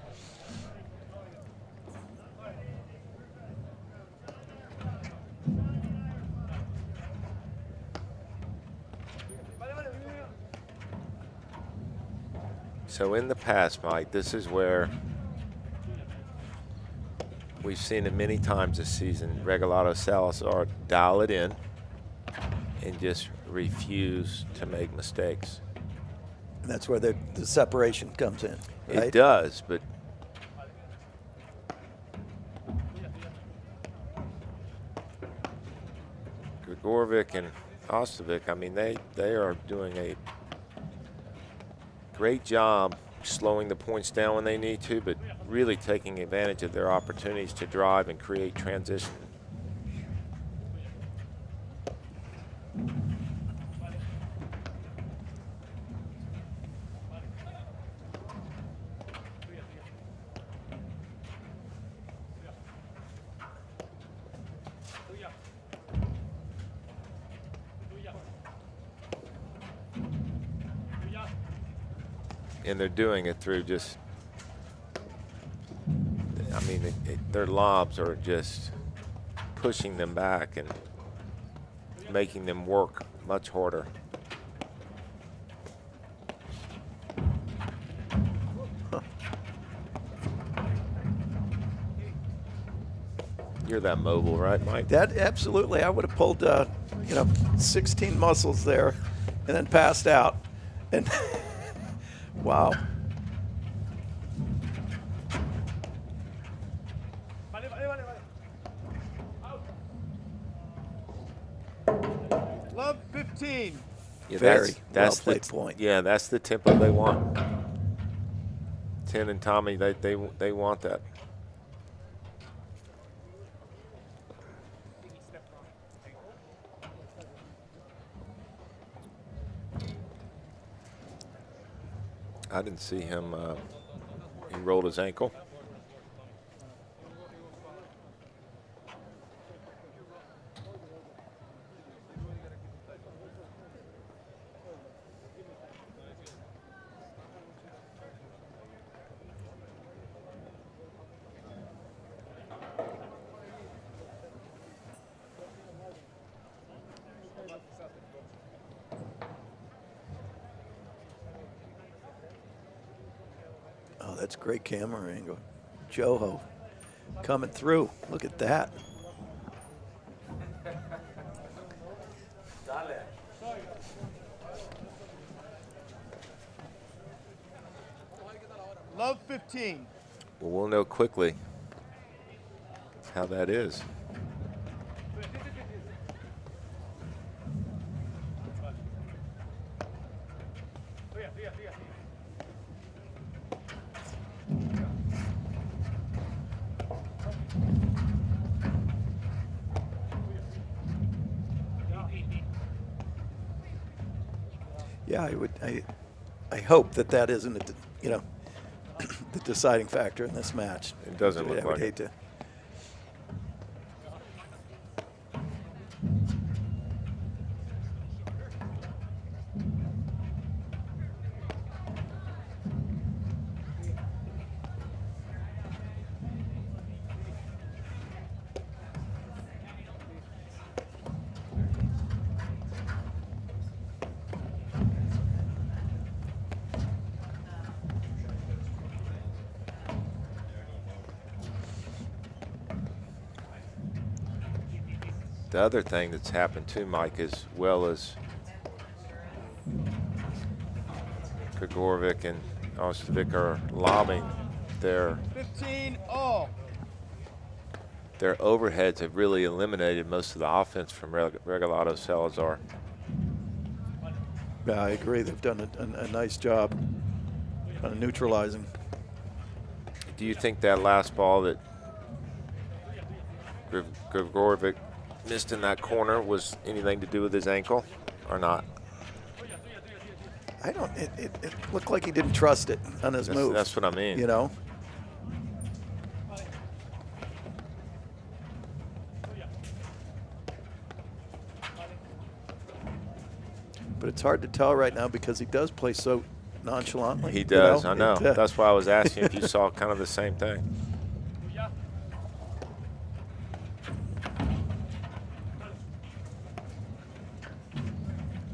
[SPEAKER 5] So in the past, Mike, this is where we've seen it many times this season. Regalado, Salazar dial it in and just refuse to make mistakes.
[SPEAKER 4] And that's where the separation comes in, right?
[SPEAKER 5] It does, but Gregurovic and Ostojic, I mean, they are doing a great job slowing the points down when they need to, but really taking advantage of their opportunities to drive and create transition. And they're doing it through just, I mean, their lobs are just pushing them back and making them work much harder. You're that mobile, right, Mike?
[SPEAKER 4] That absolutely. I would have pulled, 16 muscles there, and then passed out. And wow.
[SPEAKER 6] Love 15.
[SPEAKER 5] Yeah,
[SPEAKER 4] Very
[SPEAKER 5] that's
[SPEAKER 4] well played
[SPEAKER 5] the
[SPEAKER 4] point.
[SPEAKER 5] Yeah, that's the tempo they want. 10 and Tommy, they want that. I didn't see him. He rolled his ankle.
[SPEAKER 4] Oh, that's great camera angle. Joho coming through. Look at that.
[SPEAKER 6] Love 15.
[SPEAKER 5] Well, we'll know quickly how that is.
[SPEAKER 4] Yeah, I hope that isn't, the deciding factor in this match.
[SPEAKER 5] It doesn't look
[SPEAKER 4] I would
[SPEAKER 5] like
[SPEAKER 4] hate
[SPEAKER 5] it.
[SPEAKER 4] to.
[SPEAKER 5] The other thing that's happened too, Mike, as well as Gregurovic and Ostojic are lobbing their
[SPEAKER 6] 15 all.
[SPEAKER 5] Their overheads have really eliminated most of the offense from Regalado Salazar.
[SPEAKER 4] Yeah, I agree. They've done a nice job kind of neutralizing.
[SPEAKER 5] Do you think that last ball that Gregurovic missed in that corner was anything to do with his ankle or not?
[SPEAKER 4] I don't. It looked like he didn't trust it on his move.
[SPEAKER 5] That's what I mean.
[SPEAKER 4] You know. But it's hard to tell right now because he does play so nonchalantly.
[SPEAKER 5] He does.
[SPEAKER 4] You
[SPEAKER 5] I know. That's why I was asking if you saw kind of the same thing.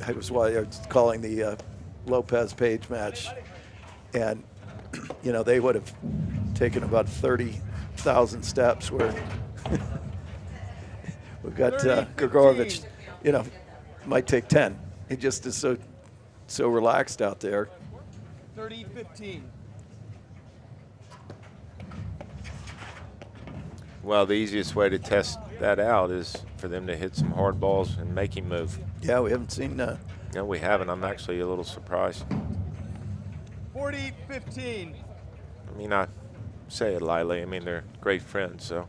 [SPEAKER 4] I was calling the Lopez Page match, and they would have taken about 30,000 steps. Where we've got Gregurovic, might take 10. He just is so relaxed out there.
[SPEAKER 6] 30-15.
[SPEAKER 5] Well, the easiest way to test that out is for them to hit some hard balls and make him move.
[SPEAKER 4] Yeah, we haven't seen that.
[SPEAKER 5] No, we haven't. I'm actually a little surprised.
[SPEAKER 6] 40-15.
[SPEAKER 5] I mean, I say it lightly. I mean, they're great friends, so.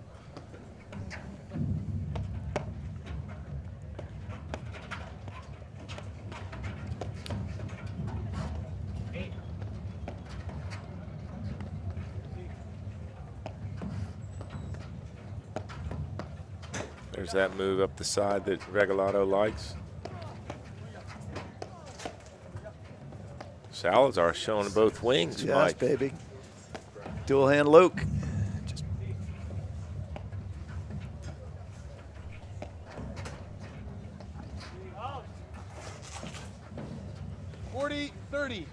[SPEAKER 5] There's that move up the side that Regalado likes. Salazar showing both wings,
[SPEAKER 4] yes,
[SPEAKER 5] Mike.
[SPEAKER 4] Baby. Dual hand Luke. Just
[SPEAKER 6] 40-30.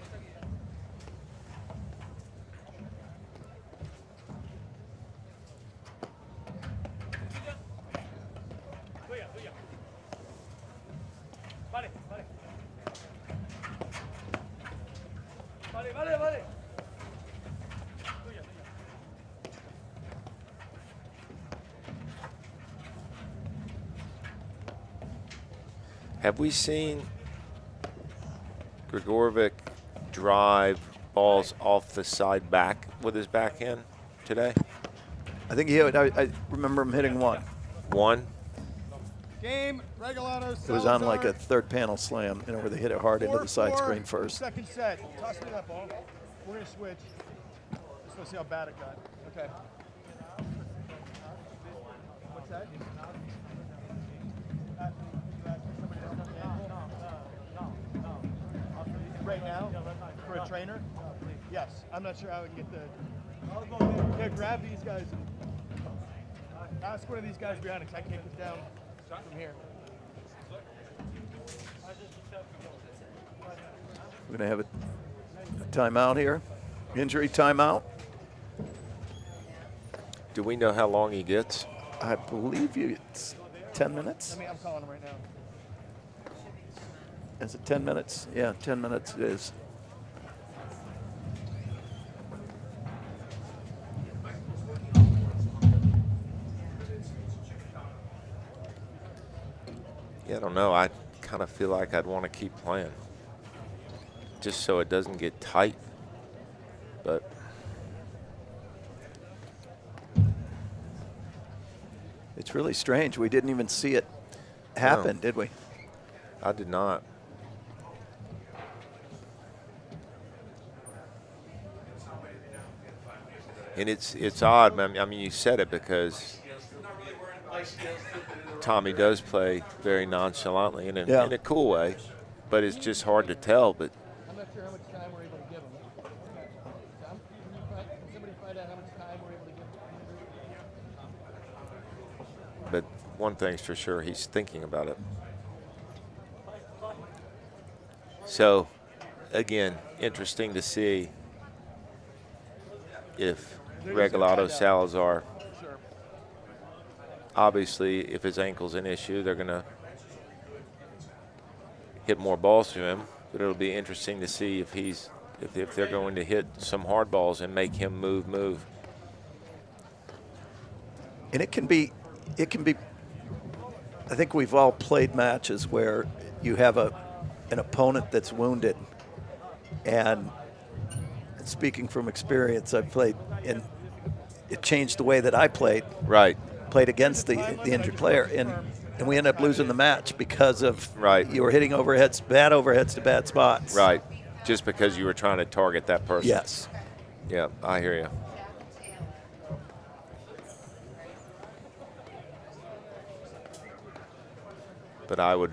[SPEAKER 5] Have we seen Gregurovic drive balls off the side back with his backhand today?
[SPEAKER 4] I think he had, I remember him hitting one.
[SPEAKER 5] One?
[SPEAKER 6] Game, Regalado,
[SPEAKER 4] It was on like a third panel slam, where they hit it hard into the side screen first.
[SPEAKER 6] Second set. Toss me that ball. We're gonna switch. Just want to see how bad it got. Okay. What's that? Right now? For a trainer? Yes. I'm not sure how I can get the... Yeah, grab these guys. Ask one of these guys behind it, because I can't get down from here.
[SPEAKER 4] We're going to have a timeout here. Injury timeout.
[SPEAKER 5] Do we know how long he gets?
[SPEAKER 4] I believe it's 10 minutes.
[SPEAKER 6] I'm calling him right now.
[SPEAKER 4] Is it 10 minutes? Yeah, 10 minutes it is.
[SPEAKER 5] Yeah, I don't know. I kind of feel like I'd want to keep playing, just so it doesn't get tight. But
[SPEAKER 4] it's really strange. We didn't even see it happen,
[SPEAKER 5] No.
[SPEAKER 4] did we?
[SPEAKER 5] I did not. And it's odd, man. I mean, you said it because Tommy does play very nonchalantly in a cool way, but it's just hard to tell. But
[SPEAKER 6] I'm not sure how much time we're able to give him. Tom, can somebody find out how much time we're able to give him?
[SPEAKER 5] but one thing's for sure, he's thinking about it. So, again, interesting to see if Regalado, Salazar, obviously, if his ankle's an issue, they're going to hit more balls to him. But it'll be interesting to see if if they're going to hit some hard balls and make him move.
[SPEAKER 4] And it can be, I think we've all played matches where you have an opponent that's wounded. And speaking from experience, I've played, and it changed the way that I played.
[SPEAKER 5] Right.
[SPEAKER 4] Played against the injured player, and we ended up losing the match because of you were hitting bad overheads to bad spots.
[SPEAKER 5] Right. Just because you were trying to target that person.
[SPEAKER 4] Yes.
[SPEAKER 5] Yeah, I hear you. But I would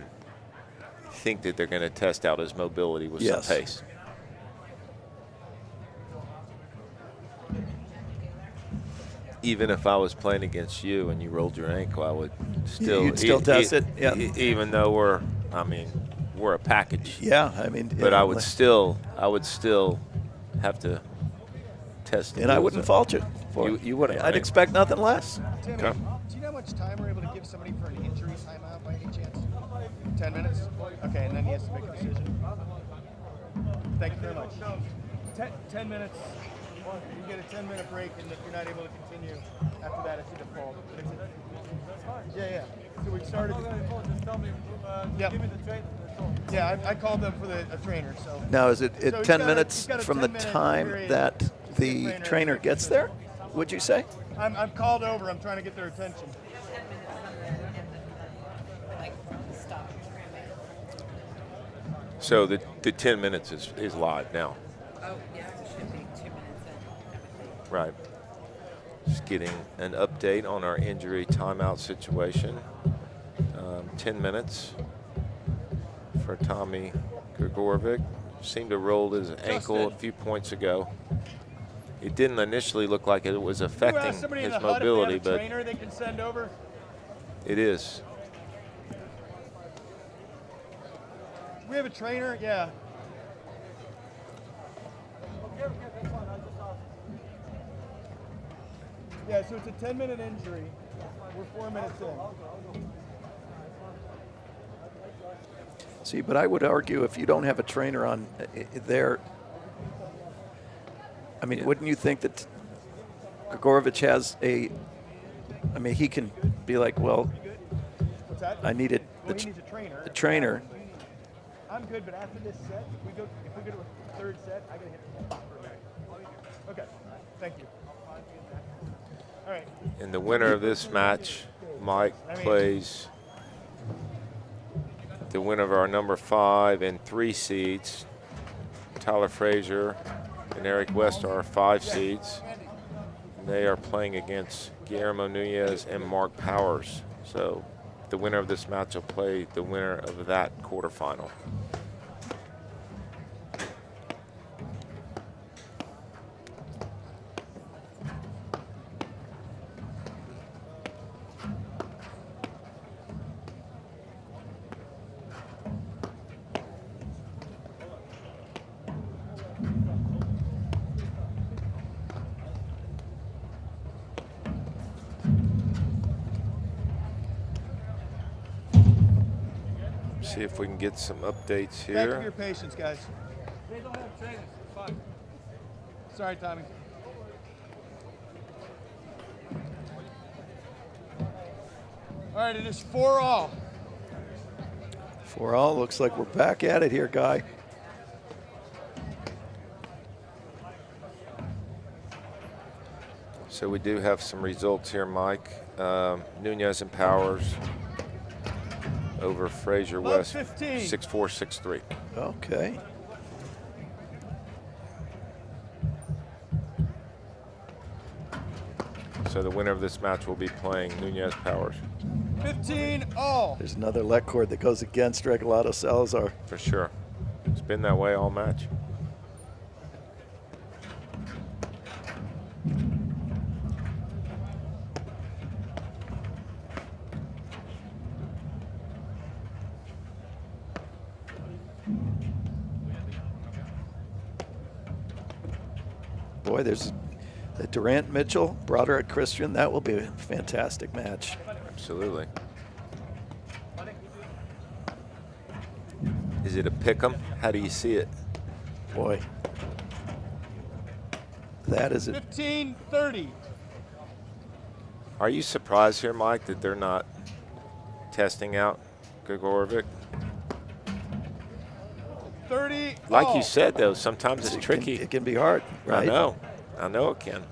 [SPEAKER 5] think that they're going to test out his mobility with some pace. Even if I was playing against you and you rolled your ankle, I would still.
[SPEAKER 4] You'd still test it. Yeah.
[SPEAKER 5] Even though we're a package.
[SPEAKER 4] Yeah, I mean.
[SPEAKER 5] But I would still have to test.
[SPEAKER 4] And I wouldn't fault you for it.
[SPEAKER 5] You wouldn't.
[SPEAKER 4] I'd expect nothing less.
[SPEAKER 6] Timmy,
[SPEAKER 5] Okay.
[SPEAKER 6] do you know how much time we're able to give somebody for an injury timeout by any chance? 10 minutes? Okay, and then he has to make a decision. Thank you very much. 10 minutes. You get a 10-minute break, and if you're not able to continue after that, it's a default. Yeah. So we started.
[SPEAKER 14] Just tell me.
[SPEAKER 6] Yep.
[SPEAKER 14] Give me the trainer.
[SPEAKER 6] Yeah, I called them for a trainer. So
[SPEAKER 4] Now, is it
[SPEAKER 6] So he's
[SPEAKER 4] 10
[SPEAKER 6] got
[SPEAKER 4] minutes
[SPEAKER 6] he's got a
[SPEAKER 4] from the
[SPEAKER 6] 10-minute
[SPEAKER 4] time
[SPEAKER 6] period
[SPEAKER 4] that the trainer gets there, would you say?
[SPEAKER 6] I'm called over. I'm trying to get their attention.
[SPEAKER 5] So the 10 minutes is live now.
[SPEAKER 15] Oh, yeah, it should be 2 minutes in.
[SPEAKER 5] Right. Just getting an update on our injury timeout situation. 10 minutes for Tommy Gregurovic. Seemed to roll his ankle a few points ago. It didn't initially look like it was affecting his mobility, but
[SPEAKER 6] trainer they can send over.
[SPEAKER 5] it is.
[SPEAKER 6] We have a trainer, yeah. Yeah, so it's a 10-minute injury. We're 4 minutes in.
[SPEAKER 4] See, but I would argue if you don't have a trainer on there, I mean, wouldn't you think that Gregurovic has he can be like, well,
[SPEAKER 6] What's that?
[SPEAKER 4] I needed
[SPEAKER 6] Well, he needs a trainer.
[SPEAKER 4] the trainer.
[SPEAKER 6] I'm good, but after this set, if we go to a third set, I gotta hit the ball for a minute. Okay, thank you. All right.
[SPEAKER 5] And the winner of this match, Mike, plays the winner of our number 5 and 3 seeds, Tyler Frazier and Eric West are 5 seeds. They are playing against Guillermo Nunez and Mark Powers. So the winner of this match will play the winner of that quarterfinal. See if we can get some updates
[SPEAKER 6] Thank you for
[SPEAKER 5] here.
[SPEAKER 6] your patience, guys. They don't have trainers. It's fine. Sorry, Tommy. All right, it is 4-all.
[SPEAKER 4] 4-all. Looks like we're back at it here, Guy.
[SPEAKER 5] So we do have some results here, Mike. Nunez and Powers over Fraser West,
[SPEAKER 6] 15.
[SPEAKER 5] 6-4, 6-3.
[SPEAKER 4] Okay.
[SPEAKER 5] So the winner of this match will be playing Nunez Powers.
[SPEAKER 6] 15-all.
[SPEAKER 4] There's another leg cord that goes against Regalado Salazar.
[SPEAKER 5] For sure. It's been that way all match.
[SPEAKER 4] Boy, there's the Durant Mitchell, Broderick Christian. That will be a fantastic match.
[SPEAKER 5] Absolutely. Is it a pick 'em? How do you see it?
[SPEAKER 4] Boy, that is it.
[SPEAKER 6] 15-30.
[SPEAKER 5] Are you surprised here, Mike, that they're not testing out Gregurovic?
[SPEAKER 6] 30.
[SPEAKER 5] Like you said, though, sometimes it's tricky.
[SPEAKER 4] It can be hard, right?
[SPEAKER 5] I know it can.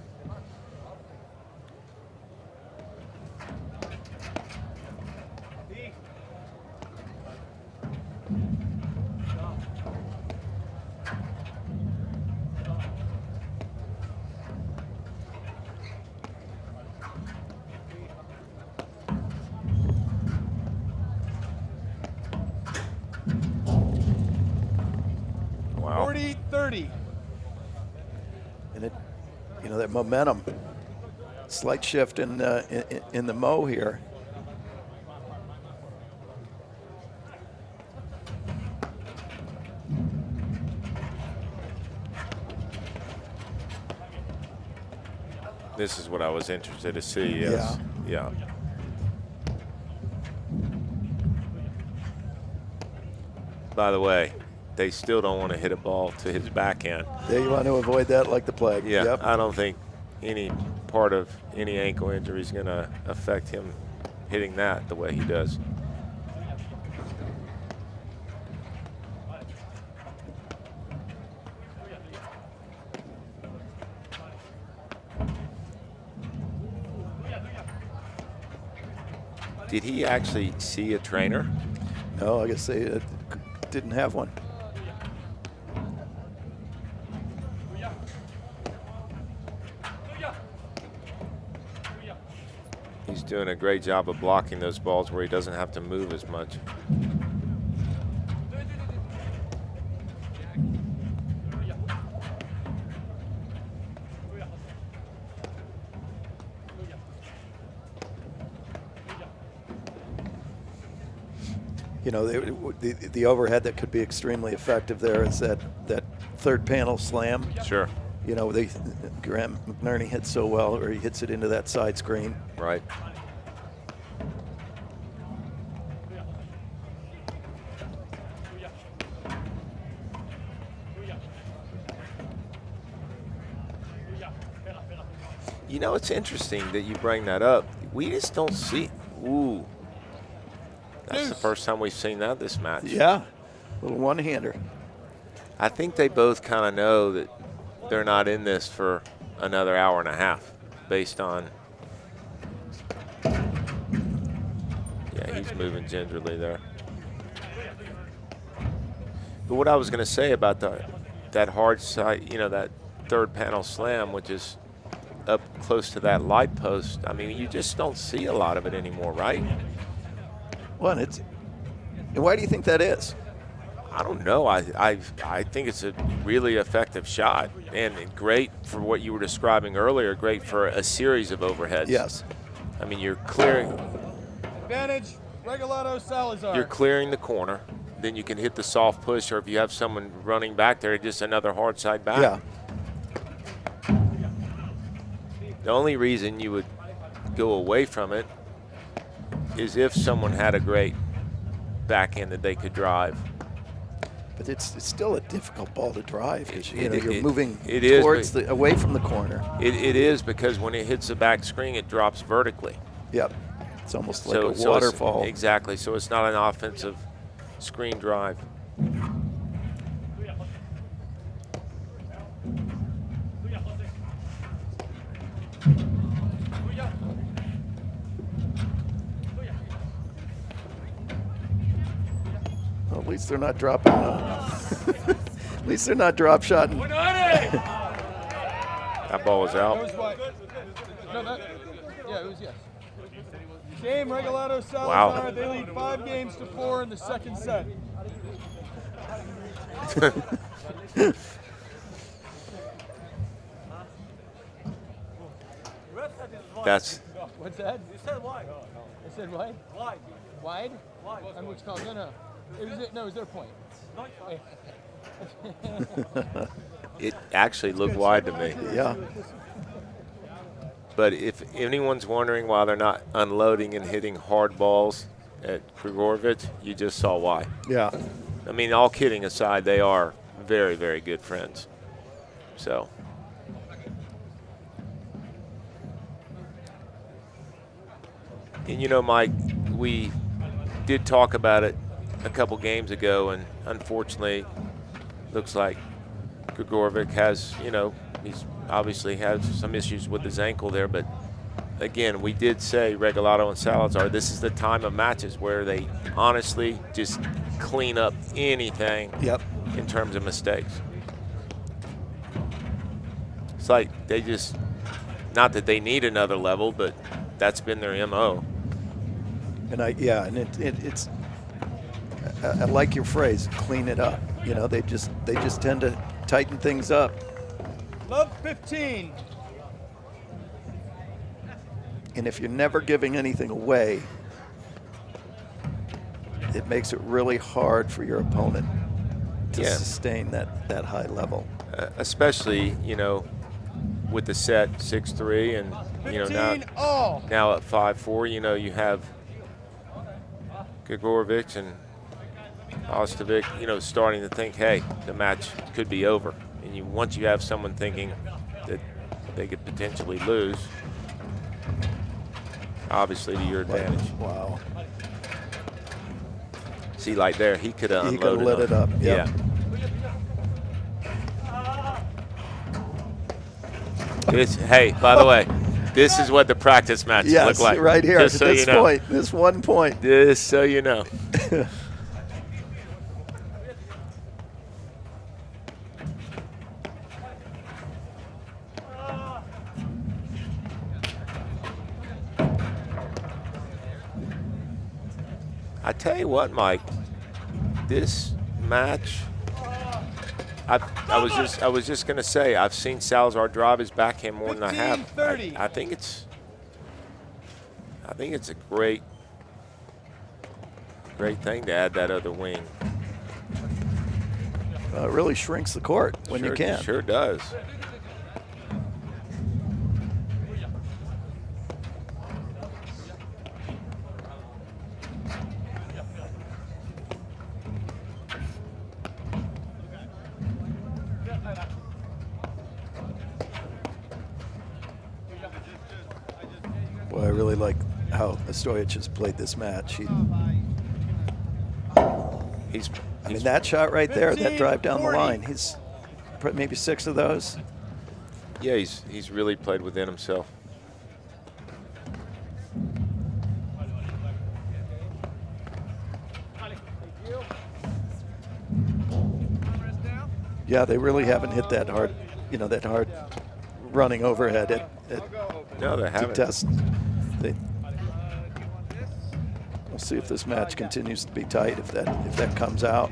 [SPEAKER 5] Wow.
[SPEAKER 6] 40-30.
[SPEAKER 4] And it, you know, that momentum, slight shift in the mo here.
[SPEAKER 5] This is what I was interested to see. Yes. Yeah. By the way, they still don't want to hit a ball to his backhand.
[SPEAKER 4] They want to avoid that like the plague.
[SPEAKER 5] Yeah,
[SPEAKER 4] Yep.
[SPEAKER 5] I don't think any part of any ankle injury is going to affect him hitting that the way he does. Did he actually see a trainer?
[SPEAKER 4] No, I guess they didn't have one.
[SPEAKER 5] He's doing a great job of blocking those balls where he doesn't have to move as much.
[SPEAKER 4] You know, the overhead that could be extremely effective there is that third panel slam.
[SPEAKER 5] Sure.
[SPEAKER 4] You know, Graham McNerney hits so well, or he hits it into that side screen.
[SPEAKER 5] Right. You know, it's interesting that you bring that up. We just don't see. Ooh. That's the first time we've seen that this match.
[SPEAKER 4] Yeah, little one-hander.
[SPEAKER 5] I think they both kind of know that they're not in this for another hour and a half based on. Yeah, he's moving gingerly there. But what I was going to say about that hard side, you know, that third panel slam, which is up close to that light post. I mean, you just don't see a lot of it anymore, right?
[SPEAKER 4] Well, and why do you think that is?
[SPEAKER 5] I don't know. I think it's a really effective shot, and great for what you were describing earlier, great for a series of overheads.
[SPEAKER 4] Yes.
[SPEAKER 5] I mean, you're clearing.
[SPEAKER 6] Advantage, Regalado, Salazar.
[SPEAKER 5] You're clearing the corner. Then you can hit the soft push, or if you have someone running back there, just another hard side back.
[SPEAKER 4] Yeah.
[SPEAKER 5] The only reason you would go away from it is if someone had a great backhand that they could drive.
[SPEAKER 4] But it's still a difficult ball to drive because you're moving
[SPEAKER 5] towards
[SPEAKER 4] away from the corner.
[SPEAKER 5] It is, because when it hits the back screen, it drops vertically.
[SPEAKER 4] Yep. It's almost like a waterfall.
[SPEAKER 5] Exactly. So it's not an offensive screen drive.
[SPEAKER 4] Well, at least they're not dropping. At least they're not drop shotting.
[SPEAKER 5] That ball was out.
[SPEAKER 6] That was wide. No, yeah, it was yes. Game, Regalado, Salazar.
[SPEAKER 5] Wow.
[SPEAKER 6] They lead 5-4 in the second set.
[SPEAKER 5] That's.
[SPEAKER 6] What's that? You said wide. I said wide? Wide. Wide? Wide. On which call? No. It was their point.
[SPEAKER 5] It actually looked wide to me.
[SPEAKER 4] Yeah.
[SPEAKER 5] But if anyone's wondering why they're not unloading and hitting hard balls at Gregurovic, you just saw why.
[SPEAKER 4] Yeah.
[SPEAKER 5] I mean, all kidding aside, they are very, very good friends. So. And, you know, Mike, we did talk about it a couple games ago, and unfortunately, looks like Gregurovic has, you know, he's obviously has some issues with his ankle there, but again, we did say Regalado and Salazar, this is the time of matches where they honestly just clean up anything in terms of mistakes. It's like they just, not that they need another level, but that's been their MO.
[SPEAKER 4] And it's I like your phrase, clean it up. You know, they just tend to tighten things up.
[SPEAKER 6] Love 15.
[SPEAKER 4] And if you're never giving anything away, it makes it really hard for your opponent to sustain that high level.
[SPEAKER 5] Especially, you know, with the set 6-3 and, you know, now at 5-4, you know, you have Gregurovic and Ostojic, you know, starting to think, hey, the match could be over. And once you have someone thinking that they could potentially lose, obviously to your advantage.
[SPEAKER 4] Wow.
[SPEAKER 5] See, like there, he could have unloaded.
[SPEAKER 4] He could have lit it up. Yep.
[SPEAKER 5] Yeah. Hey, by the way, this is what the practice matches look like.
[SPEAKER 4] Right here,
[SPEAKER 5] just so
[SPEAKER 4] this
[SPEAKER 5] you know.
[SPEAKER 4] point, this 1 point.
[SPEAKER 5] Just so you know. I tell you what, Mike, this match, I was just gonna say, I've seen Salazar drive his backhand more than I have. I think it's a great thing to add that other wing.
[SPEAKER 4] It really shrinks the court when you can.
[SPEAKER 5] Sure does.
[SPEAKER 4] Boy, I really like how Ostojic has played this match. I mean, that shot right there, that drive down the line, he's maybe 6 of those.
[SPEAKER 5] Yeah, he's really played within himself.
[SPEAKER 4] Yeah, they really haven't hit that hard that hard running overhead
[SPEAKER 5] No, they
[SPEAKER 4] to
[SPEAKER 5] haven't.
[SPEAKER 4] test. We'll see if this match continues to be tight, if that comes out.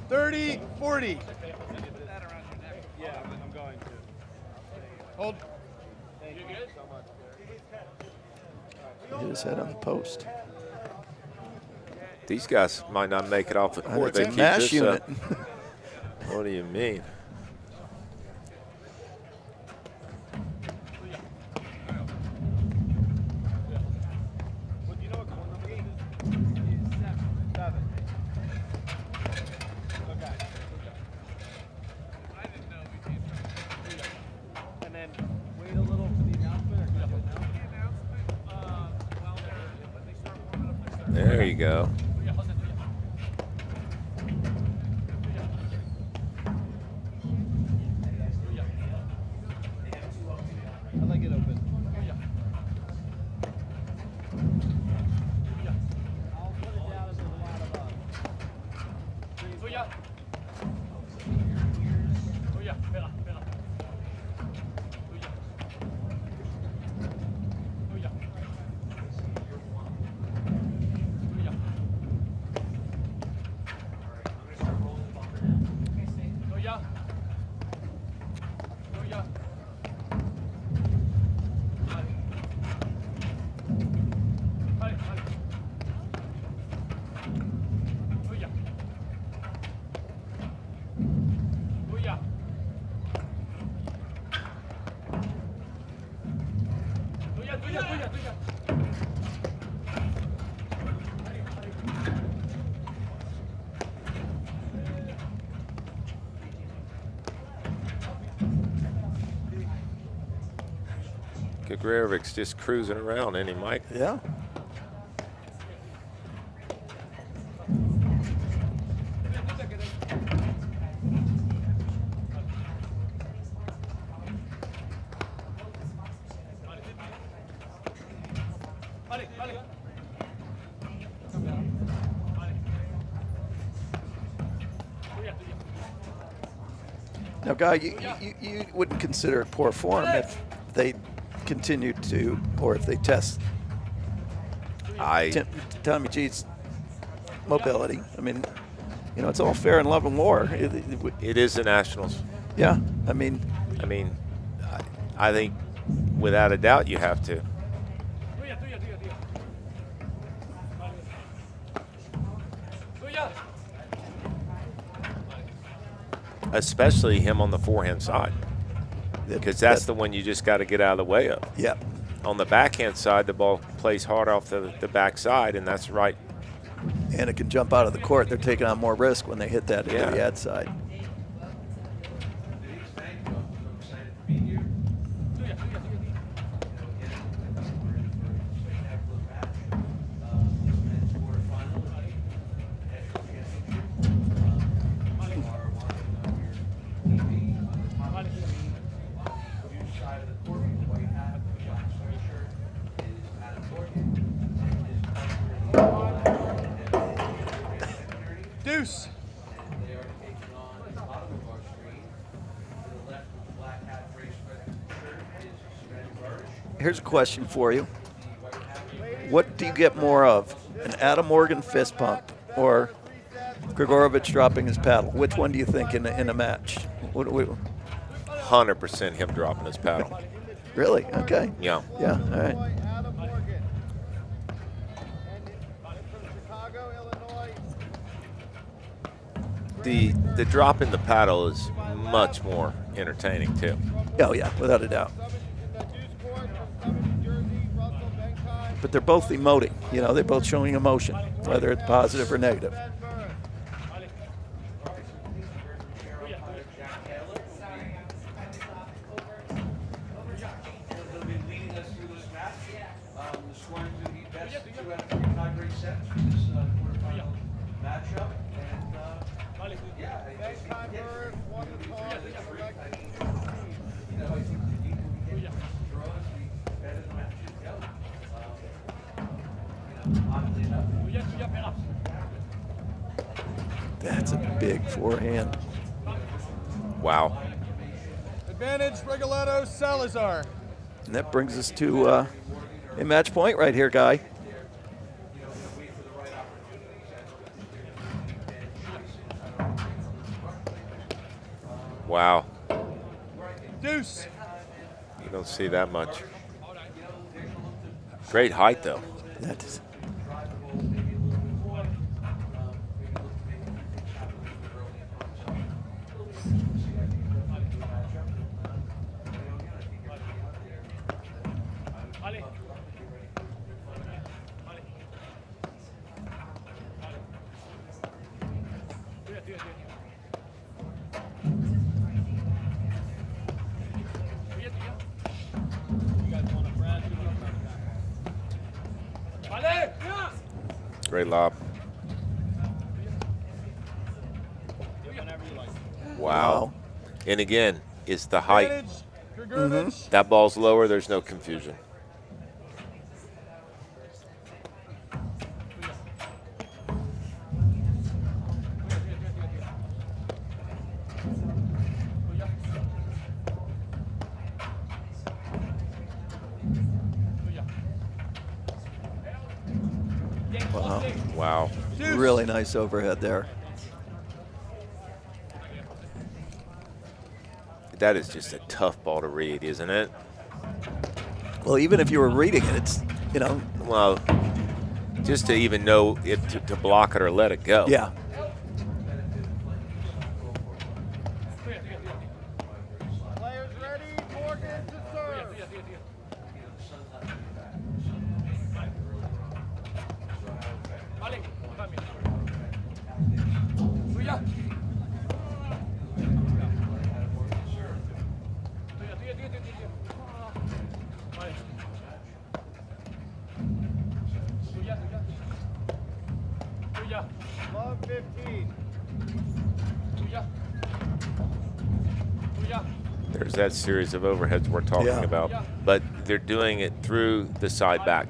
[SPEAKER 6] 30, 40. Yeah, I'm going to. Hold. Thank you so much.
[SPEAKER 4] He hit his head on the post.
[SPEAKER 5] These guys might not make it off the court.
[SPEAKER 4] It's
[SPEAKER 5] They
[SPEAKER 4] a
[SPEAKER 5] keep
[SPEAKER 4] mash
[SPEAKER 5] this
[SPEAKER 4] unit.
[SPEAKER 5] up. What do you mean? There you go.
[SPEAKER 6] I like it open.
[SPEAKER 5] Gregovic's just cruising around, ain't he, Mike?
[SPEAKER 4] Yeah. Now, Guy, you wouldn't consider it poor form if they continue to, or if they test Tommy G's mobility. I mean, it's all fair in love and war.
[SPEAKER 5] It is the Nationals.
[SPEAKER 4] Yeah, I mean,
[SPEAKER 5] I think without a doubt you have to. Especially him on the forehand side, because that's the one you just got to get out of the way of.
[SPEAKER 4] Yeah.
[SPEAKER 5] On the backhand side, the ball plays hard off the backside, and that's right.
[SPEAKER 4] And it can jump out of the court. They're taking on more risk when they hit that into the ad side.
[SPEAKER 6] Deuce.
[SPEAKER 4] Here's a question for you. What do you get more of, an Adam Morgan fist pump or Gregurovic dropping his paddle? Which one do you think in a match?
[SPEAKER 5] 100% him dropping his paddle.
[SPEAKER 4] Really? Okay.
[SPEAKER 5] Yeah.
[SPEAKER 4] Yeah, all right.
[SPEAKER 5] The drop in the paddle is much more entertaining too.
[SPEAKER 4] Oh yeah, without a doubt. But they're both emoting. They're both showing emotion, whether it's positive or negative. That's a big forehand.
[SPEAKER 5] Wow.
[SPEAKER 6] Advantage, Regalado, Salazar.
[SPEAKER 4] And that brings us to a match point right here, Guy.
[SPEAKER 5] Wow.
[SPEAKER 6] Deuce.
[SPEAKER 5] You don't see that much. Great height, though.
[SPEAKER 4] That is.
[SPEAKER 5] Great lob. Wow. And again, it's the height.
[SPEAKER 6] Advantage, Gregurovic.
[SPEAKER 5] That ball's lower, there's no confusion.
[SPEAKER 4] Wow.
[SPEAKER 5] Wow.
[SPEAKER 4] Really nice overhead there.
[SPEAKER 5] That is just a tough ball to read, isn't it?
[SPEAKER 4] Well, even if you were reading it, it's, you know.
[SPEAKER 5] Well, just to even know if to block it or let it go.
[SPEAKER 4] Yeah.
[SPEAKER 7] Players ready, Morgan to serve. Love 15.
[SPEAKER 5] There's that series of overheads we're talking about. But they're doing it through the side back.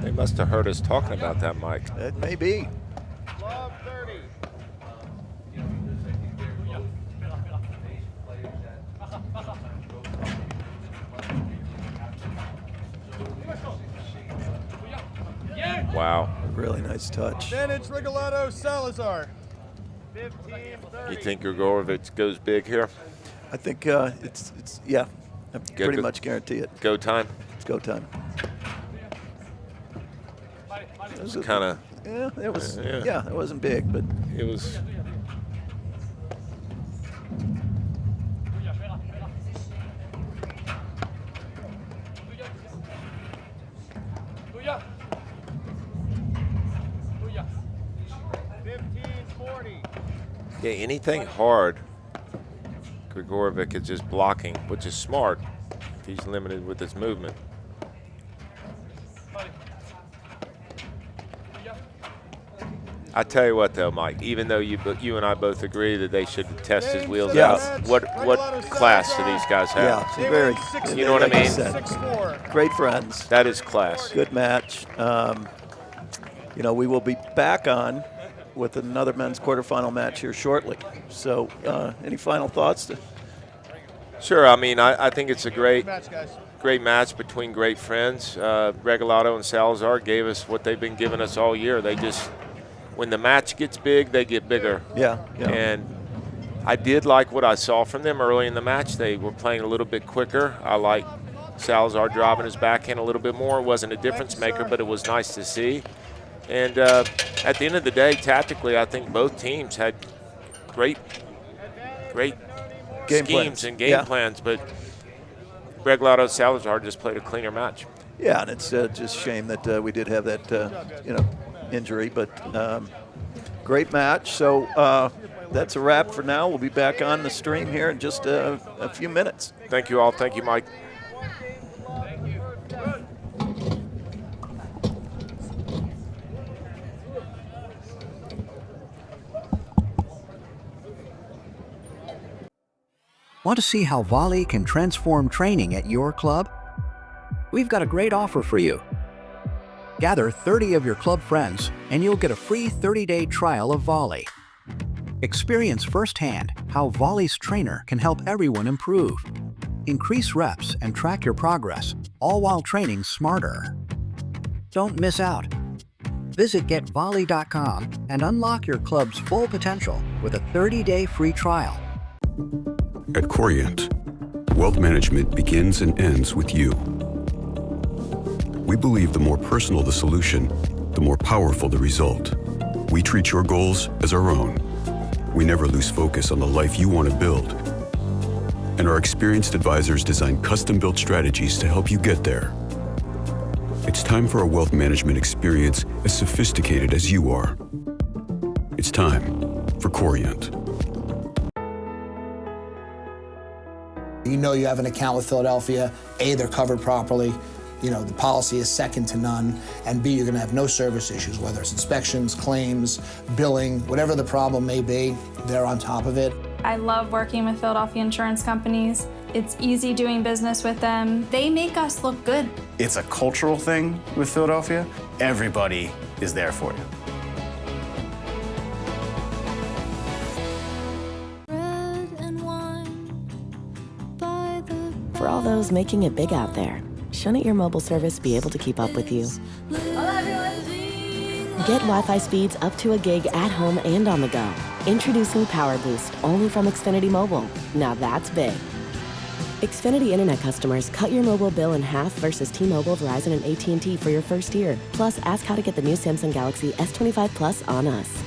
[SPEAKER 5] They must have heard us talking about that, Mike.
[SPEAKER 4] It may be.
[SPEAKER 7] Love 30.
[SPEAKER 5] Wow.
[SPEAKER 4] Really nice touch.
[SPEAKER 6] Advantage, Regalado, Salazar.
[SPEAKER 7] 15-30.
[SPEAKER 5] You think Gregurovic goes big here?
[SPEAKER 4] I think it's yeah, I pretty much guarantee it.
[SPEAKER 5] Go time?
[SPEAKER 4] It's go time.
[SPEAKER 5] It was kind of.
[SPEAKER 4] Yeah, it was. Yeah, it wasn't big, but
[SPEAKER 5] it was. Yeah, anything hard, Gregurovic is just blocking, which is smart. He's limited with his movement. I tell you what, though, Mike. Even though you and I both agree that they should test his wheels out, what class do these guys have?
[SPEAKER 4] yeah, so very.
[SPEAKER 5] You know what I mean?
[SPEAKER 6] 6-4.
[SPEAKER 4] Great friends.
[SPEAKER 5] That is class.
[SPEAKER 4] Good match. You know, we will be back on with another men's quarterfinal match here shortly. So, any final thoughts?
[SPEAKER 5] Sure. I mean, I think it's a great
[SPEAKER 6] Match, guys.
[SPEAKER 5] between great friends. Regalado and Salazar gave us what they've been giving us all year. They just, when the match gets big, they get bigger.
[SPEAKER 4] Yeah.
[SPEAKER 5] And I did like what I saw from them early in the match. They were playing a little bit quicker. I like Salazar driving his backhand a little bit more. It wasn't a difference maker, but it was nice to see. And at the end of the day, tactically, I think both teams had great schemes and game plans, but Regalado Salazar just played a cleaner match.
[SPEAKER 4] Yeah, and it's just a shame that we did have that injury, but great match. So that's a wrap for now. We'll be back on the stream here in just a few minutes.
[SPEAKER 5] Thank you all. Thank you, Mike.
[SPEAKER 8] Want to see how volley can transform training at your club? We've got a great offer for you. Gather 30 of your club friends and you'll get a free 30-day trial of volley. Experience firsthand how volley's trainer can help everyone improve. Increase reps and track your progress, all while training smarter. Don't miss out. Visit getvolley.com and unlock your club's full potential with a 30-day free trial.
[SPEAKER 9] At Corient, wealth management begins and ends with you. We believe the more personal the solution, the more powerful the result. We treat your goals as our own. We never lose focus on the life you want to build. And our experienced advisors design custom-built strategies to help you get there. It's time for a wealth management experience as sophisticated as you are. It's time for Corient.
[SPEAKER 10] You know you have an account with Philadelphia. A, they're covered properly. You know, the policy is second to none. And B, you're going to have no service issues, whether it's inspections, claims, billing, whatever the problem may be, they're on top of it.
[SPEAKER 11] I love working with Philadelphia insurance companies. It's easy doing business with them. They make us look good.
[SPEAKER 12] It's a cultural thing with Philadelphia. Everybody is there for you.
[SPEAKER 13] For all those making it big out there, shouldn't your mobile service be able to keep up with you? Get Wi-Fi speeds up to a gig at home and on the go. Introducing Power Boost, only from Xfinity Mobile. Now that's big. Xfinity Internet customers, cut your mobile bill in half versus T-Mobile, Verizon, and AT&T for your first year. Plus, ask how to get the new Samsung Galaxy S25 Plus on us.